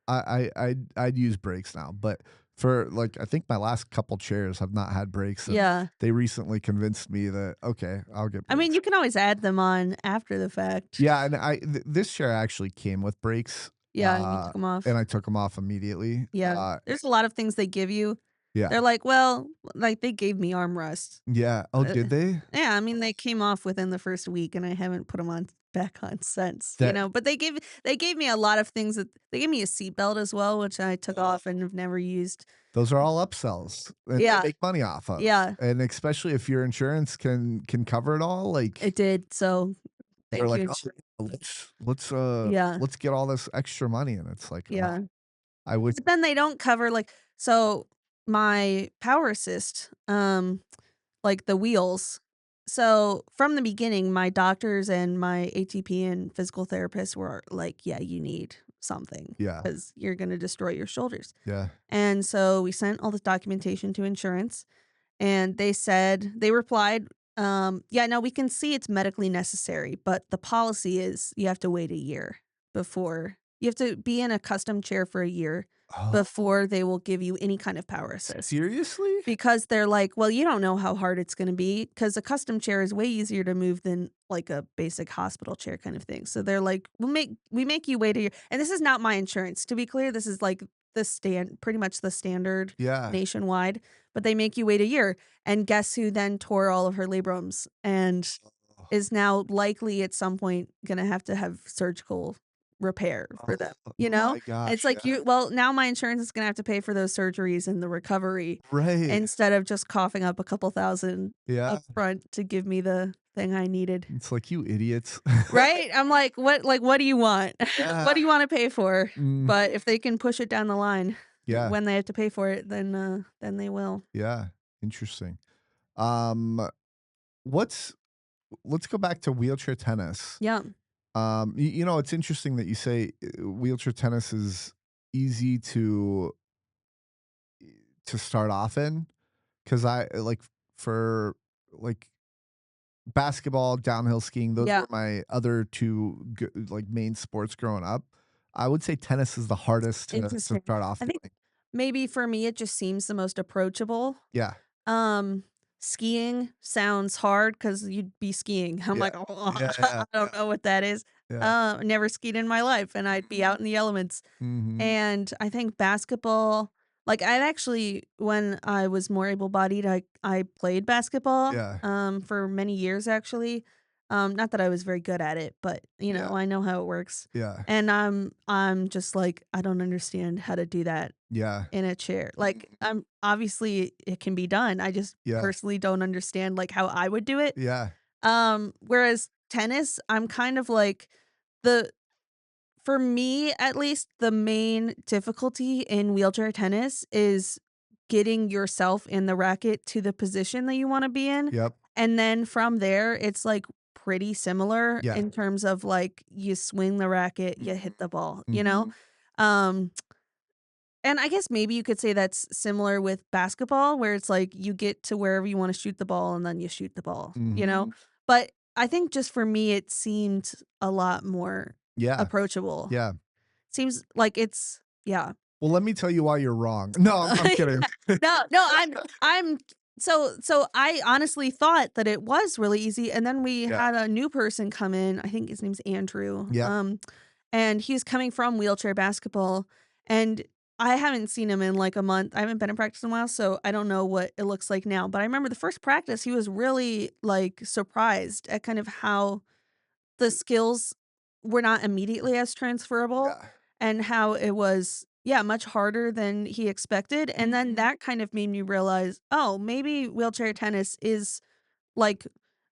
I'd use brakes now," but for, like, I think my last couple chairs have not had brakes, and yeah. they recently convinced me that, "Okay, I'll get I mean, brakes." you can always add them on after the fact. Yeah, and this chair actually came with brakes, Yeah, and you took them and off. I took them off immediately, Yeah. There's a lot of things they give you. yeah. They're like, "Well," like, they gave me armrest. Yeah. Oh, Uh, did they? yeah, I mean, they came off within the first week, and I haven't put them on back on since, That but they gave me a lot of things that they gave me a seatbelt as well, which I took off and have never used. those are all upsells, and they Yeah, make money off of, yeah, and especially if your insurance can cover it all, it like, did, so they're thank you, like, "Oh, insurance. Yeah, let's get all this extra money," and it's like, "Oh, yeah. I wish." But then they don't cover, like so my power assist, like the wheels. So from the beginning, my doctors and my ATP and physical therapist were like, "Yeah, you need something Yeah, because you're gonna destroy your shoulders." yeah. And so we sent all this documentation to insurance, and they replied, "Yeah, no, we can see it's medically necessary, but the policy is you have to wait a year before you have to be in a custom chair for a year Oh, before they will give you any kind of power assist." seriously? Because they're like, "Well, you don't know how hard it's gonna be because a custom chair is way easier to move than, like, a basic hospital chair kind of thing." So they're like, "We make you wait a year." And this is not my insurance. To be clear, this is, like, pretty much the standard Yeah. nationwide, but they make you wait a year. And guess who then tore all of her labrums and Oh, is now likely at some point gonna have to have surgical, repair for them, Oh you know? my It's gosh, like yeah. you well, now my insurance is gonna have to pay for those surgeries and the recovery Right. instead of just coughing up a couple thousand Yeah. upfront to give me the thing I needed. It's like, "You idiots." Right? I'm like, "What do you want? Yeah. What do you wanna pay for?" Mhm. But if they can push it down the line Yeah. when they have to pay for it, then they will. Yeah. Interesting. Um, what's let's go back to wheelchair tennis. Yeah. It's interesting that you say wheelchair tennis is easy to start off in because I like for like basketball, downhill skiing. Those Yeah. were my other two like main sports growing up. I would say tennis is the hardest to Interesting. start off I think doing. maybe for me, it just seems the most approachable. Yeah, Um, Skiing sounds hard because 'cause you'd be skiing. I'm yeah, like, "Oh, yeah, I yeah, don't know what that is." yeah. Never skied in my life, and I'd be out in the elements. Hmm. And I think basketball like, I've actually when I was more able-bodied, I played basketball, Yeah, for many years, actually. Not that I was very good at it, but, yeah, I know how it works. yeah, And I'm just like, I don't understand how to do that yeah, in a chair. Like, I'm obviously, it can be done. I just yeah, personally don't understand, like, how I would do it. yeah, Whereas tennis, I'm kind of like the for me, at least, the main difficulty in wheelchair tennis is getting yourself in the racket to the position that you wanna be in, yep, and then from there, it's, like, pretty similar yeah. in terms of, like, you swing the racket, you Mhm, hit the ball, you know? mhm. Um, and I guess maybe you could say that's similar with basketball, where it's, like, you get to wherever you wanna shoot the ball, and then you shoot the ball, you know? Mhm. But I think just for me, it seemed a lot more Yeah, approachable. yeah. Seems like it's yeah. Well, let me tell you why you're wrong. No, I'm kidding. No, no, I'm so I honestly thought that it was really easy, and then we Yeah, had a new person come in, I think his name's Andrew, yep, and he's coming from wheelchair basketball, and I haven't seen him in, like, a month. I haven't been in practice in a while, so I don't know what it looks like now, but I remember the first practice, he was really, like, surprised at kind of how the skills were not immediately as transferable yeah. and how it was, yeah, much harder than he expected, and then that kind of made me realize, "Oh, maybe wheelchair tennis is, like,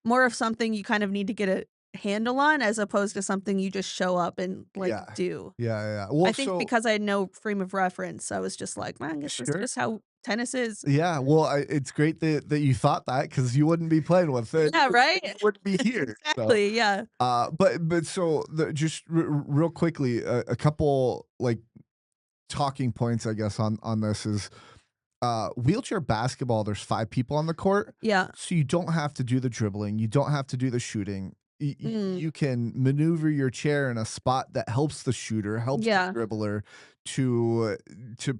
more of something you kind of need to get a handle on as opposed to something you just show up and, like, Yeah. do." Yeah, yeah. I Well, think so because I had no frame of reference, I was just like, "Well, I guess that's sure. just how tennis is." Yeah, well, it's great that you thought that because you wouldn't be playing with it, Yeah, you right? wouldn't be here, so, Exactly, yeah. but so the just real quickly, a couple, like, talking points, I guess, on this is wheelchair basketball, there's 5 people on the court, Yeah. so you don't have to do the dribbling, you don't have to do the shooting. Mm. You can maneuver your chair in a spot that helps the shooter, helps the Yeah. dribbler to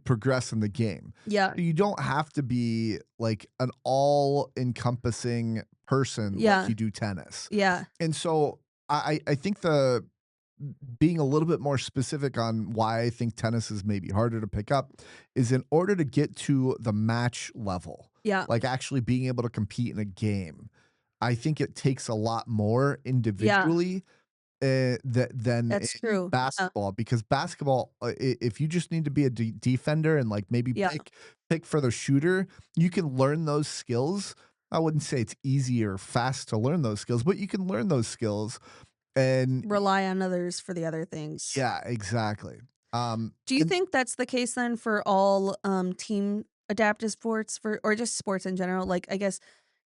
progress in the game. Yeah. You don't have to be like an all-encompassing person like Yeah. you do tennis. Yeah. And so I think the being a little bit more specific on why I think tennis is maybe harder to pick up is in order to get to the match level, Yeah. like actually being able to compete in a game. I think it takes a lot more Yeah. individually than That's in true. Yeah. basketball because basketball, if you just need to be a defender and like maybe Yeah. pick for the shooter, you can learn those skills. I wouldn't say it's easy or fast to learn those skills, but you can learn those skills and Rely on others for the other things. yeah, exactly. Do you And think that's the case then for all, team adaptive sports for or just sports in general? Like, I guess,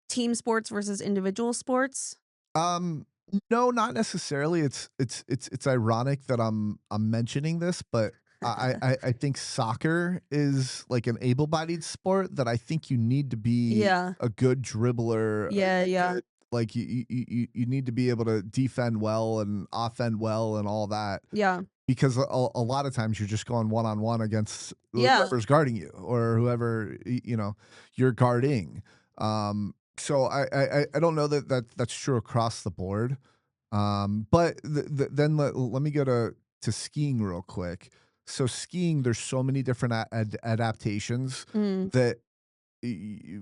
team sports versus individual sports? um, no, not necessarily. It's ironic that I'm mentioning this, but I think soccer is like an able-bodied sport that I think you need to be Yeah. a good dribbler, Yeah, yeah. good like you need to be able to defend well and offend well and all that. Yeah. Because a lot of times you're just going one-on-one against Yeah. whoever's guarding you or whoever, you're guarding. So I don't know that's true across the board. But then let me go to skiing real quick. So skiing, there's so many different adaptations Mm. that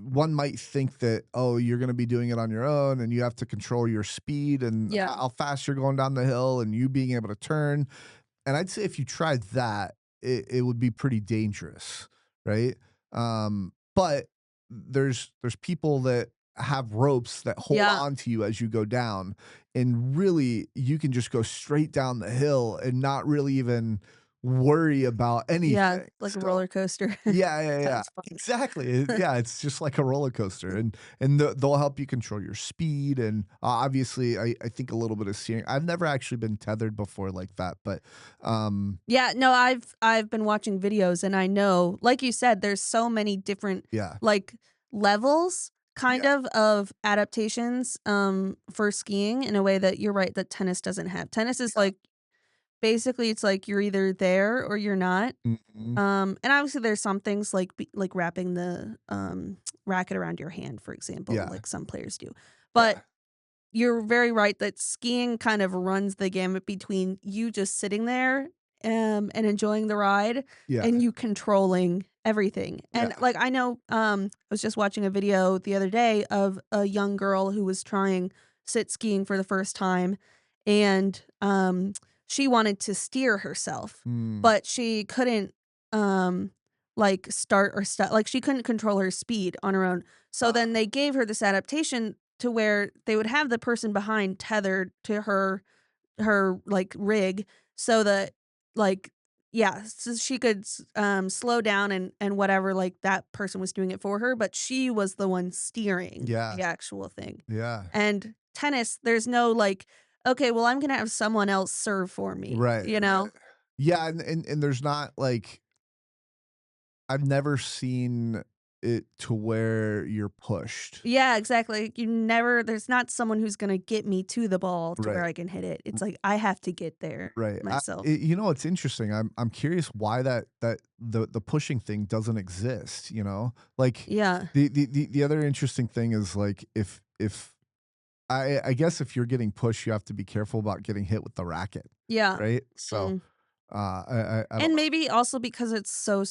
one might think that, oh, you're going to be doing it on your own and you have to control your speed and Yeah. how fast you're going down the hill and you being able to turn. and I'd say if you tried that, it would be pretty dangerous, right? But there's people that have ropes that hold Yeah. on to you as you go down, and really, you can just go straight down the hill and not really even worry about Yeah, anything, like a so roller coaster. yeah, yeah, yeah. Sounds fun. Exactly. Yeah, it's just like a roller coaster, and they'll help you control your speed, and obviously, I think a little bit of steering. I've never actually been tethered before like that, but um, Yeah, no, I've been watching videos and I know, like you said, there's so many different, yeah, like, levels kind yeah, of adaptations, for skiing in a way that you're right, that tennis doesn't have. Tennis is yeah. like basically, it's like you're either there or you're not. Mhm. And obviously there's some things like wrapping the, racket around your hand, for example, Yeah, like some players do. But yeah, you're very right that skiing kind of runs the gamut between you just sitting there, and enjoying the ride yeah, and you controlling everything. And, yeah. like, I know, I was just watching a video the other day of a young girl who was trying sit skiing for the first time, and, she wanted to steer herself, Mm. but she couldn't, um, like, start or stop, like, she couldn't control her speed on her own. So then Ah, they gave her this adaptation to where they would have the person behind tethered to her, like, rig so that, like yeah, so she could slow down and whatever, like, that person was doing it for her, but she was the one steering yeah, the actual thing. yeah. And tennis, there's no, like, "Okay, well, I'm gonna have someone else serve for me," Right, you right. know? Yeah, and there's not, like I've never seen it to where you're pushed. Yeah, exactly. You never there's not someone who's gonna get me to the ball to where Right. I can hit it. It's like I have to get there Right. myself. You know, it's interesting. I'm curious why that the pushing thing doesn't exist. You know, like Yeah. the other interesting thing is like if I guess if you're getting pushed, you have to be careful about getting hit with the racket, Yeah. right? So Mm. I don't And know. maybe also because it's so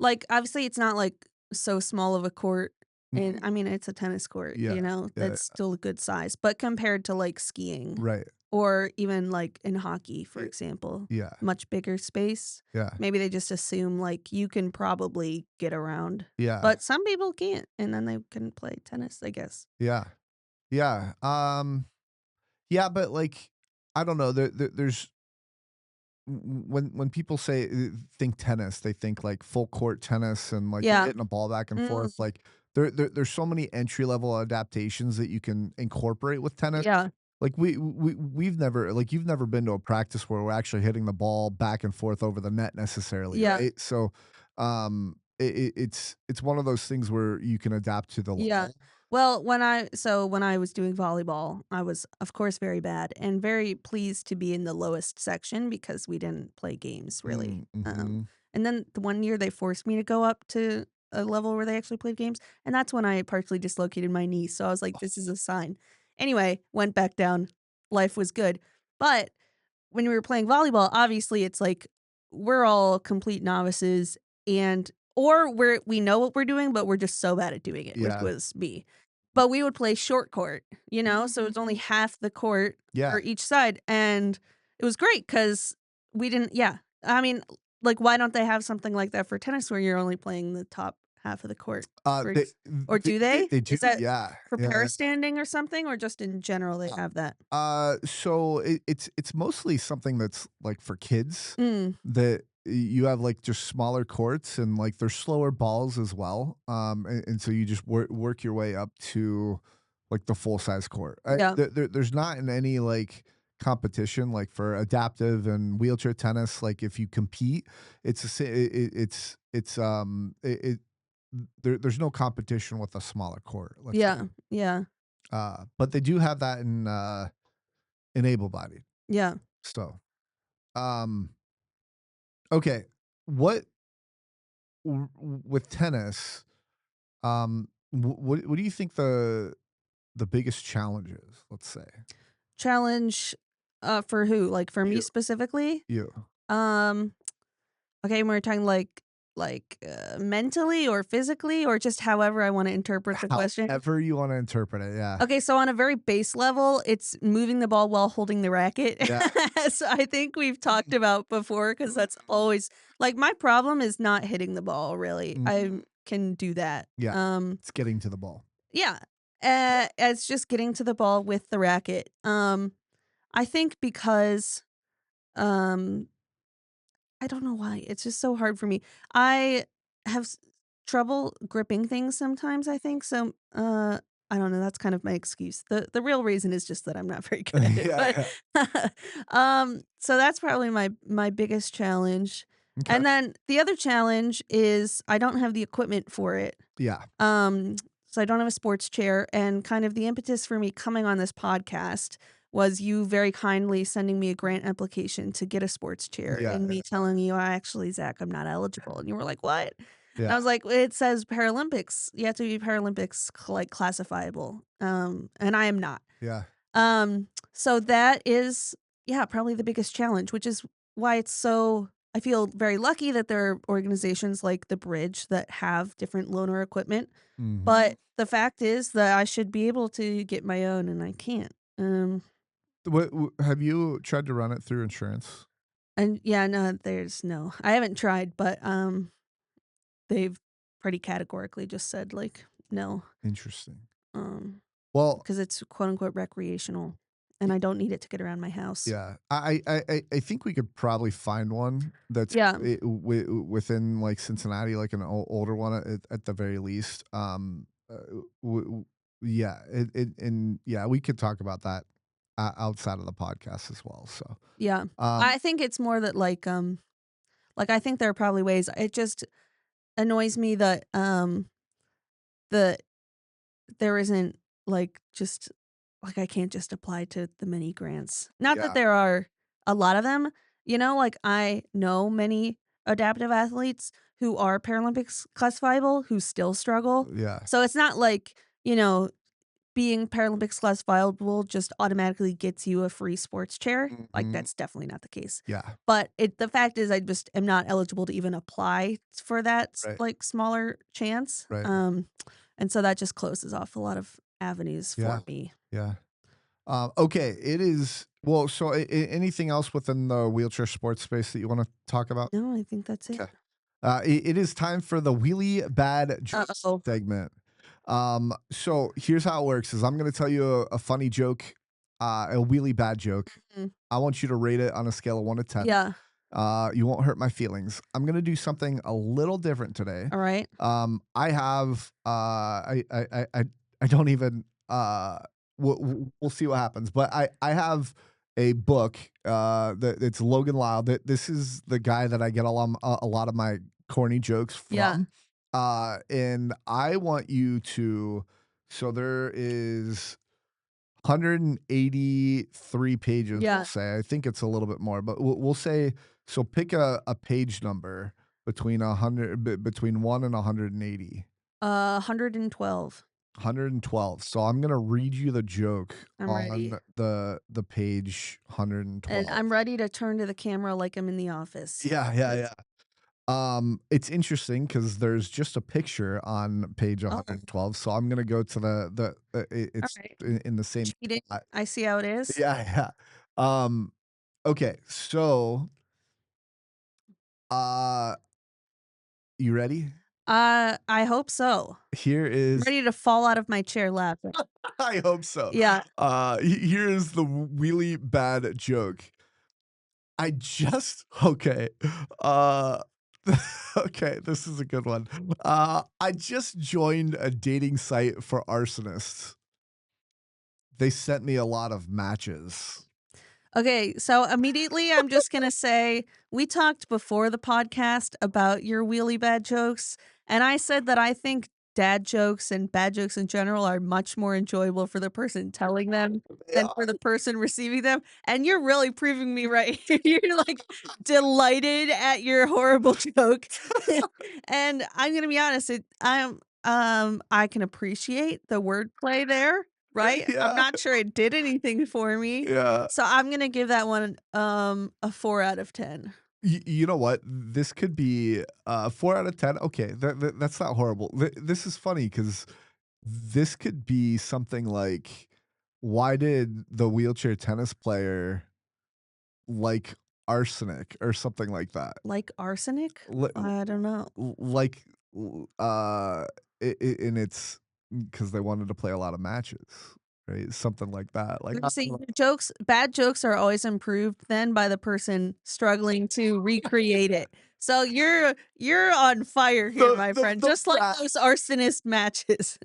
like, obviously, it's not, like, so small of a court, and, Mhm. I mean, it's a tennis court, Yeah, yeah, that's still a good size, but compared to, like, skiing right. or even, like, in hockey, for Y- example, Yeah, much bigger space, yeah, maybe they just assume, like, you can probably get around, yeah, but some people can't, and then they can play tennis, I guess. yeah, yeah. Yeah, but like I don't know. There's when people say think tennis, they think like full court tennis and like you're Yeah. hitting a ball back and Mm. forth. Like there's so many entry level adaptations that you can incorporate with tennis. Yeah. Like we've never like you've never been to a practice where we're actually hitting the ball back and forth over the net necessarily, Yeah. right? So it's one of those things where you can adapt to the Yeah. level. Well, when I was doing volleyball, I was, of course, very bad and very pleased to be in the lowest section because we didn't play games really. Mm, mhm. And then the one year they forced me to go up to a level where they actually played games, and that's when I partially dislocated my knee. So I was like, "This is a sign." Anyway, went back down. Life was good, but when we were playing volleyball, obviously it's like we're all complete novices and or we know what we're doing, but we're just so bad at doing it, which Yeah. was me. But we would play short court, so it's only half the court Yeah. for each side, and it was great because we didn't yeah. I mean, like, why don't they have something like that for tennis where you're only playing the top half of the court for They ex or do they? they do, Is that yeah, for yeah. para standing or something, or just in general they have that? So it's mostly something that's like for kids Mm, that you have like just smaller courts and like there's slower balls as well. And so you just work your way up to like the full size court. yeah, There's not in any like competition like for adaptive and wheelchair tennis. Like if you compete, it's a, there's no competition with a smaller court. Let's say. yeah, yeah. But they do have that in able-bodied. Yeah. So, um, okay, what with tennis, what do you think the biggest challenge is, let's say? Challenge, for who? Like, for me You specifically? you. Um, okay, we're talking, like mentally or physically or just however I wanna interpret the question? However you wanna interpret it, yeah. Okay, so on a very base level, it's moving the ball while holding the racket. Yeah. So I think we've talked about before because that's always like, my problem is not hitting the ball, really. Mm, I can do that. yeah, it's getting to the ball. Yeah, it's just getting to the ball with the racket. I think because, um I don't know why, it's just so hard for me. I have trouble gripping things sometimes, I think, so, I don't know, that's kind of my excuse. The real reason is just that I'm not very good at it, Yeah, but, yeah. so that's probably my biggest challenge, Okay. and then the other challenge is I don't have the equipment for it. Yeah. Um, so I don't have a sports chair, and kind of the impetus for me coming on this podcast was you very kindly sending me a grant application to get a sports chair Yeah, and me telling you, "I actually, Zach, I'm not eligible." And you were like, "What?" And yeah, I was like, "It says Paralympics. You have to be Paralympics classifiable." And I am not. yeah. So that is, yeah, probably the biggest challenge, which is why it's so I feel very lucky that there are organizations like the Bridge that have different loaner equipment, Mhm. but the fact is that I should be able to get my own and I can't. What have you tried to run it through insurance? And yeah, no, there's no. I haven't tried, but they've pretty categorically just said like no. Interesting. Um Well, because it's quote unquote recreational and I don't need it to get around my house. yeah, I think we could probably find one that's Yeah. within, like, Cincinnati, like, an older one at the very least, w w yeah, and yeah, we could talk about that o outside of the podcast as well, so, Yeah. um I think it's more that like I think there are probably ways. It just annoys me that the there isn't like just like I can't just apply to the mini grants. Not that yeah, there are a lot of them, like I know many adaptive athletes who are Paralympics classifiable who still struggle. yeah. So it's not like, being Paralympics classifiable just automatically gets you a free sports chair. Like, Mhm. that's definitely not the case. Yeah, But the fact is I just am not eligible to even apply for that right, like smaller chance. right. And so that just closes off a lot of avenues Yeah, for me. yeah. Okay, it is well, so anything else within the wheelchair sports space that you wanna talk about? No, I think that's it. Okay. It is time for the wheelie bad jokes Uh-oh. segment. So here's how it works: is I'm gonna tell you a funny joke, a wheelie bad joke. Mm. I want you to rate it on a scale of 1 to 10. Yeah. You won't hurt my feelings. I'm gonna do something a little different today. All right. I have I don't even we'll see what happens. But I have a book that it's Logan Lyle. That this is the guy that I get a lot of my corny jokes Yeah. from. And I want you to. So there is 183 pages, we'll Yeah. say. I think it's a little bit more, but we'll say so pick a page number between 100 between 1 and 180. 112. 112. So I'm gonna read you the joke I'm ready. on the page And 112. I'm ready to turn to the camera like I'm in the office. Yeah, yeah, yeah. It's interesting because there's just a picture on page Oh, 112, so I'm gonna go to all it's right. in the same Cheating. spot. I see how it is. Yeah, yeah. Um, okay, so Uh, you ready? I hope so. Here I'm is ready to fall out of my chair laughing. I hope so. Yeah. Here is the really bad joke. I just okay. Uh, okay, this is a good one. I just joined a dating site for arsonists. They sent me a lot of matches. Okay, so immediately I'm just gonna say we talked before the podcast about your wheelie bad jokes, and I said that I think dad jokes and bad jokes in general are much more enjoyable for the person telling them than Yeah, for the person receiving them. And you're really proving me right. You're like delighted at your horrible joke. And I'm gonna be honest, I can appreciate the wordplay there, right? I'm yeah, not sure it did anything for me. yeah. So I'm gonna give that one, a 4 out of 10. You know what? This could be 4 out of 10. Okay, that's not horrible. This is funny because this could be something like, why did the wheelchair tennis player like arsenic or something like that? Like arsenic? Li I don't know. like, and it's because they wanted to play a lot of matches, right? Something like that. Like, I don't See, know. jokes bad jokes are always improved then by the person struggling to recreate it. So you're on fire here, my friend, The just like bad those arsonist matches.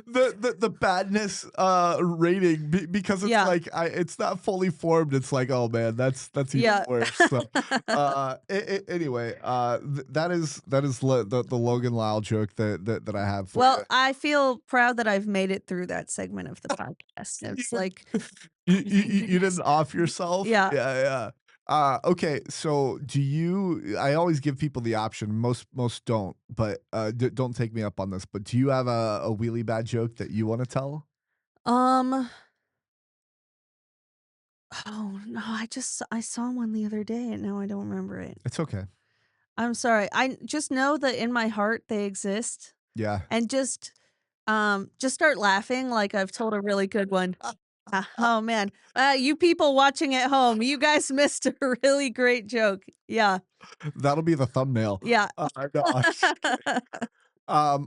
the badness rating because it's Yeah, like it's not fully formed. It's like, oh man, that's even yeah. worse. So anyway, that is the Logan Lyle joke that I have for you. Well, I feel proud that I've made it through that segment of the podcast. You It's like, thank you goodness. didn't off yourself? Yeah. Yeah, yeah. Okay, so do you I always give people the option, most don't, but, don't take me up on this, but do you have a really bad joke that you wanna tell? Um, oh, no, I saw one the other day and now I don't remember it. It's okay. I'm sorry. I just know that in my heart they exist Yeah. and just start laughing like I've told a really good one. Oh man. You people watching at home, you guys missed a really great joke. Yeah. That'll be the thumbnail. Yeah. No, I'm just kidding.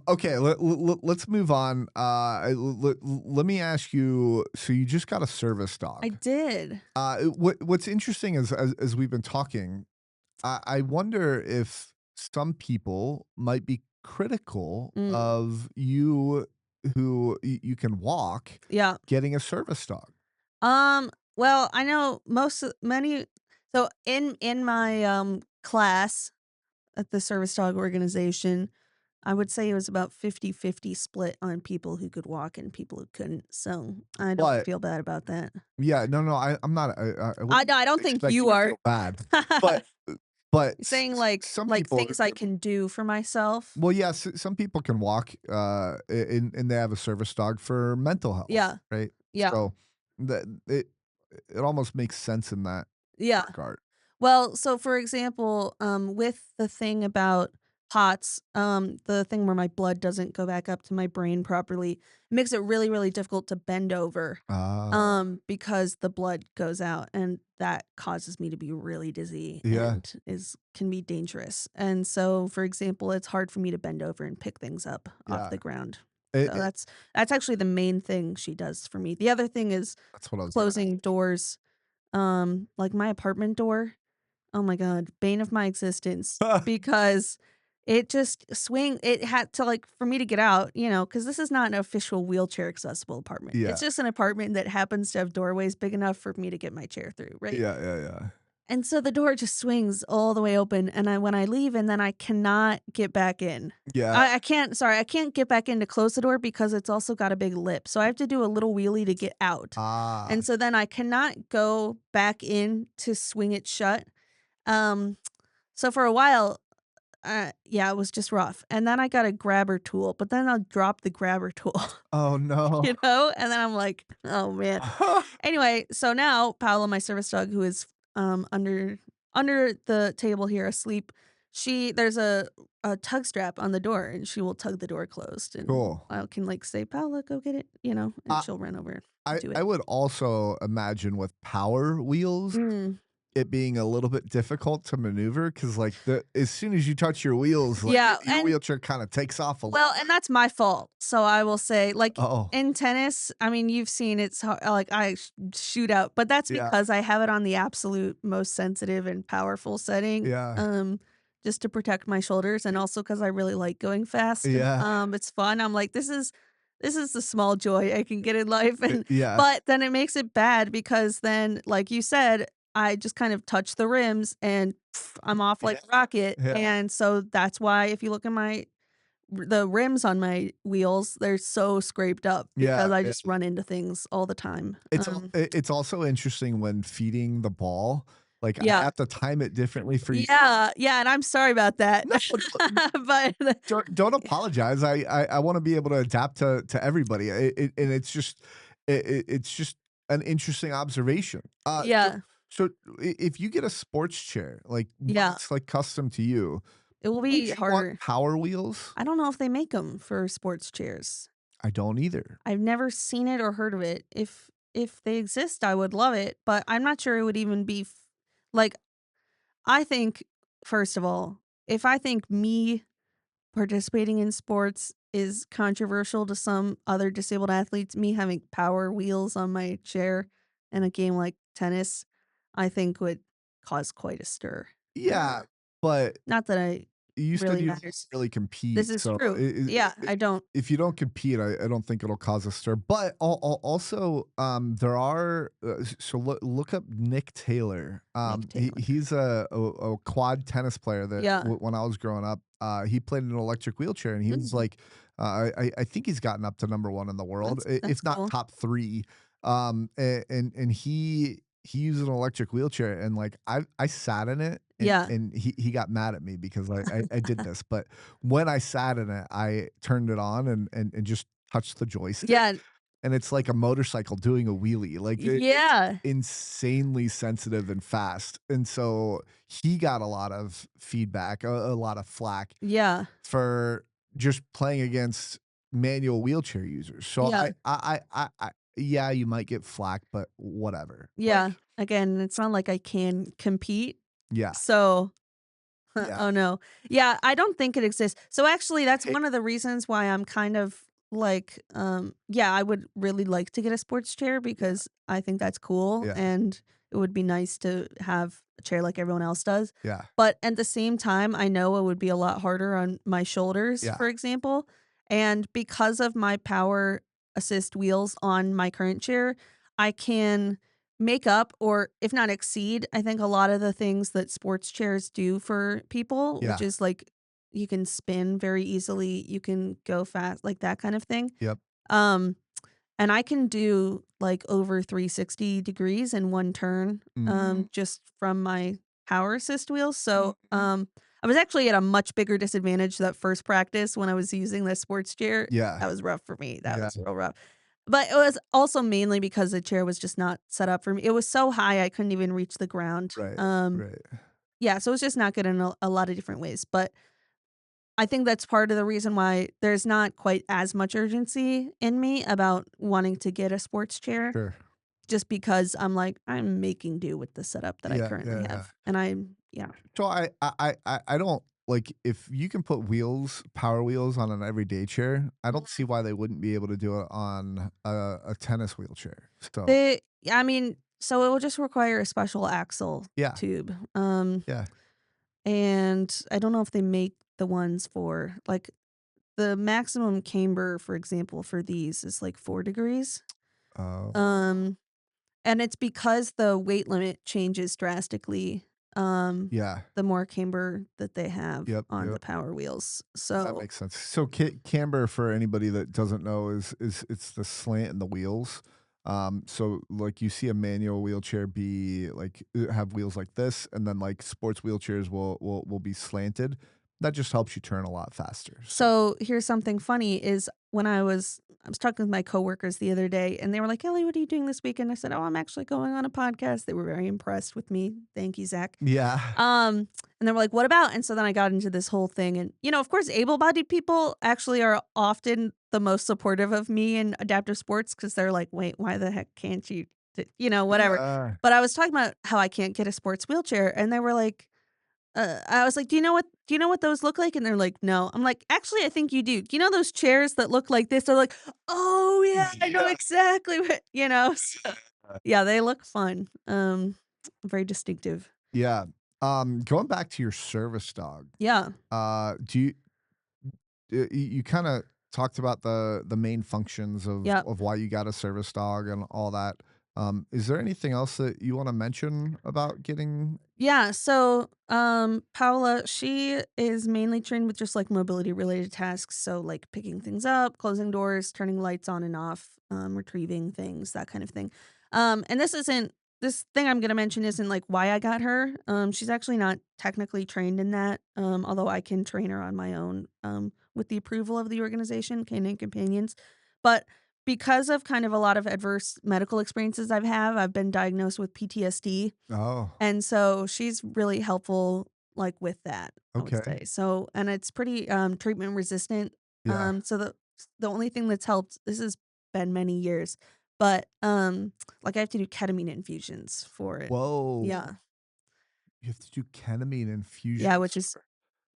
Okay, let's move on. Let me ask you, so you just got a service I dog. did. What's interesting is as we've been talking, I wonder if some people might be critical Mm, of you who you can walk yeah. getting a service dog. Well, I know many so in my class at the service dog organization, I would say it was about 50-50 split on people who could walk and people who couldn't. So, I don't But feel bad about that. yeah, no, I'm not. I I wouldn't no, I don't think expect you you to are. feel bad, but Saying like some like people. things I can do for myself. Well, yeah, some people can walk, and they have a service dog for mental health, Yeah. right? Yeah. So that it almost makes sense in that Yeah. regard. Well, so for example, with the thing about POTS, the thing where my blood doesn't go back up to my brain properly, it makes it really, really difficult to bend over, Ah, because the blood goes out, and that causes me to be really dizzy yeah, and is can be dangerous. And so, for example, it's hard for me to bend over and pick things up off yeah. the ground. So It that's actually the main thing she does for me. The other thing is that's what I was gonna closing doors, like my apartment door. Oh my god, bane of my existence ask. because it had to, like, for me to get out, because this is not an official wheelchair accessible apartment. Yeah, It's just an apartment that happens to have doorways big enough for me to get my chair through, right? yeah. And so the door just swings all the way open, and when I leave and then I cannot get back in. Yeah, I can't get back in to close the door because it's also got a big lip, so I have to do a little wheelie to get out. ah, And so then I cannot go back in to swing it shut. Um, so for a while, yeah, it was just rough. And then I got a grabber tool, but then I'll drop the grabber tool, oh, no. And then I'm like, "Oh, man." Anyway, so now Paola, my service dog, who is, under the table here asleep, there's a tug strap on the door, and she will tug the door closed, and Cool. I can, like, say, "Paola, go get it," and I she'll run over I to I it. would also imagine with power wheels, Mm. it being a little bit difficult to maneuver because, like, the as soon as you touch your wheels, like, Yeah, your wheelchair kinda takes off a little well, bit. and that's my fault. So I will say, like, Oh, in tennis, I mean, you've seen it's like I shoot out, but that's yeah, because I have it on the absolute most sensitive and powerful setting, yeah, just to protect my shoulders, and also because I really like going fast. yeah, It's fun. I'm like, this is the small joy I can get in life, and yeah, but then it makes it bad because then, like you said, I just kind of touch the rims and I'm off like yeah, a rocket, yeah, and so that's why if you look at the rims on my wheels, they're so scraped up yeah, because I yeah. just run into things all the time. It's also interesting when feeding the ball, like, I Yeah. have to time it differently for you. Yeah, yeah, and I'm sorry about that. No, But don't apologize. I wanna be able to adapt to everybody. And it's just it's just an interesting observation. So yeah. So if you get a sports chair, like one Yeah, that's like custom to you, it will would be you want harder. power wheels? I don't know if they make them for sports chairs. I don't either. I've never seen it or heard of it. If they exist, I would love it, but I'm not sure it would even be like, I think, first of all, if I think me participating in sports is controversial to some other disabled athletes, me having power wheels on my chair in a game like tennis, I think would cause quite a stir. Yeah, but Not that I you said really you don't matters. really This compete, is so true. Yeah, I I don't. if you don't compete, I don't think it'll cause a stir. But also, there are so look up Nick Taylor. Nick Taylor. He's a quad tennis player that Yeah, when I was growing up, he played in an electric wheelchair, and he was mm, like, I think he's gotten up to number one in the world, that's if not cool. top three. And he uses an electric wheelchair, and like I sat in it, Yeah, and he got mad at me because I did this, but when I sat in it, I turned it on and just touched the joystick, yeah, and it's like a motorcycle doing a wheelie, like, it's yeah, insanely sensitive and fast, and so he got a lot of feedback, a lot of flack yeah, for just playing against manual wheelchair users, so yeah, I yeah, you might get flack, but whatever, like yeah. Again, it's not like I can compete, yeah, so yeah. oh, no. Yeah, I don't think it exists. So, actually, that's Hey one of the reasons why I'm kind of like, yeah, I would really like to get a sports chair yeah, because I think that's cool, yeah, and it would be nice to have a chair like everyone else does. yeah, But at the same time, I know it would be a lot harder on my shoulders, yeah, for example, and because of my power assist wheels on my current chair, I can make up or if not exceed, I think a lot of the things that sports chairs do for people, which yeah, is like you can spin very easily, you can go fast, like that kind of thing. yep, Um, and I can do like over 360 degrees in one turn, mhm. just from my power assist wheels. So, Mhm. I was actually at a much bigger disadvantage that first practice when I was using the sports chair. Yeah, That was rough for me. That yeah, was real rough. But it was also mainly because the chair was just not set up for me. It was so high I couldn't even reach the ground. right, right. Yeah, so it's just not good in a lot of different ways. But I think that's part of the reason why there's not quite as much urgency in me about wanting to get a sports chair, Sure. just because I'm like, I'm making do with the setup that I Yeah, currently yeah, yeah. have. And I'm yeah. So I don't like, if you can put wheels power wheels on an everyday chair, I don't see why they wouldn't be able to do it on a tennis wheelchair. So, They I mean, so it will just require a special axle yeah, tube. yeah. And I don't know if they make the ones for like the maximum camber, for example, for these is like 4 degrees. Oh, Um, and it's because the weight limit changes drastically, yeah. the more camber that they have Yep, on yep. the power wheels. That So makes sense. So camber, for anybody that doesn't know, is it's the slant in the wheels. So like you see a manual wheelchair be like have wheels like this, and then like sports wheelchairs will be slanted. That just helps you turn a lot faster. So So here's something funny is when I was talking with my coworkers the other day and they were like, "Ellie, what are you doing this weekend?" I said, "Oh, I'm actually going on a podcast." They were very impressed with me. Thank you, Zach. yeah, And they were like, "What about?" And so then I got into this whole thing and of course, able-bodied people actually are often the most supportive of me in adaptive sports because they're like, "Wait, why the heck can't you whatever." yeah, But I was talking about how I can't get a sports wheelchair and they were like, I was like, do you know what those look like?" And they're like, "No." I'm like, "Actually, I think you do. Do you know those chairs that look like this?" They're like, "Oh, yeah, I know yeah, exactly what" so yeah, they look fun. Very distinctive. yeah. Going back to your service dog, Yeah. do you kind of talked about the main functions Yep. of why you got a service dog and all that. Is there anything else that you want to mention about getting? Yeah, so, Paula, she is mainly trained with just, like, mobility-related tasks, so, like, picking things up, closing doors, turning lights on and off, retrieving things, that kind of thing. And this thing I'm gonna mention isn't, like, why I got her. She's actually not technically trained in that, although I can train her on my own, with the approval of the organization, Canine Companions. But because of kind of a lot of adverse medical experiences I've been diagnosed with PTSD, Oh, and so she's really helpful, like, with that, I would okay. say. So and it's pretty, treatment resistant, Yeah. so the only thing that's helped this has been many years, but, like, I have to do ketamine infusions for it. Whoa. Yeah. You have to do ketamine Yeah, which infusions is for.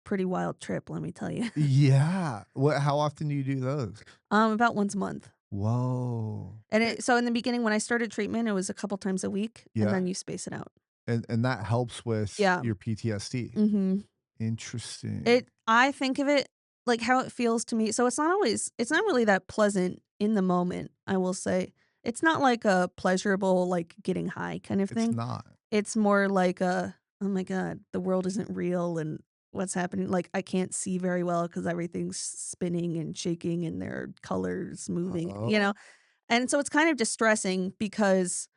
pretty wild trip, let me tell you. Yeah. How often do you do those? About once a month. Whoa. And so in the beginning, when I started treatment, it was a couple times a week, and Yeah. then you space it out. And that helps with Yeah. your PTSD. Mhm. Interesting. I think of it like how it feels to me. So it's not really that pleasant in the moment, I will say. It's not like a pleasurable, like, getting high kind of It's thing. not. It's more like a, "Oh my god, the world isn't real and what's happening?" Like, I can't see very well because everything's spinning and shaking and there are colors moving, you Oh. know? And so it's kind of distressing because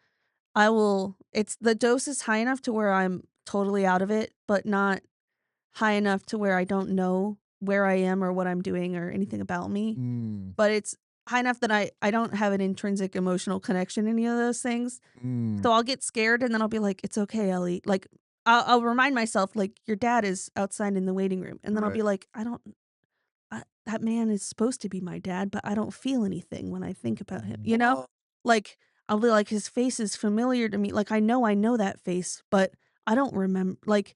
I will it's the dose is high enough to where I'm totally out of it, but not high enough to where I don't know where I am or what I'm doing or anything about me, Mm. but it's high enough that I don't have an intrinsic emotional connection to any of those things. Mm. So I'll get scared and then I'll be like, "It's okay, Ellie." Like, I'll remind myself, like, "Your dad is outside in the waiting room." And then I'll Right. be like, "I don't that man is supposed to be my dad, but I don't feel anything when I think about him." You know? Whoa. Like, I'll be like, "His face is familiar to me." Like, I know that face, but I don't remember. Like,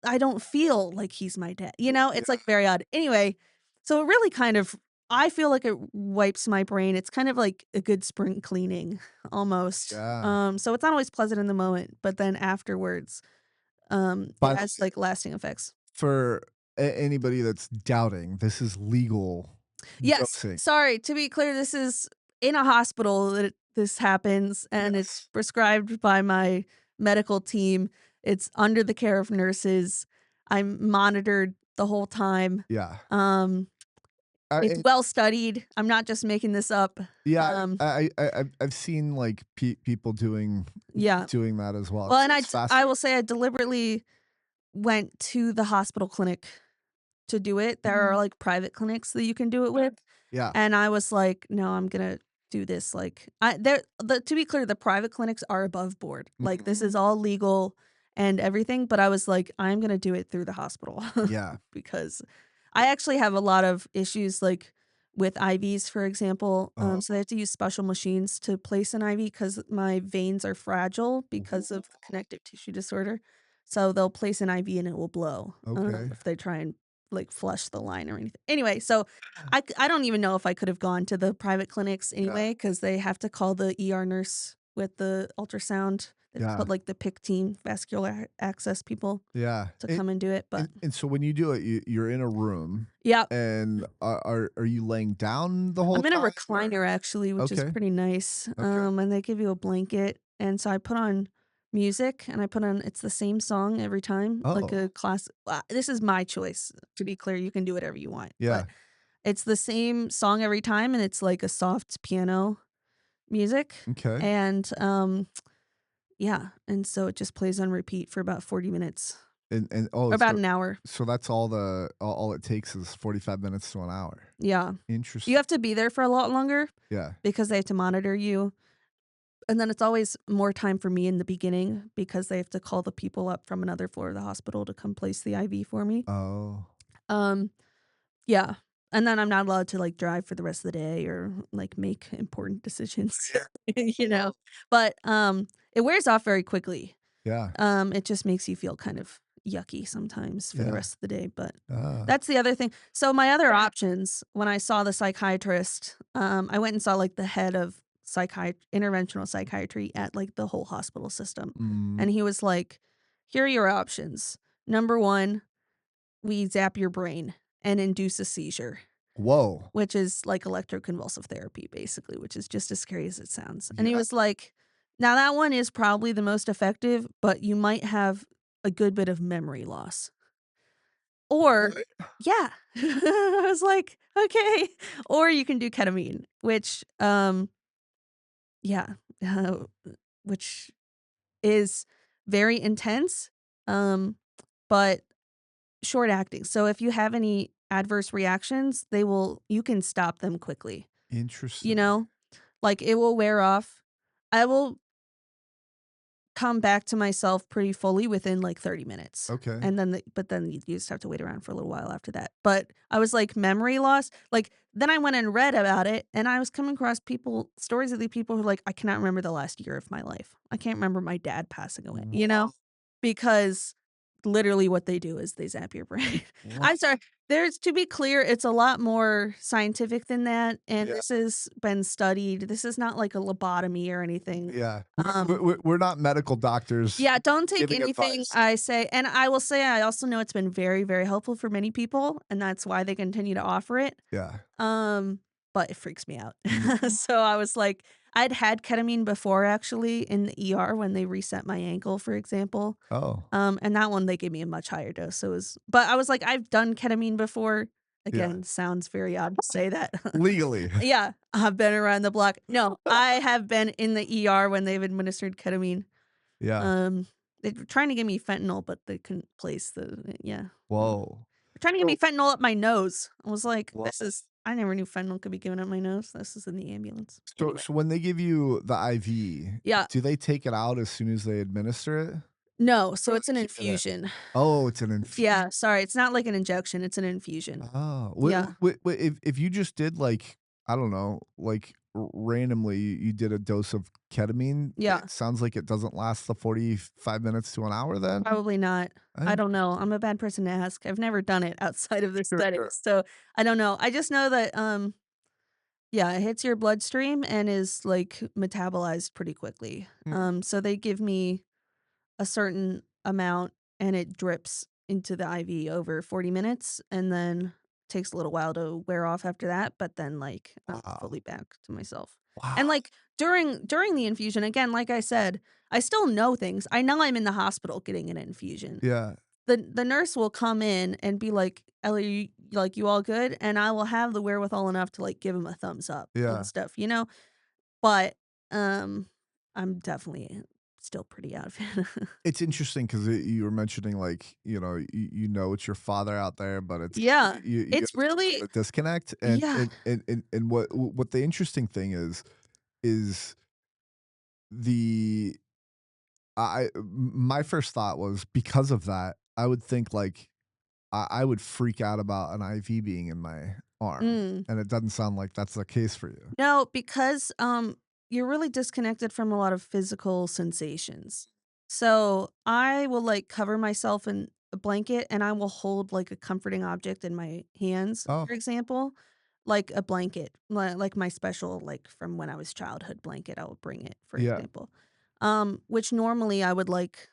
I don't feel like he's my dad, you know? It's, Yeah. like, very odd. Anyway, so it really kind of I feel like it wipes my brain. It's kind of like a good spring cleaning almost. Yeah. So it's not always pleasant in the moment, but then afterwards, it By the has, way, like, lasting effects. for anybody that's doubting, this is legal Yes, dosing. sorry, to be clear, this is in a hospital that this happens, and it's Yes. prescribed by my medical team. It's under the care of nurses. I'm monitored the whole time. Yeah. Um, it's I well studied. I'm not just making this up. Yeah, Um, I've seen, like, people yeah. doing that as well. Well, and It's I fascinating. will say I deliberately went to the hospital clinic to do it. There are, like, private clinics that you can do it with. Yeah. And I was like, "No, I'm gonna do this." Like, I there the to be clear, the private clinics are above board. Like, this Mhm. is all legal and everything, but I was like, "I'm gonna do it through the hospital." Yeah. Because I actually have a lot of issues, like, with IVs, for example, Oh, so they have to use special machines to place an IV because my veins are fragile because w of the connective tissue disorder. So they'll place an IV and it will blow, okay. if they try and, like, flush the line or anything. Anyway, so I don't even know if I could have gone to the private clinics Yeah, anyway because they have to call the ER nurse with the ultrasound. They're yeah, called, like, the PIC team, vascular access people yeah. to come and do it, but And so when you do it, you're in a room, yeah. and are you laying down the whole I'm in a time, or recliner actually, which is okay, pretty nice, okay. and they give you a blanket, and so I put on music, and I put on it's the same song every time, like Oh, a class this is my choice, to be clear, you can do whatever you want, but yeah, it's the same song every time, and it's like a soft piano music, okay. and, yeah, and so it just plays on repeat for about 40 minutes, Oh, or about so an hour. that's all it takes is 45 minutes to an hour. Yeah. You Interesting. have to be there for a lot longer Yeah. because they have to monitor you. And then it's always more time for me in the beginning because they have to call the people up from another floor of the hospital to come place the IV for me. Oh. Um, yeah. And then I'm not allowed to, like, drive for the rest of the day or, like, make important decisions, you know? But, it wears off very quickly. Yeah, It just makes you feel kind of yucky sometimes for the yeah. rest of the day, but Ah. that's the other thing. So my other options, when I saw the psychiatrist, I went and saw, like, the head of interventional psychiatry at, like, the whole hospital system, Mm. and he was like, "Here are your options. Number 1, we zap your brain and induce a seizure," Whoa. which is like electroconvulsive therapy, basically, which is just as scary as it sounds, and he Yeah. was like, "Now that one is probably the most effective, but you might have a good bit of memory loss." Or What? yeah. I was like, "Okay." Or you can do ketamine, which, yeah, uh, which is very intense, um, but short acting. So if you have any adverse reactions, you can stop them quickly. you Interesting. know? Like, it will wear off. I will come back to myself pretty fully within, like, 30 minutes, Okay. and then but then you just have to wait around for a little while after that, but I was, like, memory loss, like, then I went and read about it, and I was coming across people stories of the people who are like, "I cannot remember the last year of my life. I can't remember my dad passing away," you Wha know? Because literally what they do is they zap your brain. What? I'm sorry, there's to be clear, it's a lot more scientific than that, and Yeah. this has been studied. This is not like a lobotomy or anything. Yeah. Um We're not medical doctors yeah, don't take giving anything advice. I say, and I will say I also know it's been very, very helpful for many people, and that's why they continue to offer it. Yeah. Um, but it freaks me out. Yeah. So I was like I'd had ketamine before actually in the ER when they reset my ankle, for example. Oh, And that one they gave me a much higher dose, so it was but I was like, I've done ketamine before. yeah. Again, sounds very odd to say that. Legally. Yeah, I've been around the block. No, I have been in the ER when they've administered ketamine. Yeah. Um, they were trying to give me fentanyl, but they couldn't place the yeah. Whoa. They're trying to give me So fentanyl up my nose. I was like, wha "This is" I never knew fentanyl could be given up my nose. This is in the ambulance. so Anyway. so when they give you the IV, Yeah. do they take it out as soon as they administer it? No, so Or are it's they an keeping it? infusion. Oh, it's an infusion. Yeah, sorry, it's not like an injection, it's an infusion. Oh, Yeah. if you just did, like, I don't know, like, randomly, you did a dose of ketamine, Yeah. it sounds like it doesn't last the 45 minutes to an hour then? Probably not. I don't know. Interesting. I'm a bad person to ask. I've never done it outside of this Sure, setting, sure. so I don't know. I just know that, yeah, it hits your bloodstream and is, like, metabolized pretty quickly. Mm, So they give me a certain amount and it drips into the IV over 40 minutes and then takes a little while to wear off after that, but then, like, I'm wow. fully back to myself. And, Wow. like, during the infusion, again, like I said, I still know things. I know I'm in the hospital getting an infusion. Yeah, The nurse will come in and be like, "Ellie, you all good?" And I will have the wherewithal enough to, like, give him a thumbs up and yeah. stuff, you know? But, um, I'm definitely still pretty out of it. It's interesting 'cause you were mentioning, like, you know it's your father out there, but it's Yeah. you It's get a really bit of a disconnect, and yeah. what the interesting thing is the my first thought was because of that, I would think, like, I would freak out about an IV being in my arm, Mm. and it doesn't sound like that's the case for you. No, because, you're really disconnected from a lot of physical sensations. So, I will, like, cover myself in a blanket, and I will hold, like, a comforting object in my hands, Oh, for example, like a blanket, like my special, like, from when I was childhood blanket, I will bring it, for yeah. example. Which normally I would, like,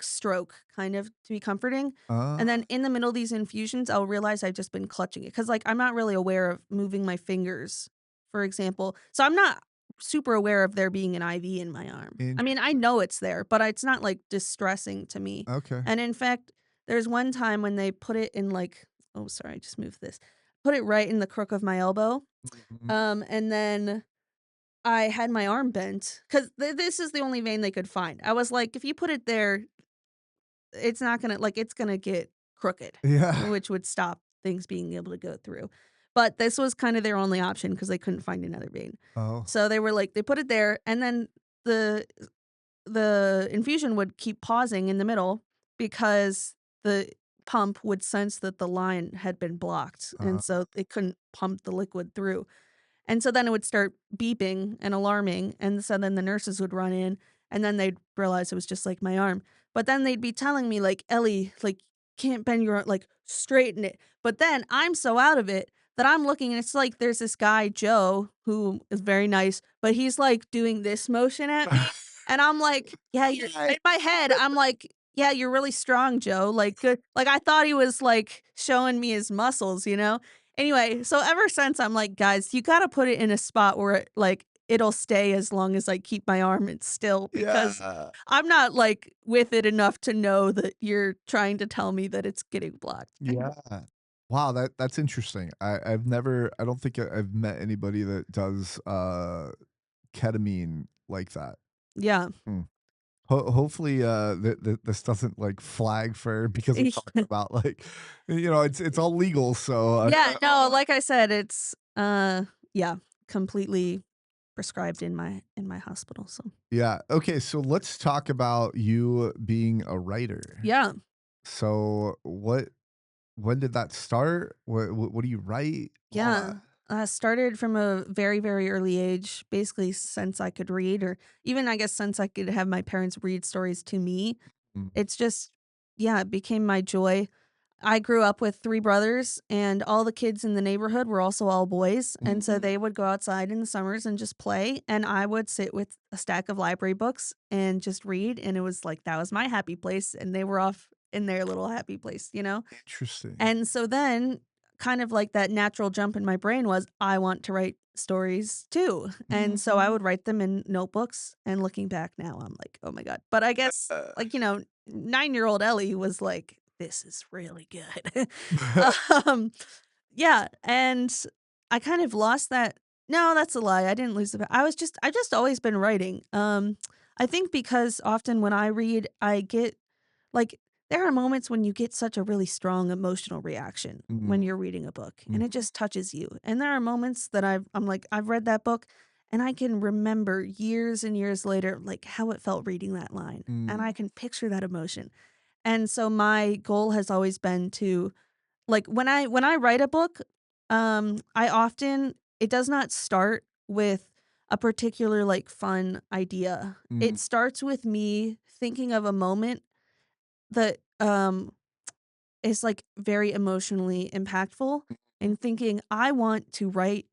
stroke kind of to be comforting, and then Oh, in the middle of these infusions, I'll realize I've just been clutching it because, like, I'm not really aware of moving my fingers, for example. So I'm not super aware of there being an IV in my arm. I mean, I interesting. know it's there, but it's not, like, distressing to me, Okay. and in fact, there's one time when they put it in, like oh, sorry, I just moved this. Put it right in the crook of my elbow, Mhm. and then I had my arm bent 'cause this is the only vein they could find. I was like, "If you put it there, it's not gonna like, it's gonna get crooked," Yeah. which would stop things being able to go through. But this was kind of their only option because they couldn't find another vein. Oh, So they were like they put it there, and then the the infusion would keep pausing in the middle because the pump would sense that the line had been blocked, and uh, so it couldn't pump the liquid through. And so then it would start beeping and alarming, and so then the nurses would run in, and then they'd realize it was just, like, my arm. But then they'd be telling me, like, "Ellie, like, can't bend your ar like, straighten it." But then I'm so out of it that I'm looking, and it's like there's this guy, Joe, who is very nice, but he's, like, doing this motion at me, and I'm like, "Yeah, you're" Right. in my head, I'm like, "Yeah, you're really strong, Joe, like, good" like, I thought he was, like, showing me his muscles, you know? Anyway, so ever since I'm like, "Guys, you gotta put it in a spot where it like, it'll stay as long as I keep my arm it's still because Yeah. I'm not, like, with it enough to know that you're trying to tell me that it's getting blocked." Yeah. Wow, that's interesting. I don't think I've met anybody that does, ketamine like that. Yeah. Hmm. Hopefully, this doesn't, like, flag for because we're talking about, like, it's all legal, so, Yeah, no, like I said, it's, yeah, completely prescribed in my hospital, so Yeah. Okay, so let's talk about you being a writer. yeah, So when did that start? What do you write? All yeah. that. I started from a very, very early age, basically since I could read or even I guess since I could have my parents read stories to me. Mm, It's just yeah, it became my joy. I grew up with 3 brothers, and all the kids in the neighborhood were also all boys, and so they would go outside in the summers and just play, and I would sit with a stack of library books and just read, and it was like that was my happy place, and they were off in their little happy place, you know? interesting. And so then, kind of like that natural jump in my brain was, I want to write stories too. And so I would write them in notebooks. And looking back now, I'm like, oh my God. But I guess, Uh, like, 9-year-old Ellie was like, this is really good. um, yeah. And I kind of lost that. No, that's a lie. I didn't lose the. I just always been writing. I think because often when I read, I get like, there are moments when you get such a really strong emotional reaction mm, when you're reading a book, and mm, it just touches you, and there are moments that I'm like, I've read that book, and I can remember years and years later, like, how it felt reading that line, and mm, I can picture that emotion, and so my goal has always been to like, when I write a book, I often it does not start with a particular, like, fun idea. mm, It starts with me thinking of a moment that, is, like, very emotionally impactful and thinking, "I want to write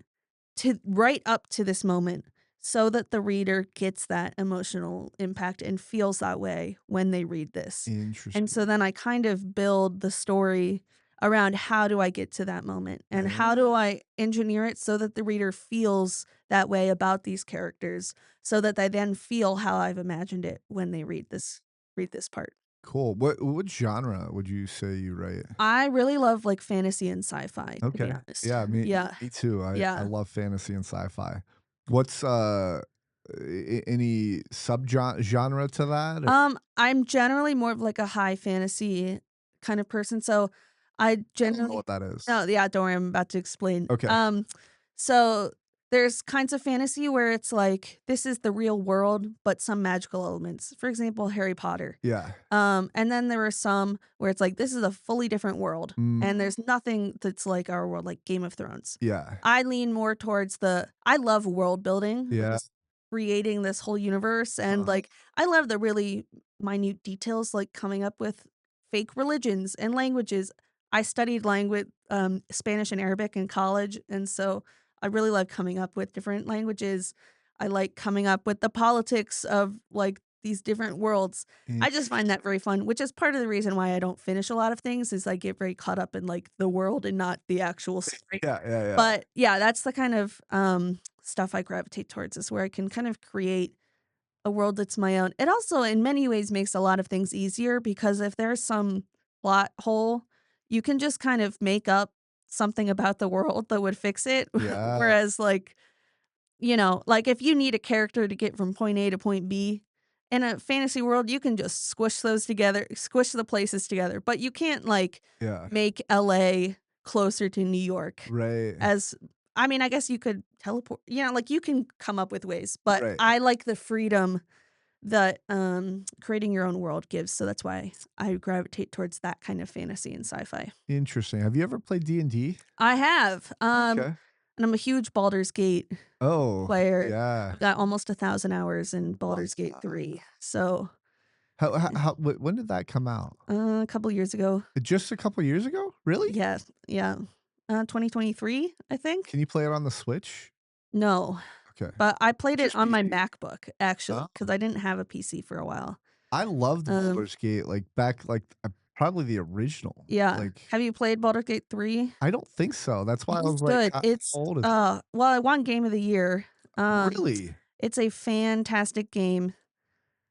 up to this moment so that the reader gets that emotional impact and feels that way when they read this." And interesting. so then I kind of build the story around how do I get to that moment and how do Yeah. I engineer it so that the reader feels that way about these characters so that they then feel how I've imagined it when they read this part. Cool. What genre would you say you write? I really love, like, fantasy and sci-fi, to be Okay. honest. Yeah, Yeah. me too. I Yeah. love fantasy and sci-fi. What's, any genre to that or I'm generally more of, like, a high fantasy kind of person, so I I don't know generally what that is. Oh, yeah, don't worry, I'm about to explain. Okay. So there's kinds of fantasy where it's like, this is the real world, but some magical elements. For example, Harry Potter. Yeah. And then there are some where it's like, this is a fully different world, and Mm, there's nothing that's like our world, like Game of Thrones. yeah. I lean more towards I love world building, Yeah. just creating this whole universe, and, Uh-huh. like, I love the really minute details, like coming up with fake religions and languages. I studied Spanish and Arabic in college, and so I really love coming up with different languages. I like coming up with the politics of, like, these different worlds. I just find that very fun, which is part of the reason why I don't finish a lot of things is I get very caught up in, like, the world and not the actual story. Yeah, yeah, yeah. But, yeah, that's the kind of, stuff I gravitate towards is where I can kind of create a world that's my own. It also, in many ways, makes a lot of things easier because if there's some plot hole, you can just kind of make up something about the world that would fix it. Yeah, Whereas, like, like if you need a character to get from point A to point B, in a fantasy world, you can just squish those together, squish the places together, but you can't like yeah. make LA closer to New York Right, as I mean, I guess you could teleport, like you can come up with ways, but right. I like the freedom that creating your own world gives. So that's why I gravitate towards that kind of fantasy and sci-fi. Interesting. Have you ever played D&D? I have. Okay. And I'm a huge Baldur's Gate Oh, player. yeah. I've got almost 1,000 hours in Baldur's Gate Uh, 3. So, when did that come out? a couple years ago. Just a couple years ago? Really? Yeah, yeah. 2023, I think? Can you play it on the Switch? No, Okay. but I played it Just on my PC? MacBook actually Oh. because I didn't have a PC for a while. I loved Um, Baldur's Gate, like, back, like, probably the original. yeah. Like, Have you played Baldur's Gate 3? I don't think so. That's why I It's was like, good. how It's old is it? well, I won Game of the Year. Um, Really? it's a fantastic game.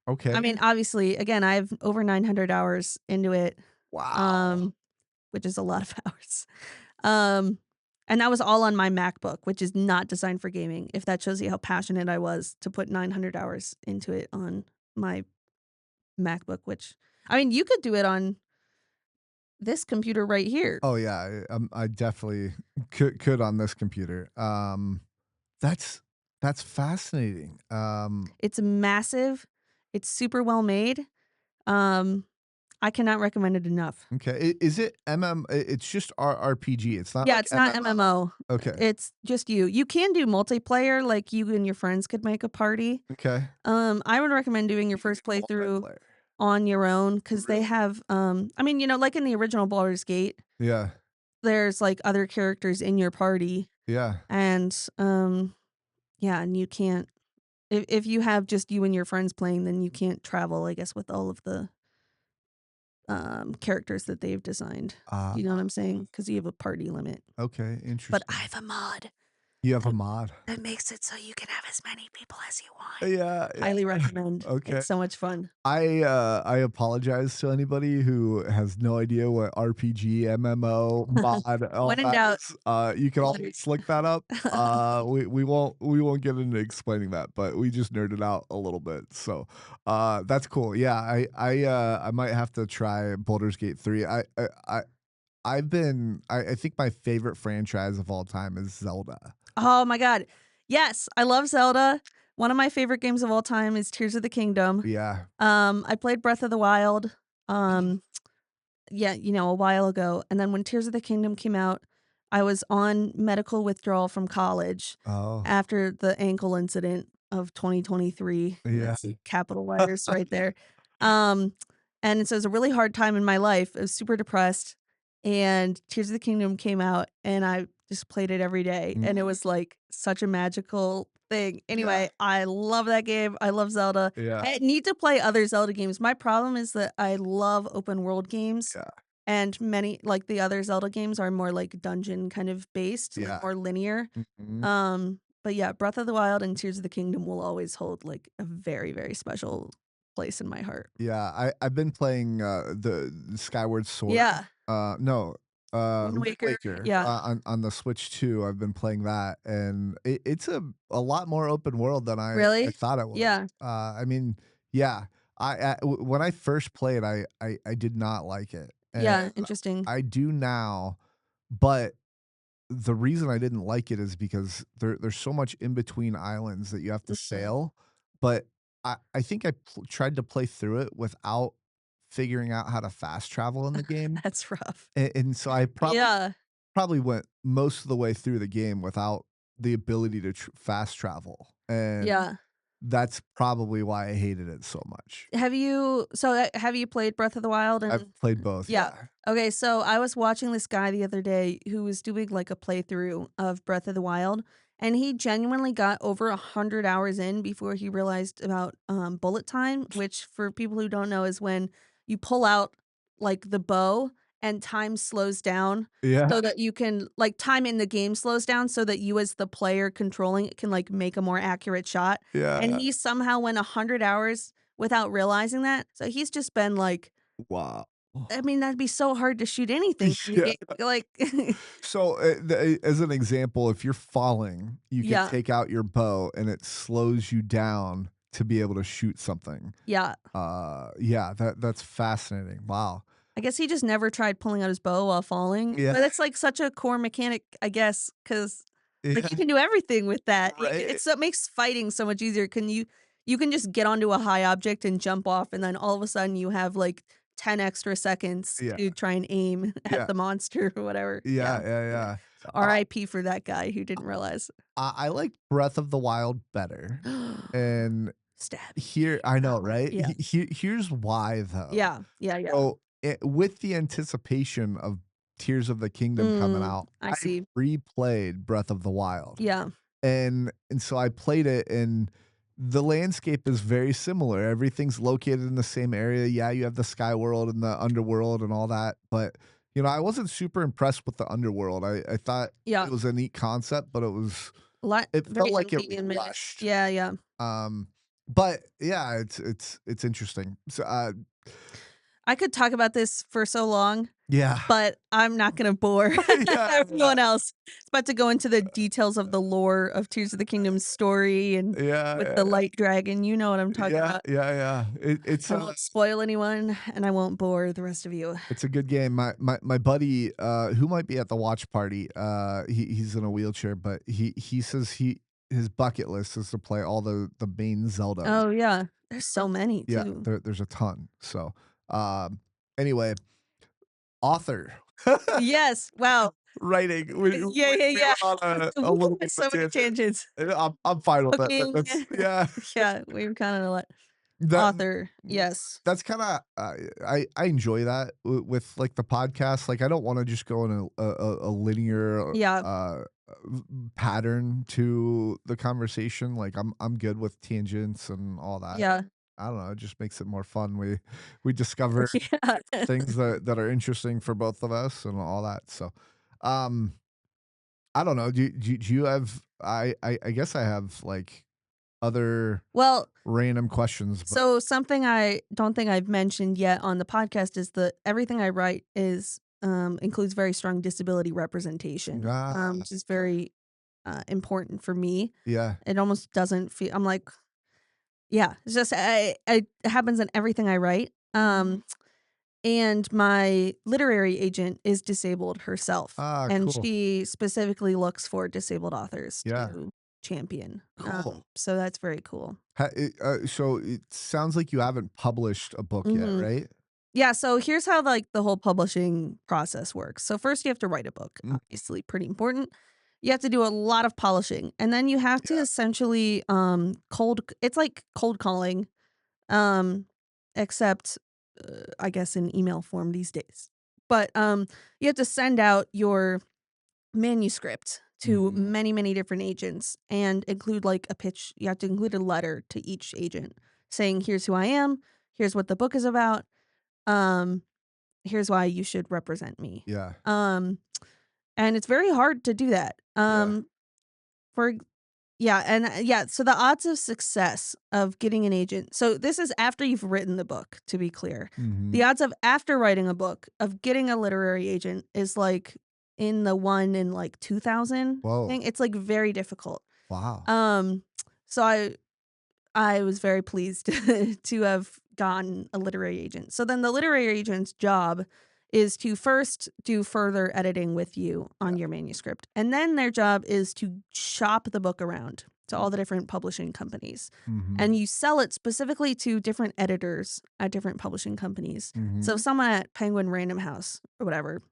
I Okay. mean, obviously, again, I have over 900 hours into it, Wow. um, which is a lot of hours. Um, and that was all on my MacBook, which is not designed for gaming, if that shows you how passionate I was to put 900 hours into it on my MacBook, which I mean, you could do it on this computer right here. Oh, yeah, I definitely could on this computer. That's that's fascinating. It's massive. It's super well made. Um, I cannot recommend it enough. Okay. Is it it's just RPG. It's not Yeah, like it's not MMO. MMO. Okay. It's just you. You can do multiplayer, like, you and your friends could make a party. Okay. I would recommend doing your You can first do playthrough multiplayer. on your own because they Really? have, I mean, like in the original Baldur's Gate, Yeah. there's, like, other characters in your party, Yeah. and, yeah, and you can't if you have just you and your friends playing, then you can't travel, I guess, with all of the, characters that they've designed. Uh, Do you know what I'm saying? Because you have a party limit. okay, But I interesting. have a mod You have a that mod? that makes it so you can have as many people as you want. Yeah, Highly yeah. recommend. Okay. It's so much fun. I apologize to anybody who has no idea what RPG, MMO, mod, all When in that doubt, is. You can Leonard. always look that up. We won't get into explaining that, but we just nerded out a little bit. So, that's cool. Yeah, I might have to try Baldur's Gate 3. I think my favorite franchise of all time is Zelda. Oh my god. Yes, I love Zelda. One of my favorite games of all time is Tears of the Kingdom. Yeah. I played Breath of the Wild, um, yeah, a while ago, and then when Tears of the Kingdom came out, I was on medical withdrawal from college Oh, after the ankle incident of 2023. yeah. That's capital letters right there. Um, and so it was a really hard time in my life. I was super depressed, and Tears of the Kingdom came out, and I just played it every day, Mm, and it was, like, such a magical thing. yeah, Anyway, I love that game. I love Zelda. yeah, I need to play other Zelda games. My problem is that I love open world games, yeah, and many like, the other Zelda games are more, like, dungeon kind of based, like, yeah. more linear. Mhm. But yeah, Breath of the Wild and Tears of the Kingdom will always hold, like, a very, very special place in my heart. Yeah, I've been playing, the Skyward Sword. Yeah. No, Wind Wind Waker, Waker, yeah. on the Switch too. I've been playing that, and it's a lot more open world than I Really? thought it was. Yeah. I mean, yeah, when I first played, I did not like it, and Yeah, interesting. I do now, but the reason I didn't like it is because there's so much in between islands that you have to Mhm. sail, but I think tried to play through it without figuring out how to fast travel in the game, That's rough. and so I Yeah. probably went most of the way through the game without the ability to fast travel, and Yeah. that's probably why I hated it so much. Have you played Breath of the Wild I've and played both, yeah. yeah. Okay, so I was watching this guy the other day who was doing, like, a playthrough of Breath of the Wild, and he genuinely got over 100 hours in before he realized about, bullet time, which for people who don't know is when you pull out, like, the bow and time slows down Yeah, so that you can like, time in the game slows down so that you as the player controlling it can, like, make a more accurate shot, and yeah. he somehow went 100 hours without realizing that, so he's just been, like Wow. I mean, that'd be so hard to shoot anything in the Yeah. game, like So, as an example, if you're falling, you could Yeah, take out your bow and it slows you down to be able to shoot something. yeah. Yeah, that's fascinating. Wow. I guess he just never tried pulling out his bow while falling, Yeah. but it's, like, such a core mechanic, I guess, because like, Yeah. you can do everything with that. I Right. it's so it makes fighting so much easier. You can just get onto a high object and jump off, and then all of a sudden you have, like, 10 extra seconds Yeah. to try and aim at Yeah. the monster or whatever. Yeah, Yeah, yeah, yeah. yeah. So Uh, RIP for that guy who didn't realize. I like Breath of the Wild better, and Stabby. here I know, right? Yeah. Here's why though. Yeah. Yeah, yeah. So, with the anticipation of Tears of the Kingdom coming out, I I see. replayed Breath of the Wild. Yeah. And so I played it, and the landscape is very similar. Everything's located in the same area. Yeah, you have the sky world and the underworld and all that, but, I wasn't super impressed with the underworld. I thought Yeah. it was a neat concept, but it felt Very like it empty and mid rushed. Yeah, yeah. Um, but yeah, it's interesting. So, I could talk about this for so long, yeah. but I'm not gonna bore Yeah, yeah. everyone else. It's about to go into the details of the lore of Tears of the Kingdom's story and Yeah, with the yeah, light dragon, you know what I'm talking yeah, about. yeah, yeah. I won't spoil anyone, and I won't bore the rest of you. It's a good game. My buddy, who might be at the watch party, he's in a wheelchair, but he says his bucket list is to play all the main Zeldas. Oh, yeah. There's so many Yeah, too. there's a ton. So, um, anyway, author. Yes. Wow. Writing. Yeah, yeah, We yeah. went on a little bit of So a many tangent. tangents. I'm fine with that. Cooking. That's yeah. Yeah, we've kinda let That author. Yes. that's kinda I enjoy that with, like, the podcast. Like, I don't wanna just go in a linear, Yeah, pattern to the conversation. Like, I'm good with tangents and all that. yeah. I don't know, it just makes it more fun. We discover Yeah. things that are interesting for both of us and all that. So, um, I don't know. Do you have I guess I have, like, other Well, random questions, but so something I don't think I've mentioned yet on the podcast is that everything I write is, includes very strong disability representation, ah, which is very, important for me. yeah. It almost doesn't feel I'm like yeah, it's just it happens in everything I write. And my literary agent is disabled herself, Ah, and cool. she specifically looks for disabled authors Yeah, to champion. cool. So that's very cool. So it sounds like you haven't published a book yet, Mhm. right? Yeah, so here's how, like, the whole publishing process works. So first you have to write a book, Mm, obviously pretty important. You have to do a lot of polishing, and then you have to yeah. essentially, it's like cold calling, um, except, I guess in email form these days. But, you have to send out your manuscript to Mhm. many, many different agents and include, like, a pitch. You have to include a letter to each agent saying, "Here's who I am. Here's what the book is about. Um, here's why you should represent me." Yeah, Um, and it's very hard to do that. yeah. For Yeah, and yeah, so the odds of success of getting an agent. So this is after you've written the book, to be clear. Mhm. The odds of after writing a book of getting a literary agent is like in the 1 in like 2,000 Whoa, thing. It's like very difficult. wow. Um so I was very pleased to have gotten a literary agent. So then the literary agent's job is to first do further editing with you Yeah. on your manuscript. And then their job is to shop the book around to all the different publishing companies. Mhm, And you sell it specifically to different editors at different publishing companies. So mhm. someone at Penguin Random House or whatever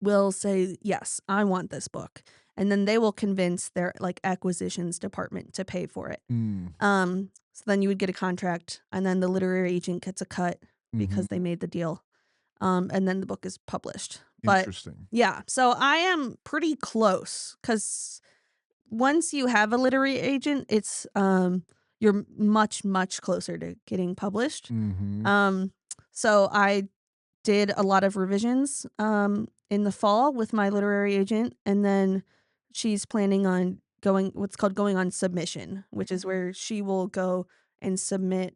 will say, "Yes, I want this book." And then they will convince their like acquisitions department to pay for it. Mm, So then you would get a contract, and then the literary agent gets a cut because they mhm. made the deal, and then the book is published. But Interesting. yeah, so I am pretty close because once you have a literary agent, you're much, much closer to getting published. Mhm. Um, so I did a lot of revisions, in the fall with my literary agent, and then she's planning on going on submission, which is where she will go and submit,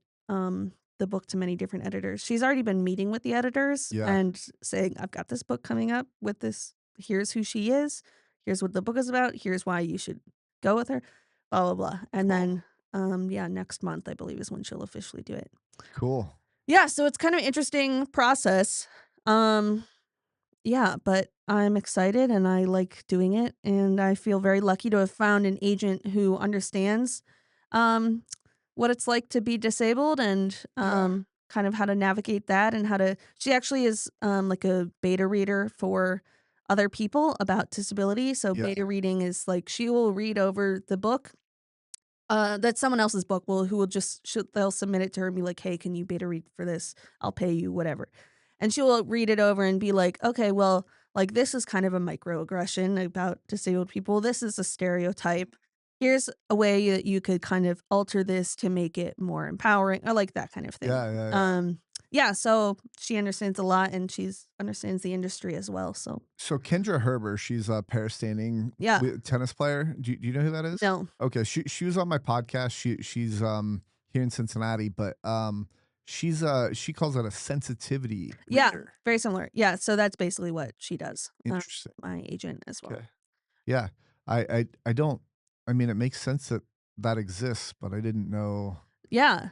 the book to many different editors. She's already been meeting with the editors Yeah, and saying, "I've got this book coming up with this here's who she is, here's what the book is about, here's why you should go with her, blah, blah, blah." And cool, then, yeah, next month, I believe, is when she'll officially do it. cool. Yeah, so it's kind of interesting process. Um, yeah, but I'm excited and I like doing it, and I feel very lucky to have found an agent who understands um what it's like to be disabled and Yeah, kind of how to navigate that and how to she actually is like a beta reader for other people about disability. So yeah, beta reading is like she will read over the book that's someone else's book who will they'll submit it to her and be like, "Hey, can you beta read for this? I'll pay you whatever." And she will read it over and be like, "Okay, well, like this is kind of a microaggression about disabled people. This is a stereotype. Here's a way that you could kind of alter this to make it more empowering," or like that kind of thing. yeah, yeah, yeah. Yeah, so she understands a lot and she's understands the industry as well. So, So Kendra Herber, she's a pair standing yeah. tennis player. Do you know who that is? No. Okay, she was on my podcast. She's here in Cincinnati, but she calls it a sensitivity Yeah, reader. very similar. Yeah, so that's basically what she does. Interesting. My agent as well. Okay. Yeah. I don't I mean it makes sense that that exists, but I didn't know. Yeah.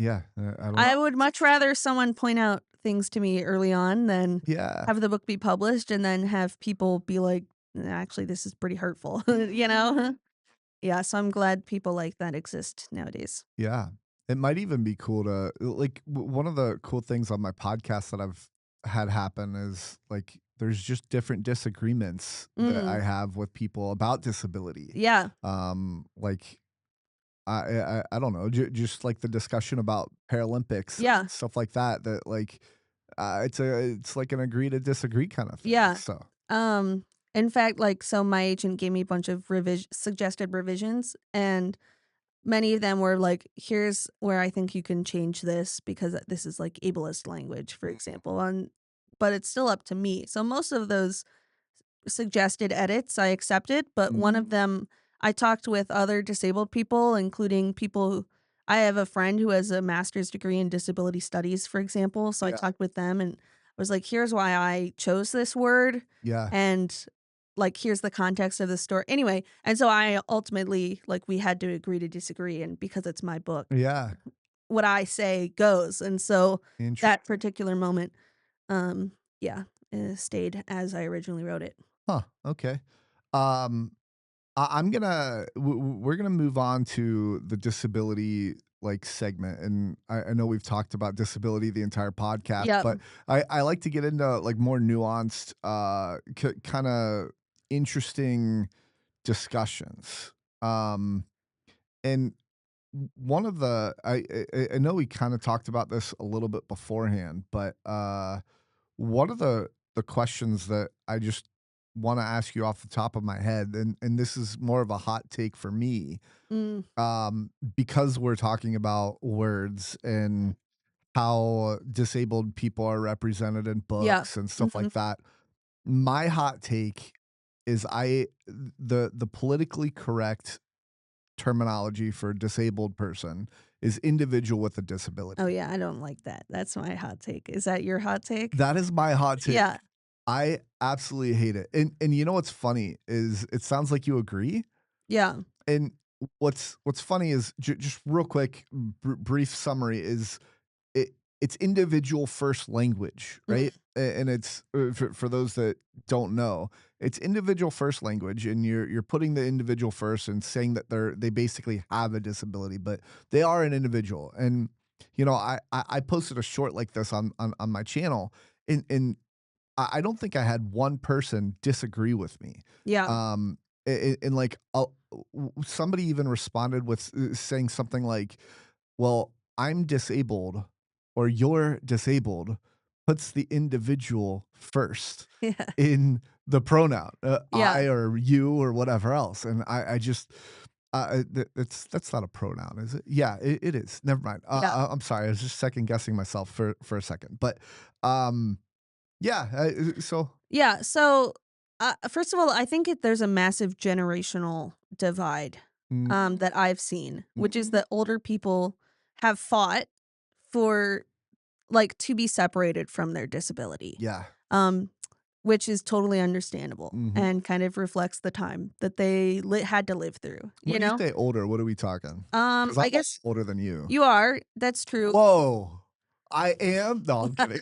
Yeah, I don't I know. would much rather someone point out things to me early on than Yeah. have the book be published and then have people be like, "Actually, this is pretty hurtful," you know? Yeah, so I'm glad people like that exist nowadays. Yeah. It might even be cool to like one of the cool things on my podcast that I've had happen is like there's just different disagreements that I Mm, have with people about disability. yeah, Like I don't know, just like the discussion about Paralympics and yeah, stuff like that. That like it's like an agree to disagree kind of thing. yeah. So Um, in fact, like, so my agent gave me a bunch of suggested revisions, and many of them were like, "Here's where I think you can change this because this is like ableist language," for example, and but it's still up to me. So most of those suggested edits I accepted, but one mm, of them I talked with other disabled people, including people who I have a friend who has a master's degree in disability studies, for example. So I yeah, talked with them and I was like, here's why I chose this word. yeah, And like, here's the context of the story. Anyway, and so I ultimately, like, we had to agree to disagree. And because it's my book, yeah. what I say goes. And so that Interesting. particular moment, um, yeah, stayed as I originally wrote it. Huh. Okay. Um, I'm gonna we're gonna move on to the disability like segment, and I know we've talked about disability the entire podcast, Yep. but I like to get into like more nuanced, kind of interesting discussions. Um, and one of the I know we kind of talked about this a little bit beforehand, but one of the questions that I just wanna ask you off the top of my head, and this is more of a hot take for me, Mm, because we're talking about words and how disabled people are represented in yeah. books and stuff Mhm. like that. My hot take is the politically correct terminology for disabled person is individual with a Oh, disability. yeah, I don't like that. That's my hot take. Is that your hot take? That is my hot Yeah, take. I absolutely hate it. And you know what's funny is it sounds like you agree. yeah, And what's funny is just real quick brief summary is it it's individual first language, mm, right? And it's for those that don't know, it's individual first language, and you're putting the individual first and saying that they basically have a disability, but they are an individual. And you know, I posted a short like this on my channel, and I don't think I had one person disagree with me. yeah, Um, and like somebody even responded with saying something like, "Well, I'm disabled, or you're disabled," puts the individual first yeah, in the pronoun, yeah, I or you or whatever else. And I just that's not a pronoun, is it? Yeah, it is. Never mind. yeah, I'm sorry. I was just second guessing myself for a second, but um yeah, so yeah. So, first of all, I think there's a massive generational divide, mm, that I've seen, which is mhm, that older people have fought for, like, to be separated from their disability, yeah, um, which is totally understandable mhm. and kind of reflects the time that they had to live through, you When you know? say older, what are we talking? Because 'Cause I'm I a guess older than you. you are. That's true. Whoa, I am? No, I'm kidding.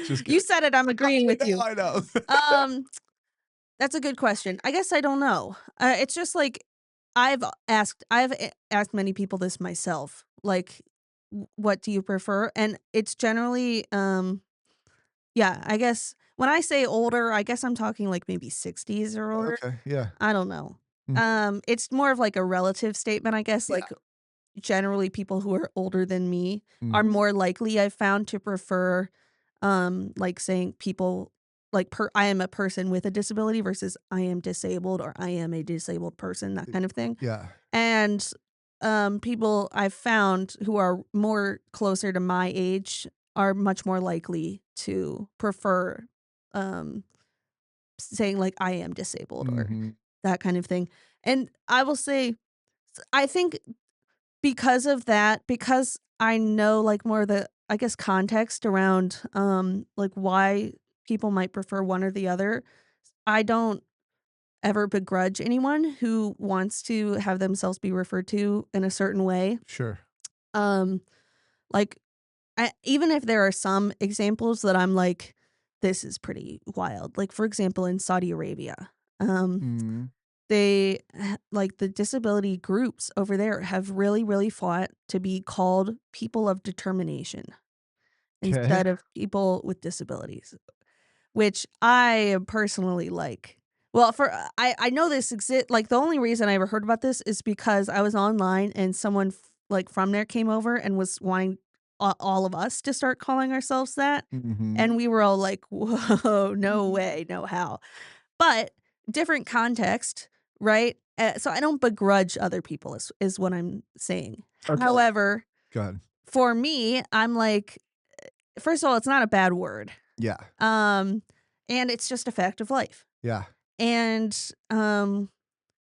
Just You kidding. said it, I'm agreeing I with know, you. I know. Um, that's a good question. I guess I don't know. It's just like I've asked many people this myself, like, what do you prefer?" And it's generally, yeah, I guess when I say older, I guess I'm talking, like, maybe 60s or older. Okay, yeah. I don't know. Mhm. It's more of, like, a relative statement, I guess, Yeah. like, generally people who are older than me Mm, are more likely, I've found, to prefer, like, saying people like, I am a person with a disability versus I am disabled or I am a disabled person, that kind of thing. yeah. And, people I've found who are more closer to my age are much more likely to prefer, um, saying, like, "I am disabled," or Mhm. that kind of thing. And I will say, I think because of that, because I know, like, more of the, I guess, context around, like, why people might prefer one or the other, I don't ever begrudge anyone who wants to have themselves be referred to in a certain way. Sure. Um, like, even if there are some examples that I'm like, "This is pretty wild." Like, for example, in Saudi Arabia, um, Mhm. like, the disability groups over there have really, really fought to be called people of determination Okay. instead of people with disabilities, which I am personally like. Well, I know this exist like, the only reason I ever heard about this is because I was online and someone like, from there came over and was wanting all of us to start calling ourselves that, Mhm. and we were all like, "Whoa, no way, no how." But different context, right? So I don't begrudge other people is what I'm saying. Okay. However, Good. for me, I'm like, first of all, it's not a bad word. Yeah. Um, and it's just a fact of life. Yeah. And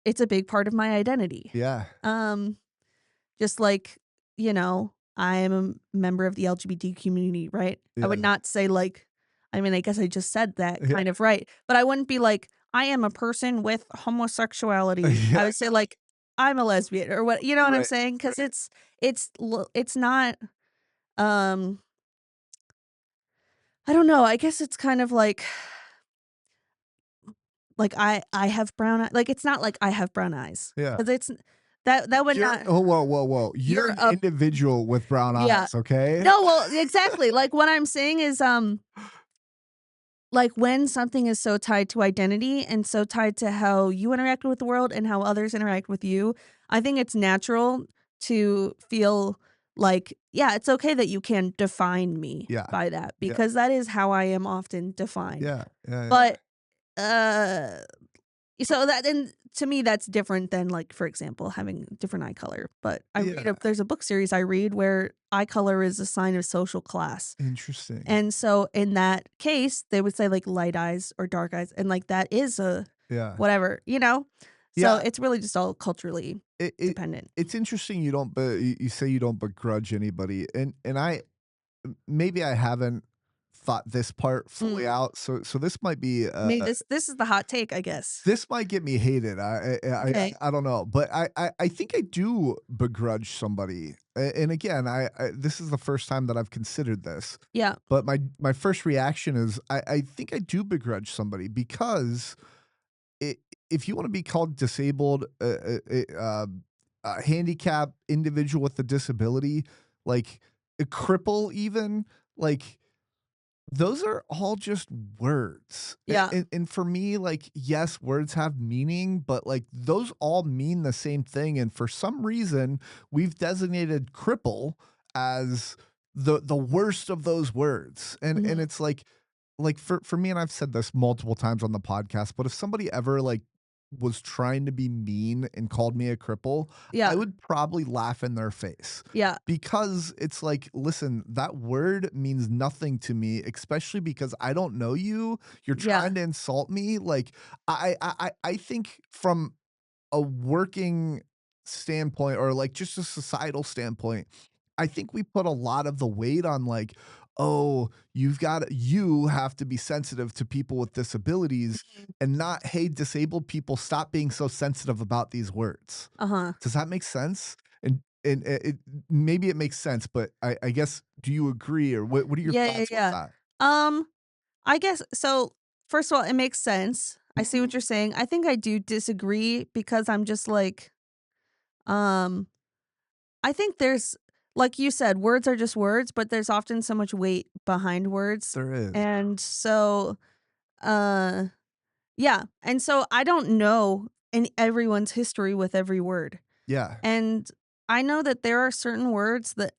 it's a big part of my identity. Yeah. Um, just like, I am a member of the LGBT community, right? I would Yeah. not say like, I mean, I guess I just said that Yeah. kind of right, but I wouldn't be like, I am a person with homosexuality. I Yeah. would say like, I'm a lesbian or what, you know what I'm Right. saying? Because it's not. Um, I don't know. I guess it's kind of like I have brown eye like, it's not like I have brown eyes Yeah. because it's that would You're not. oh, whoa, whoa, whoa. You're You're an a individual with brown Yeah. eyes, okay? No, well, exactly, like, what I'm saying is, like, when something is so tied to identity and so tied to how you interact with the world and how others interact with you, I think it's natural to feel like, yeah, it's okay that you can define me Yeah. by that Yeah. because that is how I am often defined. Yeah. Yeah. But, uh so that and to me, that's different than, like, for example, having different eye color, but Yeah. there's a book series I read where eye color is a sign of social class, Interesting. and so in that case, they would say, like, light eyes or dark eyes, and, like, that is a Yeah. whatever, you know? So Yeah. it's really just all culturally It it dependent. it's interesting you don't but you say you don't begrudge anybody, and maybe I haven't thought this part fully Mm. out, so this might be, Maybe this is the hot take, I guess. this might get me hated. Okay. I don't know, but I think I do begrudge somebody, and again, I this is the first time that I've considered this, Yeah. but my first reaction is I think I do begrudge somebody because I if you wanna be called disabled, a handicapped individual with a disability, like, a cripple even, like, those are all just words, Yeah. and for me, like, yes, words have meaning, but, like, those all mean the same thing, and for some reason, we've designated cripple as the worst of those words, and Mhm. it's like, for me, and I've said this multiple times on the podcast, but if somebody ever, like, was trying to be mean and called me a cripple, I Yeah. would probably laugh in their face Yeah. because it's like, "Listen, that word means nothing to me, especially because I don't know you. You're Yeah. trying to insult me." Like, I think from a working standpoint or like just a societal standpoint, I think we put a lot of the weight on like, oh, you have to be sensitive to people with disabilities Mhm. and not, hey, disabled people, stop being so sensitive about these words. Uh-huh. Does that make sense? And maybe it makes sense, but I guess do you agree or what are your Yeah, yeah, thoughts with yeah. that? Um, I guess so, first of all, it makes sense. I see what you're saying. I think I do disagree because I'm just like, um, I think there's like you said, words are just words, but there's often so much weight behind words. There is. And so, uh, yeah. And so I don't know in everyone's history with every word. Yeah, And I know that there are certain words that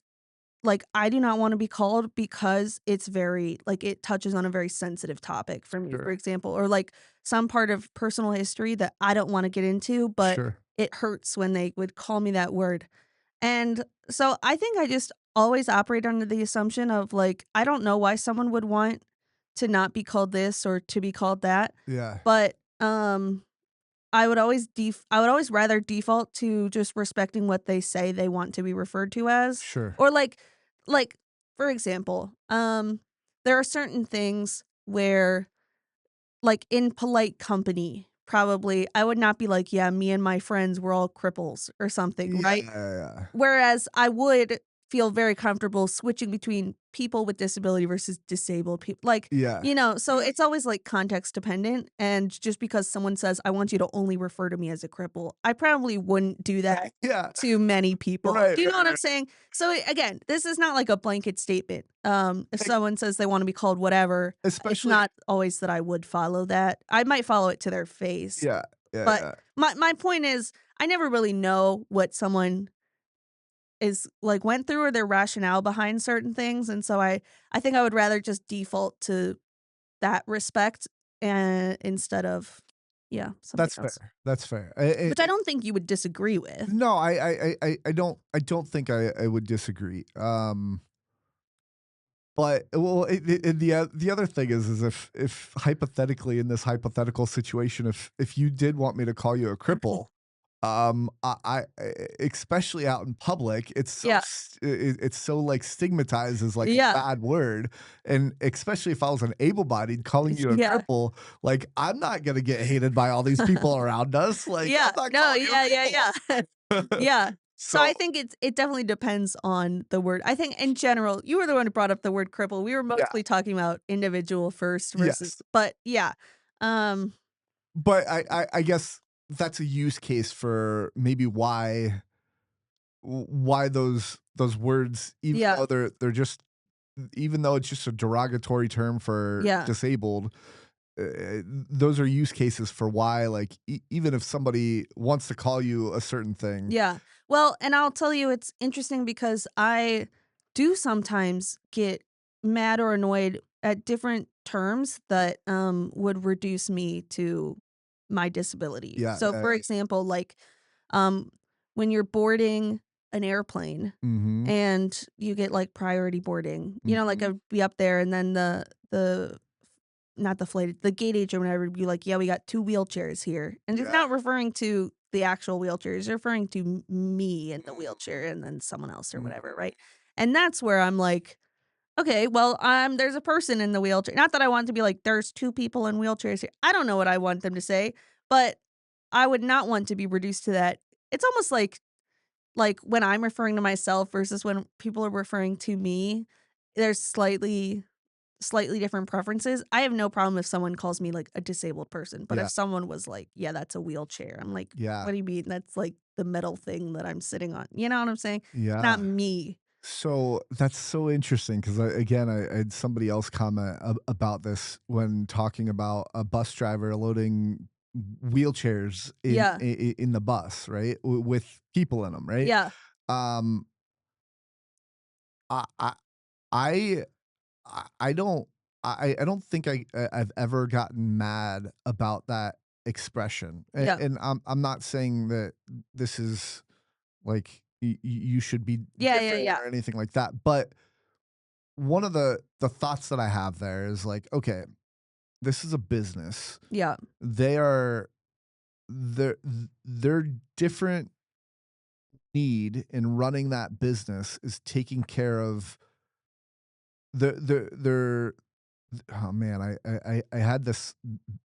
like, I do not wanna be called because it's very like, it touches on a very sensitive topic for me, for sure. example, or, like, some part of personal history that I don't wanna get into, but Sure. it hurts when they would call me that word. And so I think I just always operate under the assumption of, like, I don't know why someone would want to not be called this or to be called that, Yeah, but, I would always rather default to just respecting what they say they want to be referred to as, sure. or like, for example, there are certain things where, like, in polite company, probably, I would not be like, "Yeah, me and my friends, we're all cripples," or something, Yeah, right? yeah, yeah. Whereas I would feel very comfortable switching between people with disability versus disabled people. Like, Yeah. so it's always like context dependent. And just because someone says, I want you to only refer to me as a cripple, I probably wouldn't do that Yeah. to many people. Right, Do you know right, what I'm right. saying? So again, this is not like a blanket statement. If Ex someone says they want to be called whatever, it's especially not always that I would follow that. I might follow it to their face. yeah, yeah, But yeah. my point is I never really know what someone is like went through or their rationale behind certain things. And so I think I would rather just default to that respect and instead of something That's else. fair, that's fair. Which I don't think you would disagree with. No, I don't think I would disagree, but well, the other thing is if hypothetically in this hypothetical situation, if you did want me to call you a cripple, especially out in public, Yeah. it's so like stigmatized as like a Yeah. bad word, and especially if I was an able-bodied, calling you a Yeah. cripple, like I'm not gonna get hated by all these people around us. Like I'm Yeah. not No, calling you yeah, yeah, yeah. a cripple. Yeah. So I So think it definitely depends on the word. I think in general, you were the one who brought up the word cripple. We were yeah, mostly talking about individual first versus yes. but yeah. Um But I guess that's a use case for maybe why those words, yeah. even though it's just a derogatory term for Yeah. disabled, those are use cases for why, like, even if somebody wants to call you a certain thing. Yeah. Well, and I'll tell you it's interesting because I do sometimes get mad or annoyed at different terms that would reduce me to my disability. Yeah, So for example, like um when you're boarding an airplane mhm, and you get like priority boarding, like mhm, I'd be up there and then the not the flight, the gate agent or whatever would be like, "Yeah, we got 2 wheelchairs here." And he's yeah, not referring to the actual wheelchair, he's referring to me in the wheelchair and then someone else or mhm, whatever, right? And that's where I'm like, "Okay, well, there's a person in the wheelchair." Not that I want to be like, "There's 2 people in wheelchairs here." I don't know what I want them to say, but I would not want to be reduced to that. It's almost like when I'm referring to myself versus when people are referring to me, there's slightly different preferences. I have no problem if someone calls me like a disabled person, but if yeah, someone was like, "Yeah, that's a wheelchair." I'm like, yeah, "What do you mean? That's like the metal thing that I'm sitting on." You know what I'm saying? It's not yeah. me. So that's so interesting because I had somebody else comment about this when talking about a bus driver loading wheelchairs Yeah. in the bus, right, with people in them, right? Yeah. Um, I I I I don't I don't think I've ever gotten mad about that expression, Yeah. and I'm not saying that this is like you should be Yeah, yeah, different yeah. or anything like that, but one of the thoughts that I have there is like, okay, this is a business. Yeah. They are their their different need in running that business is taking care of their oh man, I had this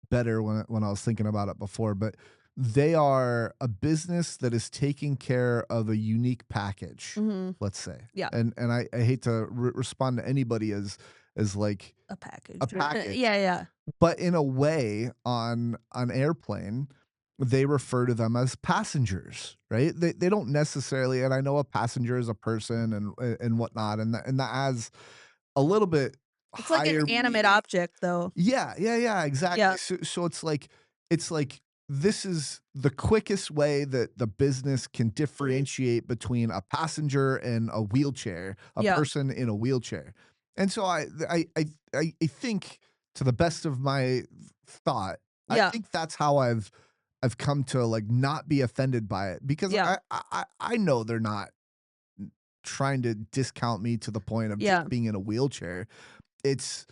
better when I was thinking about it before, but they are a business that is taking care of a unique package, Mhm. let's say. Yeah. And I hate to respond to anybody as like A a package. package, Yeah, yeah. but in a way on an airplane, they refer to them as passengers, right? They don't necessarily, and I know a passenger is a person and whatnot, and that has a little bit It's like an higher animate meaning. object though. Yeah, yeah, yeah, exactly. Yeah. So it's like this is the quickest way that the business can differentiate between a passenger and a wheelchair, a Yeah. person in a wheelchair. And so I think to the best of my thought, I Yeah. think that's how I've come to like not be offended by it because Yeah. I know they're not trying to discount me to the point of Yeah. just being in a wheelchair. It's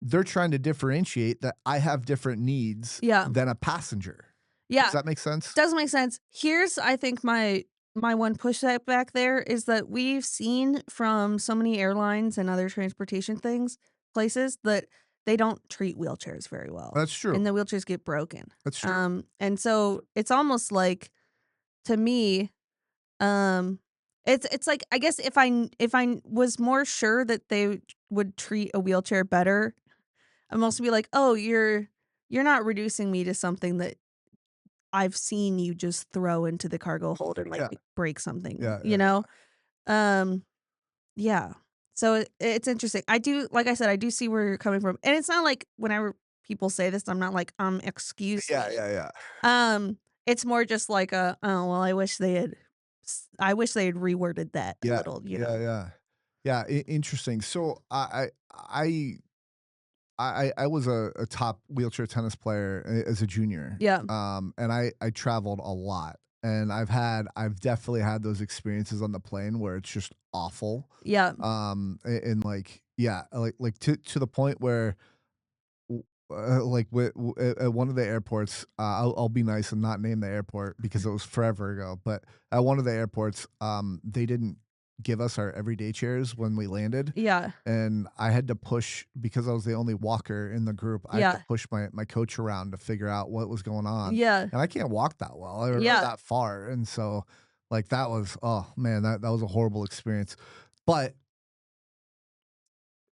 they're trying to differentiate that I have different needs Yeah. than a passenger. Does Yeah. that make sense? Does make sense. Here's I think my one pushback back there is that we've seen from so many airlines and other transportation places that they don't treat wheelchairs very well, That's true. and the wheelchairs get broken. That's true. And so it's almost like to me, um, It's like, I guess if was more sure that they would treat a wheelchair better, I'm also be like, "Oh, you're not reducing me to something that I've seen you just throw into the cargo hold and, like, Yeah, break something," yeah, you know? Um, yeah. So it's interesting. I do like I said, I do see where you're coming from, and it's not like whenever people say this, I'm not like, excuse yeah, me." yeah, yeah, It's more just like a, "Oh, well, I wish they had reworded that a yeah, little," you yeah, know? yeah, yeah. Interesting. So I was a top wheelchair tennis player as a junior, Yeah. and I traveled a lot, and I've definitely had those experiences on the plane where it's just awful, Yeah. and like yeah, like to the point where like at one of the airports, I'll be nice and not name the airport because it was forever ago. But at one of the airports, they didn't give us our everyday chairs when we landed, Yeah. and I had to push because I was the only walker in the group. I had to Yeah. push my coach around to figure out what was going on, Yeah. and I can't walk that well or Yeah. that far, and so like that was oh man that was a horrible experience, but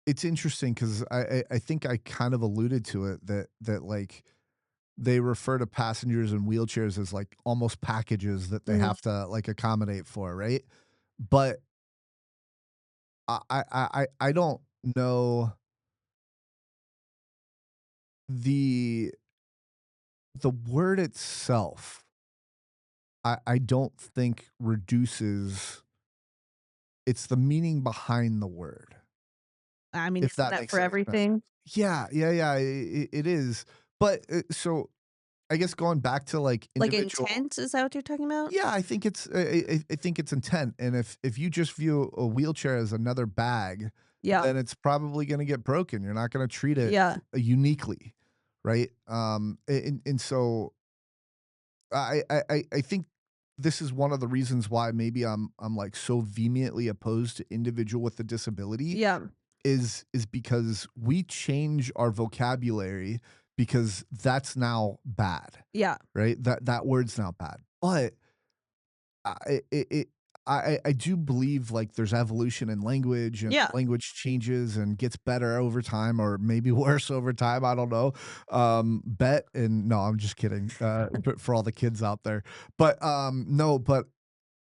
it's interesting because I think I kind of alluded to it that like they refer to passengers in wheelchairs as like almost packages that they Mhm. have to like accommodate for, right? But I don't know the the word itself. I don't think reduces. It's the meaning behind the word, I mean, if isn't that that makes for any sense. everything? Yeah, yeah, yeah. It is, but so I guess going back to like Like, individual. intent, is that what you're talking about? Yeah, I think it's I think it's intent, and if you just view a wheelchair as another bag, Yeah. then it's probably gonna get broken. You're not gonna treat it Yeah. uniquely, right? And so I think this is one of the reasons why maybe I'm like so vehemently opposed to individual with a disability Yeah. is because we change our vocabulary because that's now bad, Yeah. right? That word's now bad, but it I do believe, like, there's evolution in language, and Yeah. language changes and gets better over time or maybe worse over time, I don't know. Bet and no, I'm just kidding, but for all the kids out there. But, no, but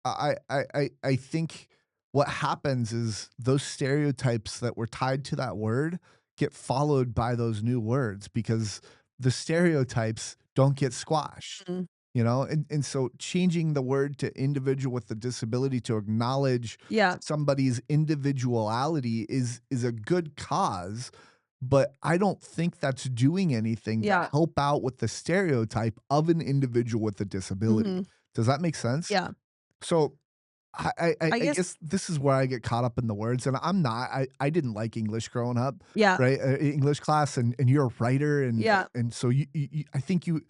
I think what happens is those stereotypes that were tied to that word get followed by those new words because the stereotypes don't get squashed, Mhm. you know? And so changing the word to individual with the disability to acknowledge Yeah. somebody's individuality is a good cause, but I don't think that's doing anything to Yeah. help out with the stereotype of an individual with a disability. Mhm. Does that make sense? Yeah. So, I I guess guess this is where I get caught up in the words, and I'm not. I didn't like English growing up, yeah. right? English class, and you're a writer, Yeah. and so you I think you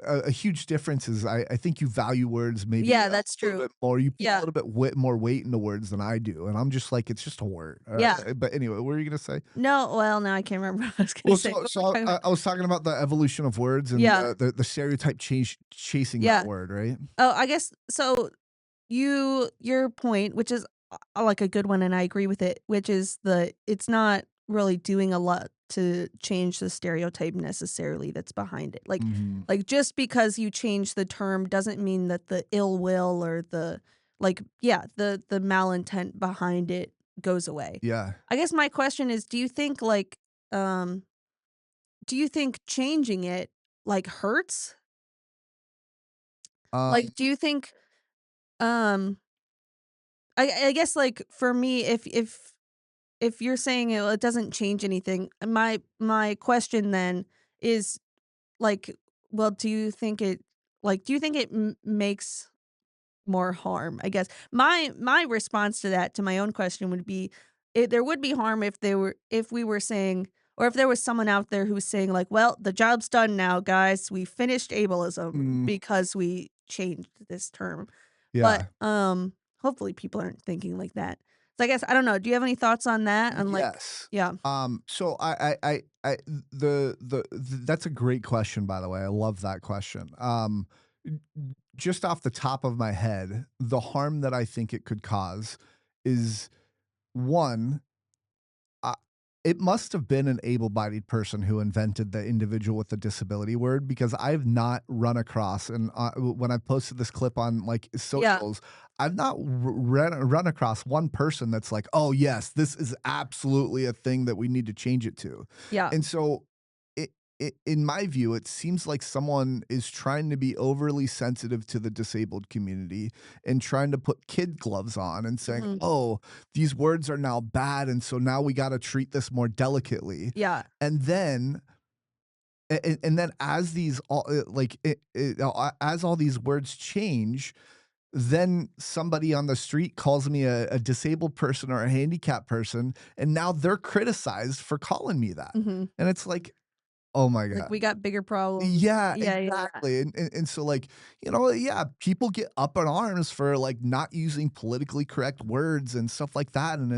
a huge difference is I think you value words maybe Yeah, a that's little true. bit more. You put a Yeah. little bit more weight into words than I do, and I'm just like, it's just a word. Yeah. But anyway, what were you gonna say? No, well, now I can't remember what I was gonna Well, say. What were we so talking about? I was talking about the evolution of words and Yeah. the stereotype chasing that Yeah. word, right? Oh, I guess so your point, which is, like, a good one, and I agree with it, which is it's not really doing a lot to change the stereotype necessarily that's behind it. Mhm. Just because you change the term doesn't mean that the ill will or the malintent behind it goes away. Yeah. I guess my question is, um do you think changing it, hurts? Um, Do you think, um I guess, for me, if you're saying it doesn't change anything, my question then is, like, well, do you think it m makes more harm, I guess? My response to that, to my own question would be, there would be harm if we were saying, or if there was someone out there who's saying, like, "Well, the job's done now, guys. We finished ableism mm, because we changed this term." But, yeah. hopefully people aren't thinking like that. So I guess I don't know, do you have any thoughts on that? On, Yes. yeah. So that's a great question, by the way. I love that question. Just off the top of my head, the harm that I think it could cause is one, uh, it must have been an able-bodied person who invented the individual with the disability word because I've not run across, and when I posted this clip on like Yeah, socials, I've not run across one person that's like, oh yes, this is absolutely a thing that we need to change it to. yeah, And so in my view, it seems like someone is trying to be overly sensitive to the disabled community and trying to put kid gloves on and saying, mhm, oh, these words are now bad. And so now we got to treat this more delicately. yeah, And then, and then as these all as all these words change, then somebody on the street calls me a disabled person or a handicapped person, and now they're criticized for calling me that. mhm. And it's like, oh my Like, god. we got bigger problems. Yeah, Yeah, yeah, yeah. exactly, and so, like, yeah, people get up in arms for, like, not using politically correct words and stuff like that, and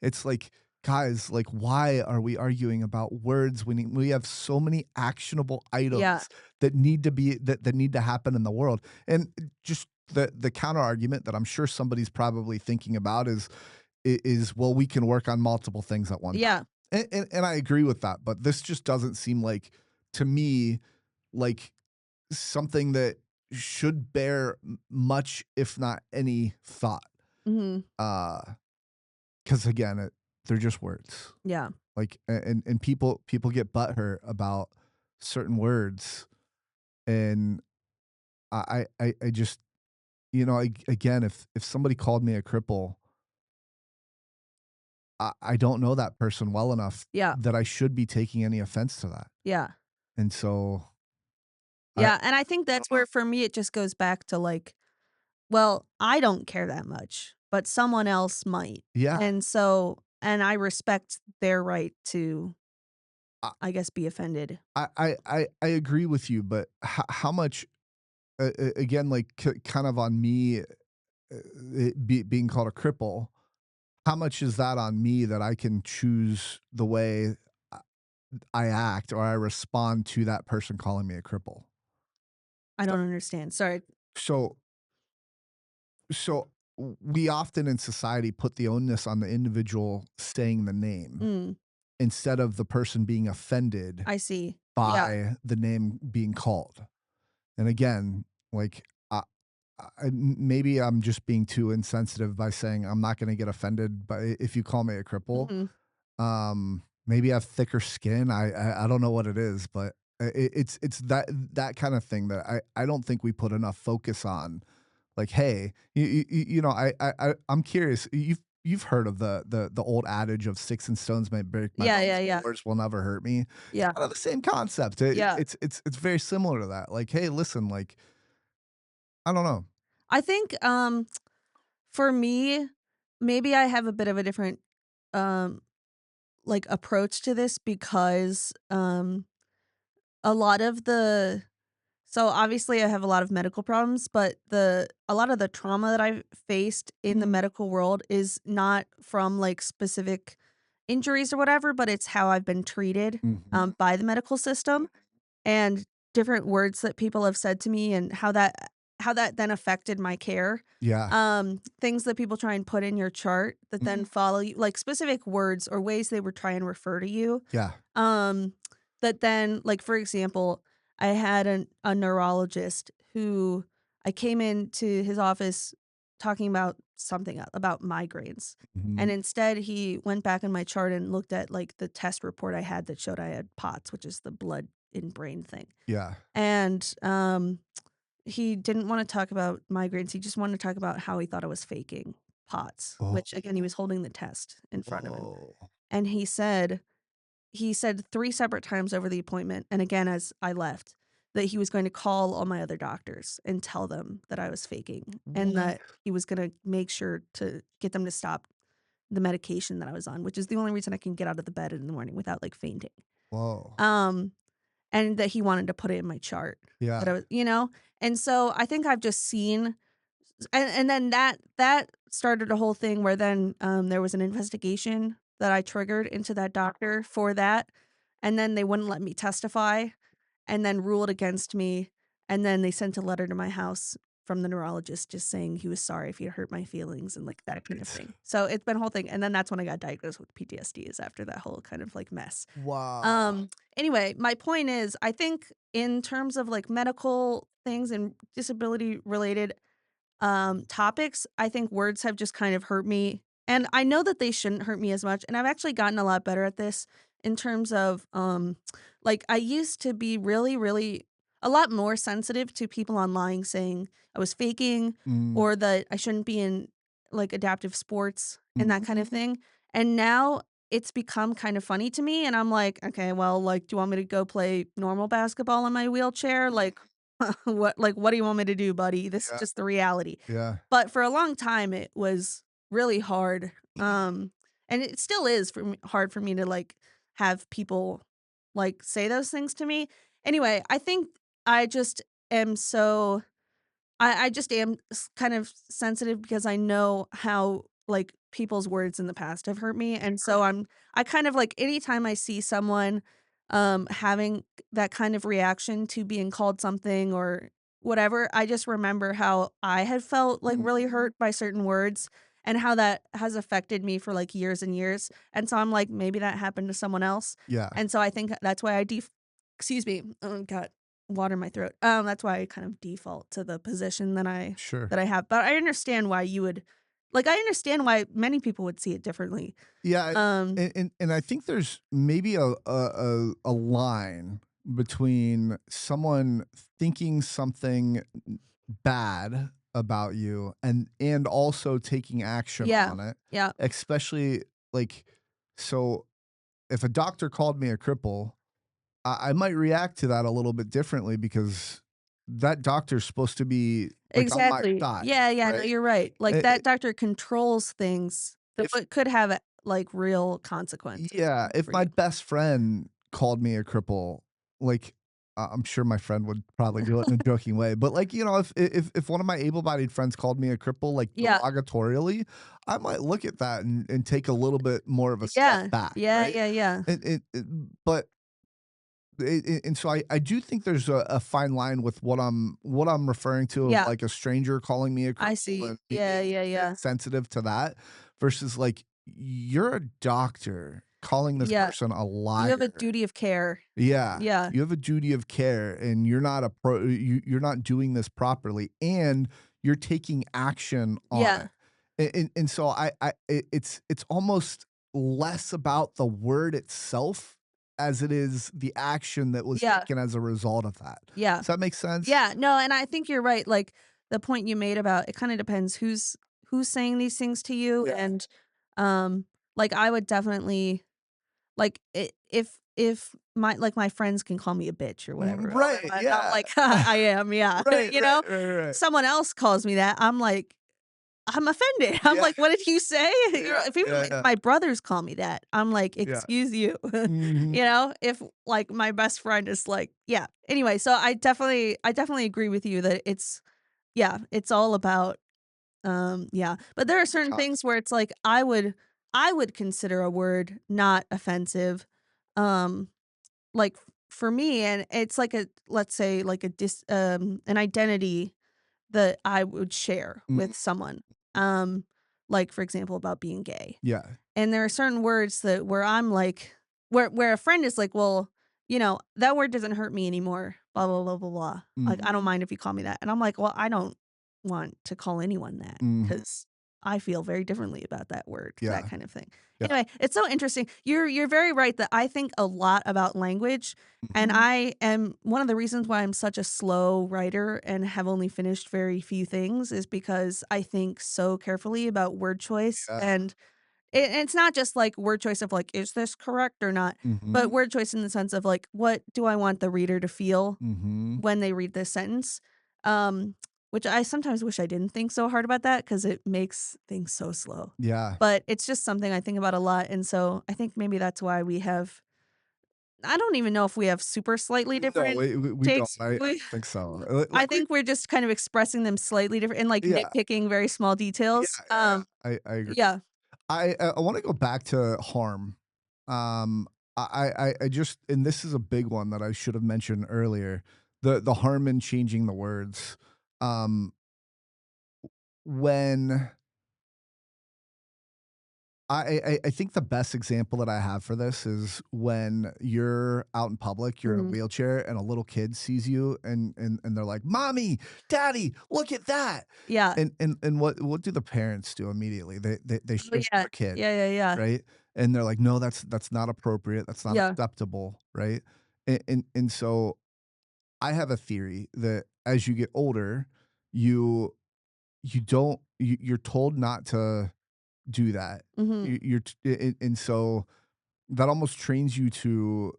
it's like, "Guys, like, why are we arguing about words when we have so many actionable Yeah, items that need to be that need to happen in the world?" And just the counter argument that I'm sure somebody's probably thinking about is, well, we can work on multiple things at one yeah, time. And I agree with that, but this just doesn't seem like, to me, like something that should bear much, if not any thought. mhm, Uh, because again, they're just words. yeah, Like, and people get butthurt about certain words, and I just, again, if somebody called me a cripple, I don't know that person well enough yeah, that I should be taking any offense to that. yeah, And so I yeah, and I think that's where for me it just goes back to, like, well, I don't care that much, but someone else might, yeah, and so and I respect their right to, I I guess, be offended. I agree with you, but how much, again, like, kind of on me, being called a cripple, how much is that on me that I can choose the way I I act or I respond to that person calling me a cripple? I So don't understand, sorry. so so we often in society put the onus on the individual saying the name Mm, instead of the person being offended I see. Yeah, by the name being called. And again, like, maybe I'm just being too insensitive by saying I'm not gonna get offended by if you call me a cripple. mhm, Maybe I have thicker skin. I don't know what it is, but it's that kind of thing that I don't think we put enough focus on. Like, hey, I'm curious. You've heard of the old adage of sticks and stones may break my yeah, yeah, bones, yeah, but words will never hurt me. It's yeah, kind of the same concept. yeah. It's very similar to that. Like, hey, listen, like, I don't know. I think, for me, maybe I have a bit of a different, um, like, approach to this because, a lot of the so obviously I have a lot of medical problems, but a lot of the trauma that I've faced in the medical world is not from, like, specific injuries or whatever, but it's how I've been treated, Mhm. by the medical system and different words that people have said to me and how that then affected my care. Yeah. Things that people try and put in your chart that then follow you, like specific words or ways they would try and refer to you. Yeah. Um, that then, like, for example, I had a neurologist who I came into his office talking about something about migraines. Mhm. And instead, he went back in my chart and looked at like the test report I had that showed I had POTS, which is the blood in brain thing. Yeah. And he didn't want to talk about migraines. He just wanted to talk about how he thought I was faking POTS, Oh, which again, he was holding the test in front of him. whoa. And he said 3 separate times over the appointment, and again as I left, that he was going to call all my other doctors and tell them that I was faking, and What? that he was gonna make sure to get them to stop the medication that I was on, which is the only reason I can get out of the bed in the morning without, like, fainting. Whoa. Um, and that he wanted to put it in my chart Yeah. that I was And so I think I've just seen and then that started a whole thing where then, there was an investigation that I triggered into that doctor for that, and then they wouldn't let me testify, and then ruled against me, and then they sent a letter to my house from the neurologist just saying he was sorry if he hurt my feelings and, like, that kind of Right. thing. So, it's been a whole thing, and then that's when I got diagnosed with PTSD is after that whole kind of, like, mess. Wow. Anyway, my point is, I think in terms of, like, medical things and disability related topics, I think words have just kind of hurt me, and I know that they shouldn't hurt me as much, and I've actually gotten a lot better at this in terms of, like, I used to be really, really a lot more sensitive to people online saying I was faking Mm, or that I shouldn't be in, like, adaptive sports and that kind of mhm. thing, and now it's become kind of funny to me, and I'm like, "Okay, well, like, do you want me to go play normal basketball in my wheelchair? Like, what do you want me to do, buddy? This is Yeah, just the reality." yeah. But for a long time, it was really hard, and it still is for me hard for me to, like, have people, like, say those things to me. Anyway, I think I just am so I just am kind of sensitive because I know how, like, people's words in the past have hurt me, and so I kind of like anytime I see someone, having that kind of reaction to being called something or whatever, I just remember how I had felt, like, Mm, really hurt by certain words and how that has affected me for, like, years and years, and so I'm like, "Maybe that happened to someone else," yeah, and so I think that's why I excuse me, got water in my throat. That's why I kind of default to the position sure. that I have, but I understand why you would like, I understand why many people would see it differently. Yeah, Um, and I think there's maybe a line between someone thinking something bad about you and also taking action yeah, on it, yeah, especially, like, so if a doctor called me a cripple, I might react to that a little bit differently because that doctor's supposed to be, like, on my exactly. side, Yeah, yeah, no, right? you're right. Like, I that doctor controls things that if could have, like, real consequences Yeah, if for my you. best friend called me a cripple, like, I'm sure my friend would probably do it in a joking way, but, like, if one of my able-bodied friends called me a cripple, like, Yeah, derogatorily, I might look at that and take a little bit more of a step yeah, back, yeah, right? yeah, yeah, It but and so I do think there's a fine line with what I'm referring to of, yeah, like, a stranger calling me a I cripple see. and me Yeah, being yeah, a bit yeah. sensitive to that versus, like, you're a doctor calling this Yeah, person a you have a liar. duty of care. Yeah, Yeah, you have a duty of care, and you're not doing this properly, and you're taking action on yeah, it. And so it's almost less about the word itself as it is the action that was yeah, taken as a result of that. yeah. Does that make sense? Yeah, no, and I think you're right, like, the point you made about it kinda depends who's saying these things to you, Yeah. and, like, I would definitely like, I if my friends can call me a bitch or Mm, whatever, right, and I'm yeah. like, "I am, yeah," Right, you right, know? right, right. Someone else calls me that, I'm like I'm offended. I'm Yeah, like, "What did you say?" You know, yeah, if even yeah, if yeah, my brothers call me that, I'm like, yeah. "Excuse you." Mhm. You know? If, like, my best friend is like yeah. Anyway, so I definitely agree with you that it's yeah, it's all about, yeah. But there are The certain things where consequence. it's like, I would consider a word not offensive, um, like, for me, and it's like a let's say, like, an identity that I would share Mhm. with someone, um, like, for example, about being gay. Yeah. And there are certain words that where I'm like where a friend is like, "Well, that word doesn't hurt me anymore, blah, blah, blah, blah, blah. Like, Mhm. I don't mind if you call me that." And I'm like, "Well, I don't want to call anyone that Mhm. because I feel very differently about that word," that Yeah, kind of thing. yeah. Anyway, it's so interesting. You're very right that I think a lot about language, and Mhm. I am one of the reasons why I'm such a slow writer and have only finished very few things is because I think so carefully about word choice Yeah. and it's not just, like, word choice of, like, "Is this correct or not?" But Mhm. word choice in the sense of, like, what do I want the reader to feel Mhm. when they read this sentence? Which I sometimes wish I didn't think so hard about that because it makes things so slow. Yeah. But it's just something I think about a lot, and so I think maybe that's why we have I don't even know if we have super slightly No, different we don't. takes. I We don't think so. I Like, we think we're just kind of expressing them slightly different and, like, yeah. nitpicking very small Yeah, details. yeah, yeah. I agree. Yeah. I wanna go back to harm. Um, I just and this is a big one that I should have mentioned earlier. the harm in changing the words. Um, when I think the best example that I have for this is when you're out in public, you're in a Mhm. wheelchair, and a little kid sees you, and they're like, "Mommy, Daddy, look at that!" Yeah. And what do the parents do immediately? They Oh, shush yeah. their kid, Yeah, yeah, yeah. right? And they're like, "No, that's not appropriate. That's not Yeah. acceptable," right? And so I have a theory that as you get older, you you don't you're told not to do that. Mhm. You're and so that almost trains you to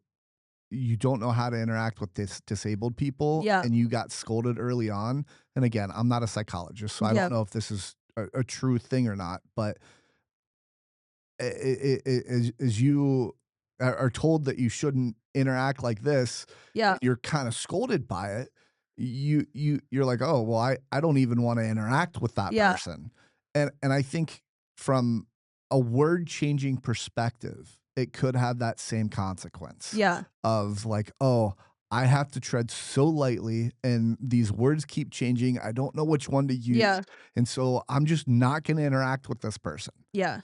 you don't know how to interact with disabled people, Yeah. and you got scolded early on. And again, I'm not a psychologist, so I don't Yeah. know if this is a true thing or not, but as you are told that you shouldn't interact like this, Yeah. and you're kinda scolded by it, you're like, "Oh, well, I don't even wanna interact with that Yeah. person." And I think from a word-changing perspective, it could have that same consequence Yeah. of like, "Oh, I have to tread so lightly, and these words keep changing, I don't know which one to use, Yeah. and so I'm just not gonna interact with this person." Yeah.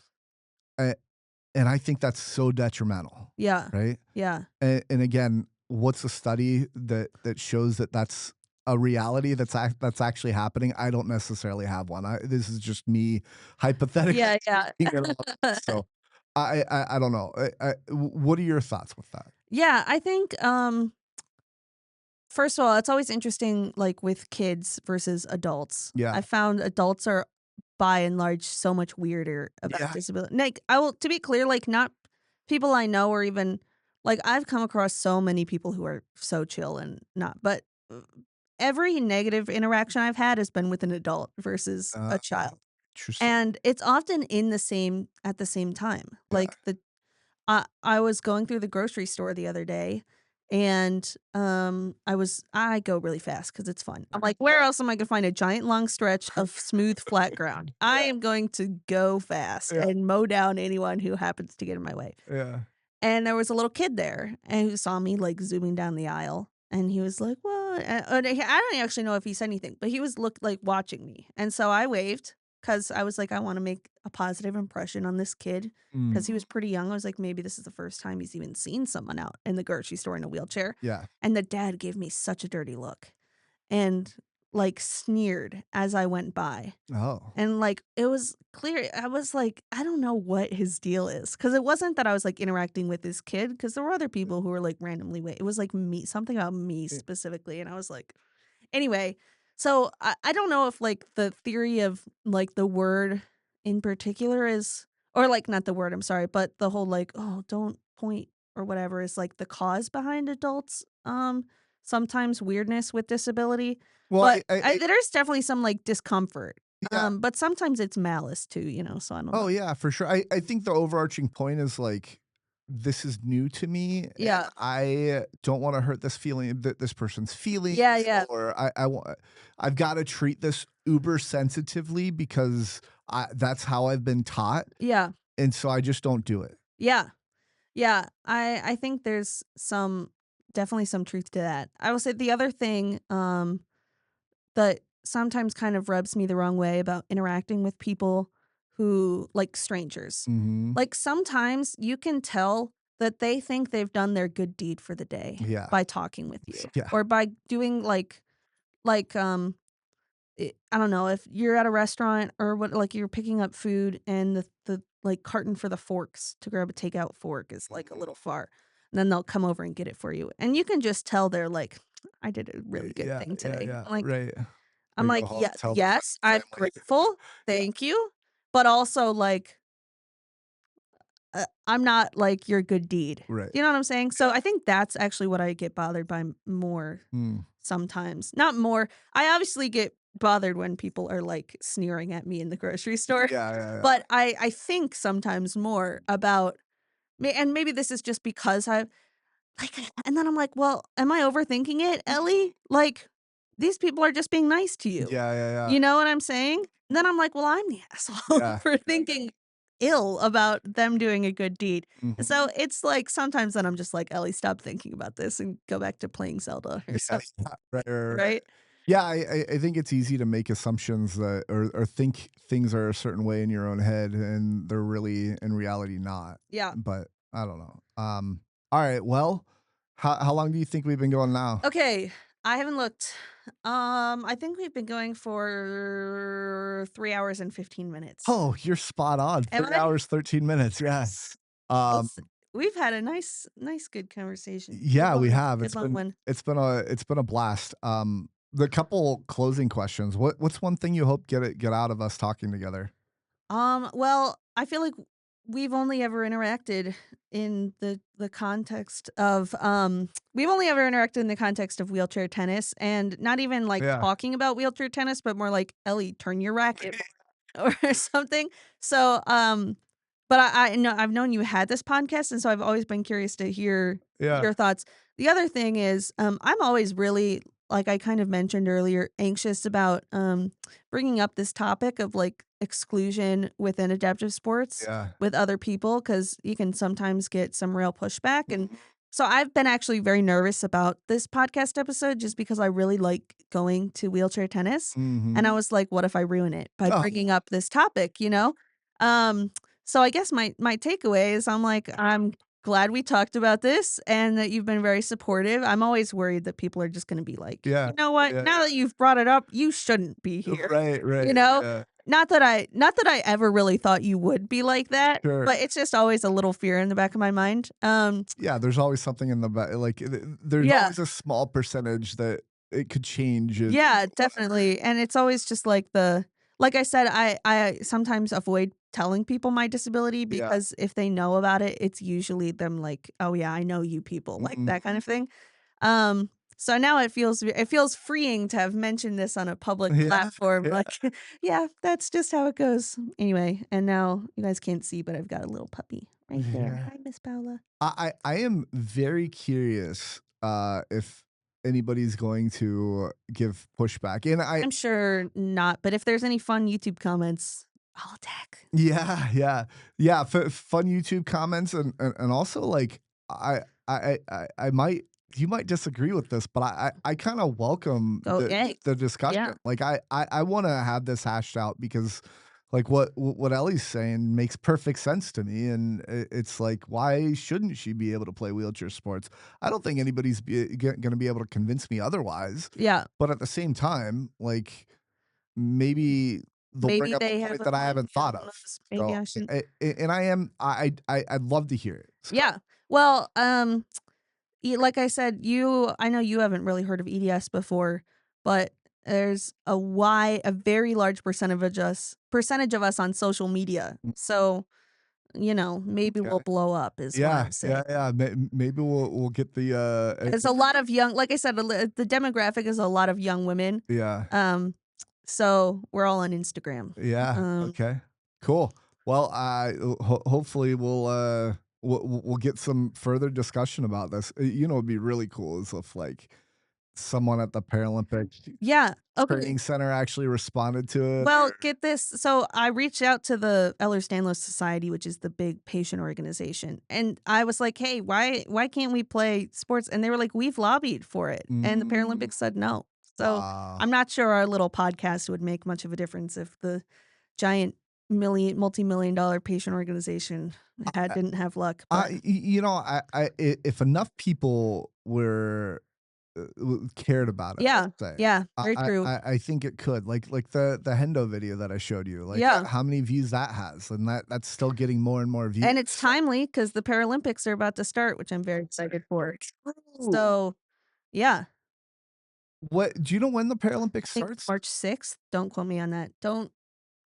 A and I think that's so detrimental, Yeah. right? Yeah. And again, what's the study that shows that that's a reality that's actually happening? I don't necessarily have one. This is just me hypothetically Yeah, yeah. thinking it out. So I don't know. What are your thoughts with that? Yeah, I think, first of all, it's always interesting, like, with kids versus adults. Yeah. I found adults are, by and large, so much weirder about Yeah. disability. Like, I will to be clear, like, not people I know or even like, I've come across so many people who are so chill and not but, every negative interaction I've had has been with an adult versus Uh, a child, Interesting. and it's often in the same at the same time. Yeah. Like, I was going through the grocery store the other day, and, I go really fast because it's fun. I'm like, "Where else am I gonna find a giant long stretch of smooth, flat ground? I am going to go fast Yeah. and mow down anyone who happens to get in my way." Yeah. And there was a little kid there, and who saw me, like, zooming down the aisle, and he was like, "What?" And I don't actually know if he said anything, but he was like, watching me, and so I waved because I was like, "I wanna make a positive impression on this kid," because he Mm. was pretty young. I was like, "Maybe this is the first time he's even seen someone out in the grocery store in a wheelchair," Yeah. and the dad gave me such a dirty look and, like, sneered as I went by. Oh. And, like, it was clear I was like, I don't know what his deal is, because it wasn't that I was, like, interacting with this kid, because there were other people who were, like, randomly it was, like, me something about me Eh, specifically, and I was like anyway, so I don't know if, like, the theory of, like, the word in particular is or, like, not the word, I'm sorry, but the whole, like, "Oh, don't point," or whatever is, like, the cause behind adults, sometimes weirdness with disability, well, but I there's definitely some, like, discomfort, yeah. but sometimes it's malice too, so I don't know. Oh, yeah, for sure. I think the overarching point is, like, this is new to me, and Yeah. I don't wanna hurt this person's Yeah, feelings, yeah. or I've gotta treat this uber sensitively because that's how I've been taught, Yeah. and so I just don't do it. Yeah. Yeah. I think there's some definitely some truth to that. I will say the other thing, that sometimes kind of rubs me the wrong way about interacting with people who like strangers. Mhm. Like sometimes you can tell that they think they've done their good deed for the day Yeah. by talking with you Yeah. or by doing like I don't know if you're at a restaurant or what like you're picking up food and the like carton for the forks to grab a takeout fork is like a little far. And then they'll come over and get it for you. And you can just tell they're like, I did a really good Yeah, thing yeah, today. yeah, Like right. I'm They go like, home, "Yeah, tell the friends yes, and I'm family. grateful, thank you," but also, like, I'm not like your good deed. Right. You know what I'm saying? So, I think that's actually what I get bothered by more Mm. sometimes. Not more I obviously get bothered when people are, like, sneering at me in the grocery store, Yeah, yeah, yeah. but I think sometimes more about and maybe this is just because I like and then I'm like, "Well, am I overthinking it, Ellie? Like, these people are just being nice to you." Yeah, yeah, yeah. You know what I'm saying? And then I'm like, "Well, I'm the asshole Yeah. for thinking ill about them doing a good deed. Mhm. So it's like sometimes then I'm just like, Ellie, stop thinking about this and go back to playing Zelda or Yeah, something, yeah. Right. right? Yeah, I think it's easy to make assumptions that or think things are a certain way in your own head, and they're really, in reality, not. Yeah. But I don't know. Alright, well, how long do you think we've been going now? Okay, I haven't looked. I think we've been going for 3 hours and 15 minutes. Oh, you're spot on. Am 3 I? hours, 13 minutes, yeah. Nice. Um, Let's we've had a nice good conversation. Good yeah, we long have. good long one. It's been a blast. The couple closing questions. What's one thing you hope get out of us talking together? Well, I feel like we've only ever interacted in the context of we've only ever interacted in the context of wheelchair tennis and not even like Yeah. talking about wheelchair tennis, but more like Ellie, turn your racket or something. So, but I know I've known you had this podcast, and so I've always been curious to hear Yeah. your thoughts. The other thing is, I'm always really, like I kind of mentioned earlier, anxious about bringing up this topic of like exclusion within adaptive sports Yeah. with other people because you can sometimes get some real pushback. And Mhm. so I've been actually very nervous about this podcast episode just because I really like going to wheelchair tennis. And I Mhm. was like, what if I ruin it by Oh, bringing up this topic, you know? Um, so I guess my takeaway is I'm like, I'm glad we talked about this and that you've been very supportive. I'm always worried that people are just gonna be like, yeah. "You know what? Yeah. Now that you've brought it up, you shouldn't be here." Right, You right, know? yeah. Not that I ever really thought you would be like that, Sure. but it's just always a little fear in the back of my mind. Yeah, there's always something in the like, there's Yeah. always a small percentage that it could change and Yeah, whatever. definitely, and it's always just like the like I said, I sometimes avoid telling people my disability Yeah. because if they know about it, it's usually them like, "Oh, yeah, I know you people," like Mhm. that kind of thing. Um, so now it feels freeing to have mentioned this on a public Yeah, platform, yeah, like, yeah, that's just how it goes. Anyway, and now you guys can't see, but I've got a little puppy right there. yeah. Hi, Miss Paula. I am very curious, if anybody's going to give pushback, and I I'm sure not, but if there's any fun YouTube comments, I'll attack. yeah, yeah, yeah, fun YouTube comments and also, like, I I might you might disagree with this, but I kinda welcome Go yay. the Yeah. discussion. Like, I wanna have this hashed out because, like, what Ellie's saying makes perfect sense to me, and it's like, why shouldn't she be able to play wheelchair sports? I don't think anybody's gonna be able to convince me otherwise, Yeah. but at the same time, like, maybe they'll bring Maybe up they a have point a that I point. haven't Yeah, thought who of. knows? Maybe So, I shouldn't. and I am I'd love to hear it. So Yeah. Well, like I said, I know you haven't really heard of EDS before, but there's a very large percentage of us on social media. mm, So, maybe we'll okay. blow up is what Yeah, I'm saying. yeah, yeah, maybe we'll get the, There's a lot of young like I said, the demographic is a lot of young women. yeah, Um, so we're all on Instagram. yeah, Um, okay, cool. Well, I hopefully we'll get some further discussion about this. You know, it'd be really cool is if, like, someone at the Paralympic yeah. Okay. training center actually responded to it Well, or get this. So I reached out to the Ehlers-Danlos Society, which is the big patient organization, and I was like, "Hey, why can't we play sports?" And they were like, "We've lobbied for it," and the mm, Paralympics said no. So wow. I'm not sure our little podcast would make much of a difference if the giant multi-million dollar patient organization didn't have luck. But You know, if enough people were cared about it, yeah, let's say, yeah, very true. I think it could like the Hendo video that I showed you, like Yeah, how many views that has, and that's still getting more and more views. and it's timely because the Paralympics are about to start, which I'm very excited for. True. So yeah. What do you know when the I Paralympics think starts? March 6th. Don't quote me on that. Don't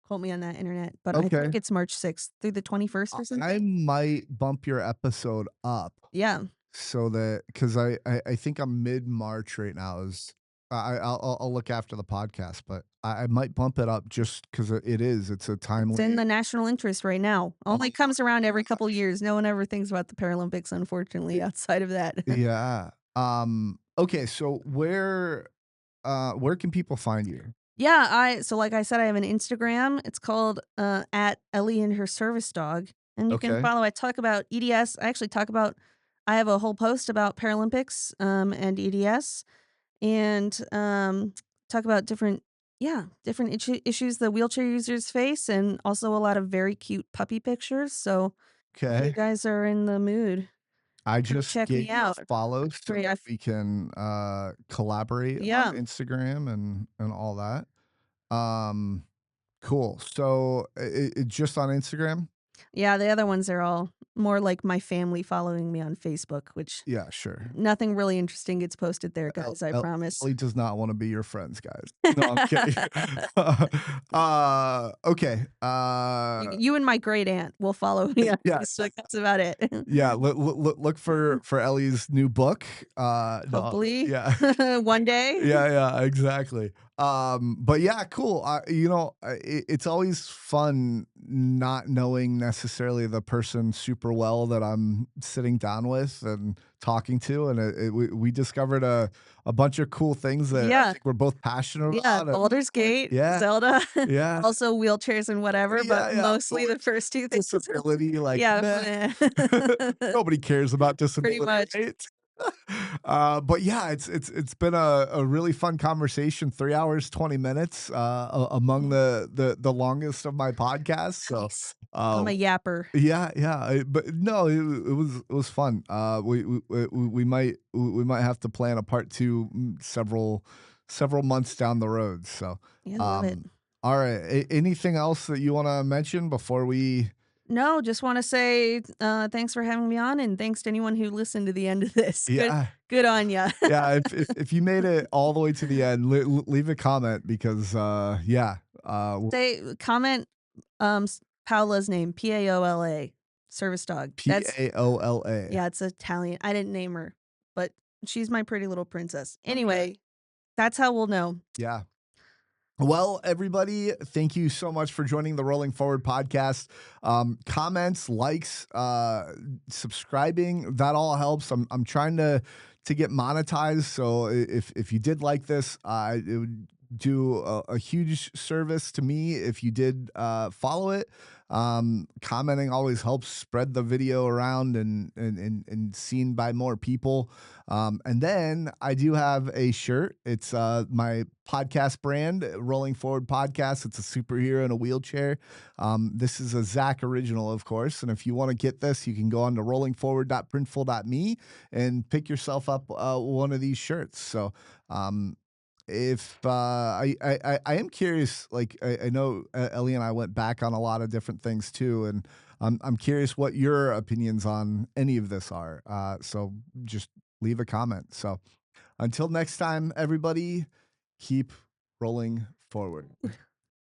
quote me on that internet, but I think Okay, it's March 6th through the 21st or I something. might bump your episode up. Yeah. So that because I think I'm mid March right now is I'll look after the podcast, but I might bump it up just because it's a It's in timely. the national interest right now. Oh Only my comes around every couple gosh. years. No one ever thinks about the Paralympics, unfortunately, outside of that. Yeah. Okay, so where can people find you? Yeah, like I said, I have an Instagram. It's called, at Ellie and her service dog, and you can Okay. follow. I talk about EDS. I actually talk about I have a whole post about Paralympics, and EDS, and, talk about different issues that wheelchair users face, and also a lot of very cute puppy pictures, so if you Okay. guys are in the mood, I come just check gave me you a out. follow so Great, that we can collaborate on yeah. Instagram and all that. Um, cool. So just on Instagram? Yeah, the other ones are all more like my family following me on Facebook, which Yeah, sure. nothing really interesting gets posted there, El guys, I El promise. Ellie does not wanna be your friends, guys. No, I'm kidding. Okay, You and my great aunt will follow me on yeah, Facebook, that's about it. yeah, look for Ellie's new book. No, Hopefully, yeah. one day. Yeah, yeah, exactly. But yeah, cool. It's always fun not knowing necessarily the person super well that I'm sitting down with and talking to, and we discovered a bunch of cool things that I Yeah, think we're both passionate yeah, about. Baldur's Gate, Yeah, Zelda, yeah, also wheelchairs and whatever, but yeah, yeah. mostly the first 2 things. Disability, like Yeah, meh. Nobody cares about pretty disability, much. right? But yeah, it's been a really fun conversation. 3 hours, 20 minutes, among the longest of my podcasts. So, Nice. I'm uh, a yapper. yeah, yeah. But no, it was fun. We might have to plan a part two several months down the road. So, Yeah, love it. um, all right. Anything else that you want to mention before we? No, just wanna say, thanks for having me on, and thanks to anyone who listened to the end of this. Yeah. Good on ya. Yeah, if you made it all the way to the end, leave a comment because, yeah, Say comment, Paola's name, Paola, service dog. That's Paola. yeah, it's Italian. I didn't name her, but she's my pretty little princess. Anyway, that's how we'll know. Yeah. Well, everybody, thank you so much for joining the Rolling Forward podcast. Comments, likes, subscribing, that all helps. I'm trying to get monetized. So if you did like this, it would do a huge service to me if you did follow it. Commenting always helps spread the video around and seen by more people. And then I do have a shirt. It's my podcast brand, Rolling Forward Podcast. It's a superhero in a wheelchair. This is a Zach original, of course. And if you want to get this, you can go on to rollingforward.printful.me and pick yourself up one of these shirts. So, if I am curious, like I know Ellie and I went back on a lot of different things too, and I'm curious what your opinions on any of this are. So just leave a comment. So until next time, everybody, keep rolling forward.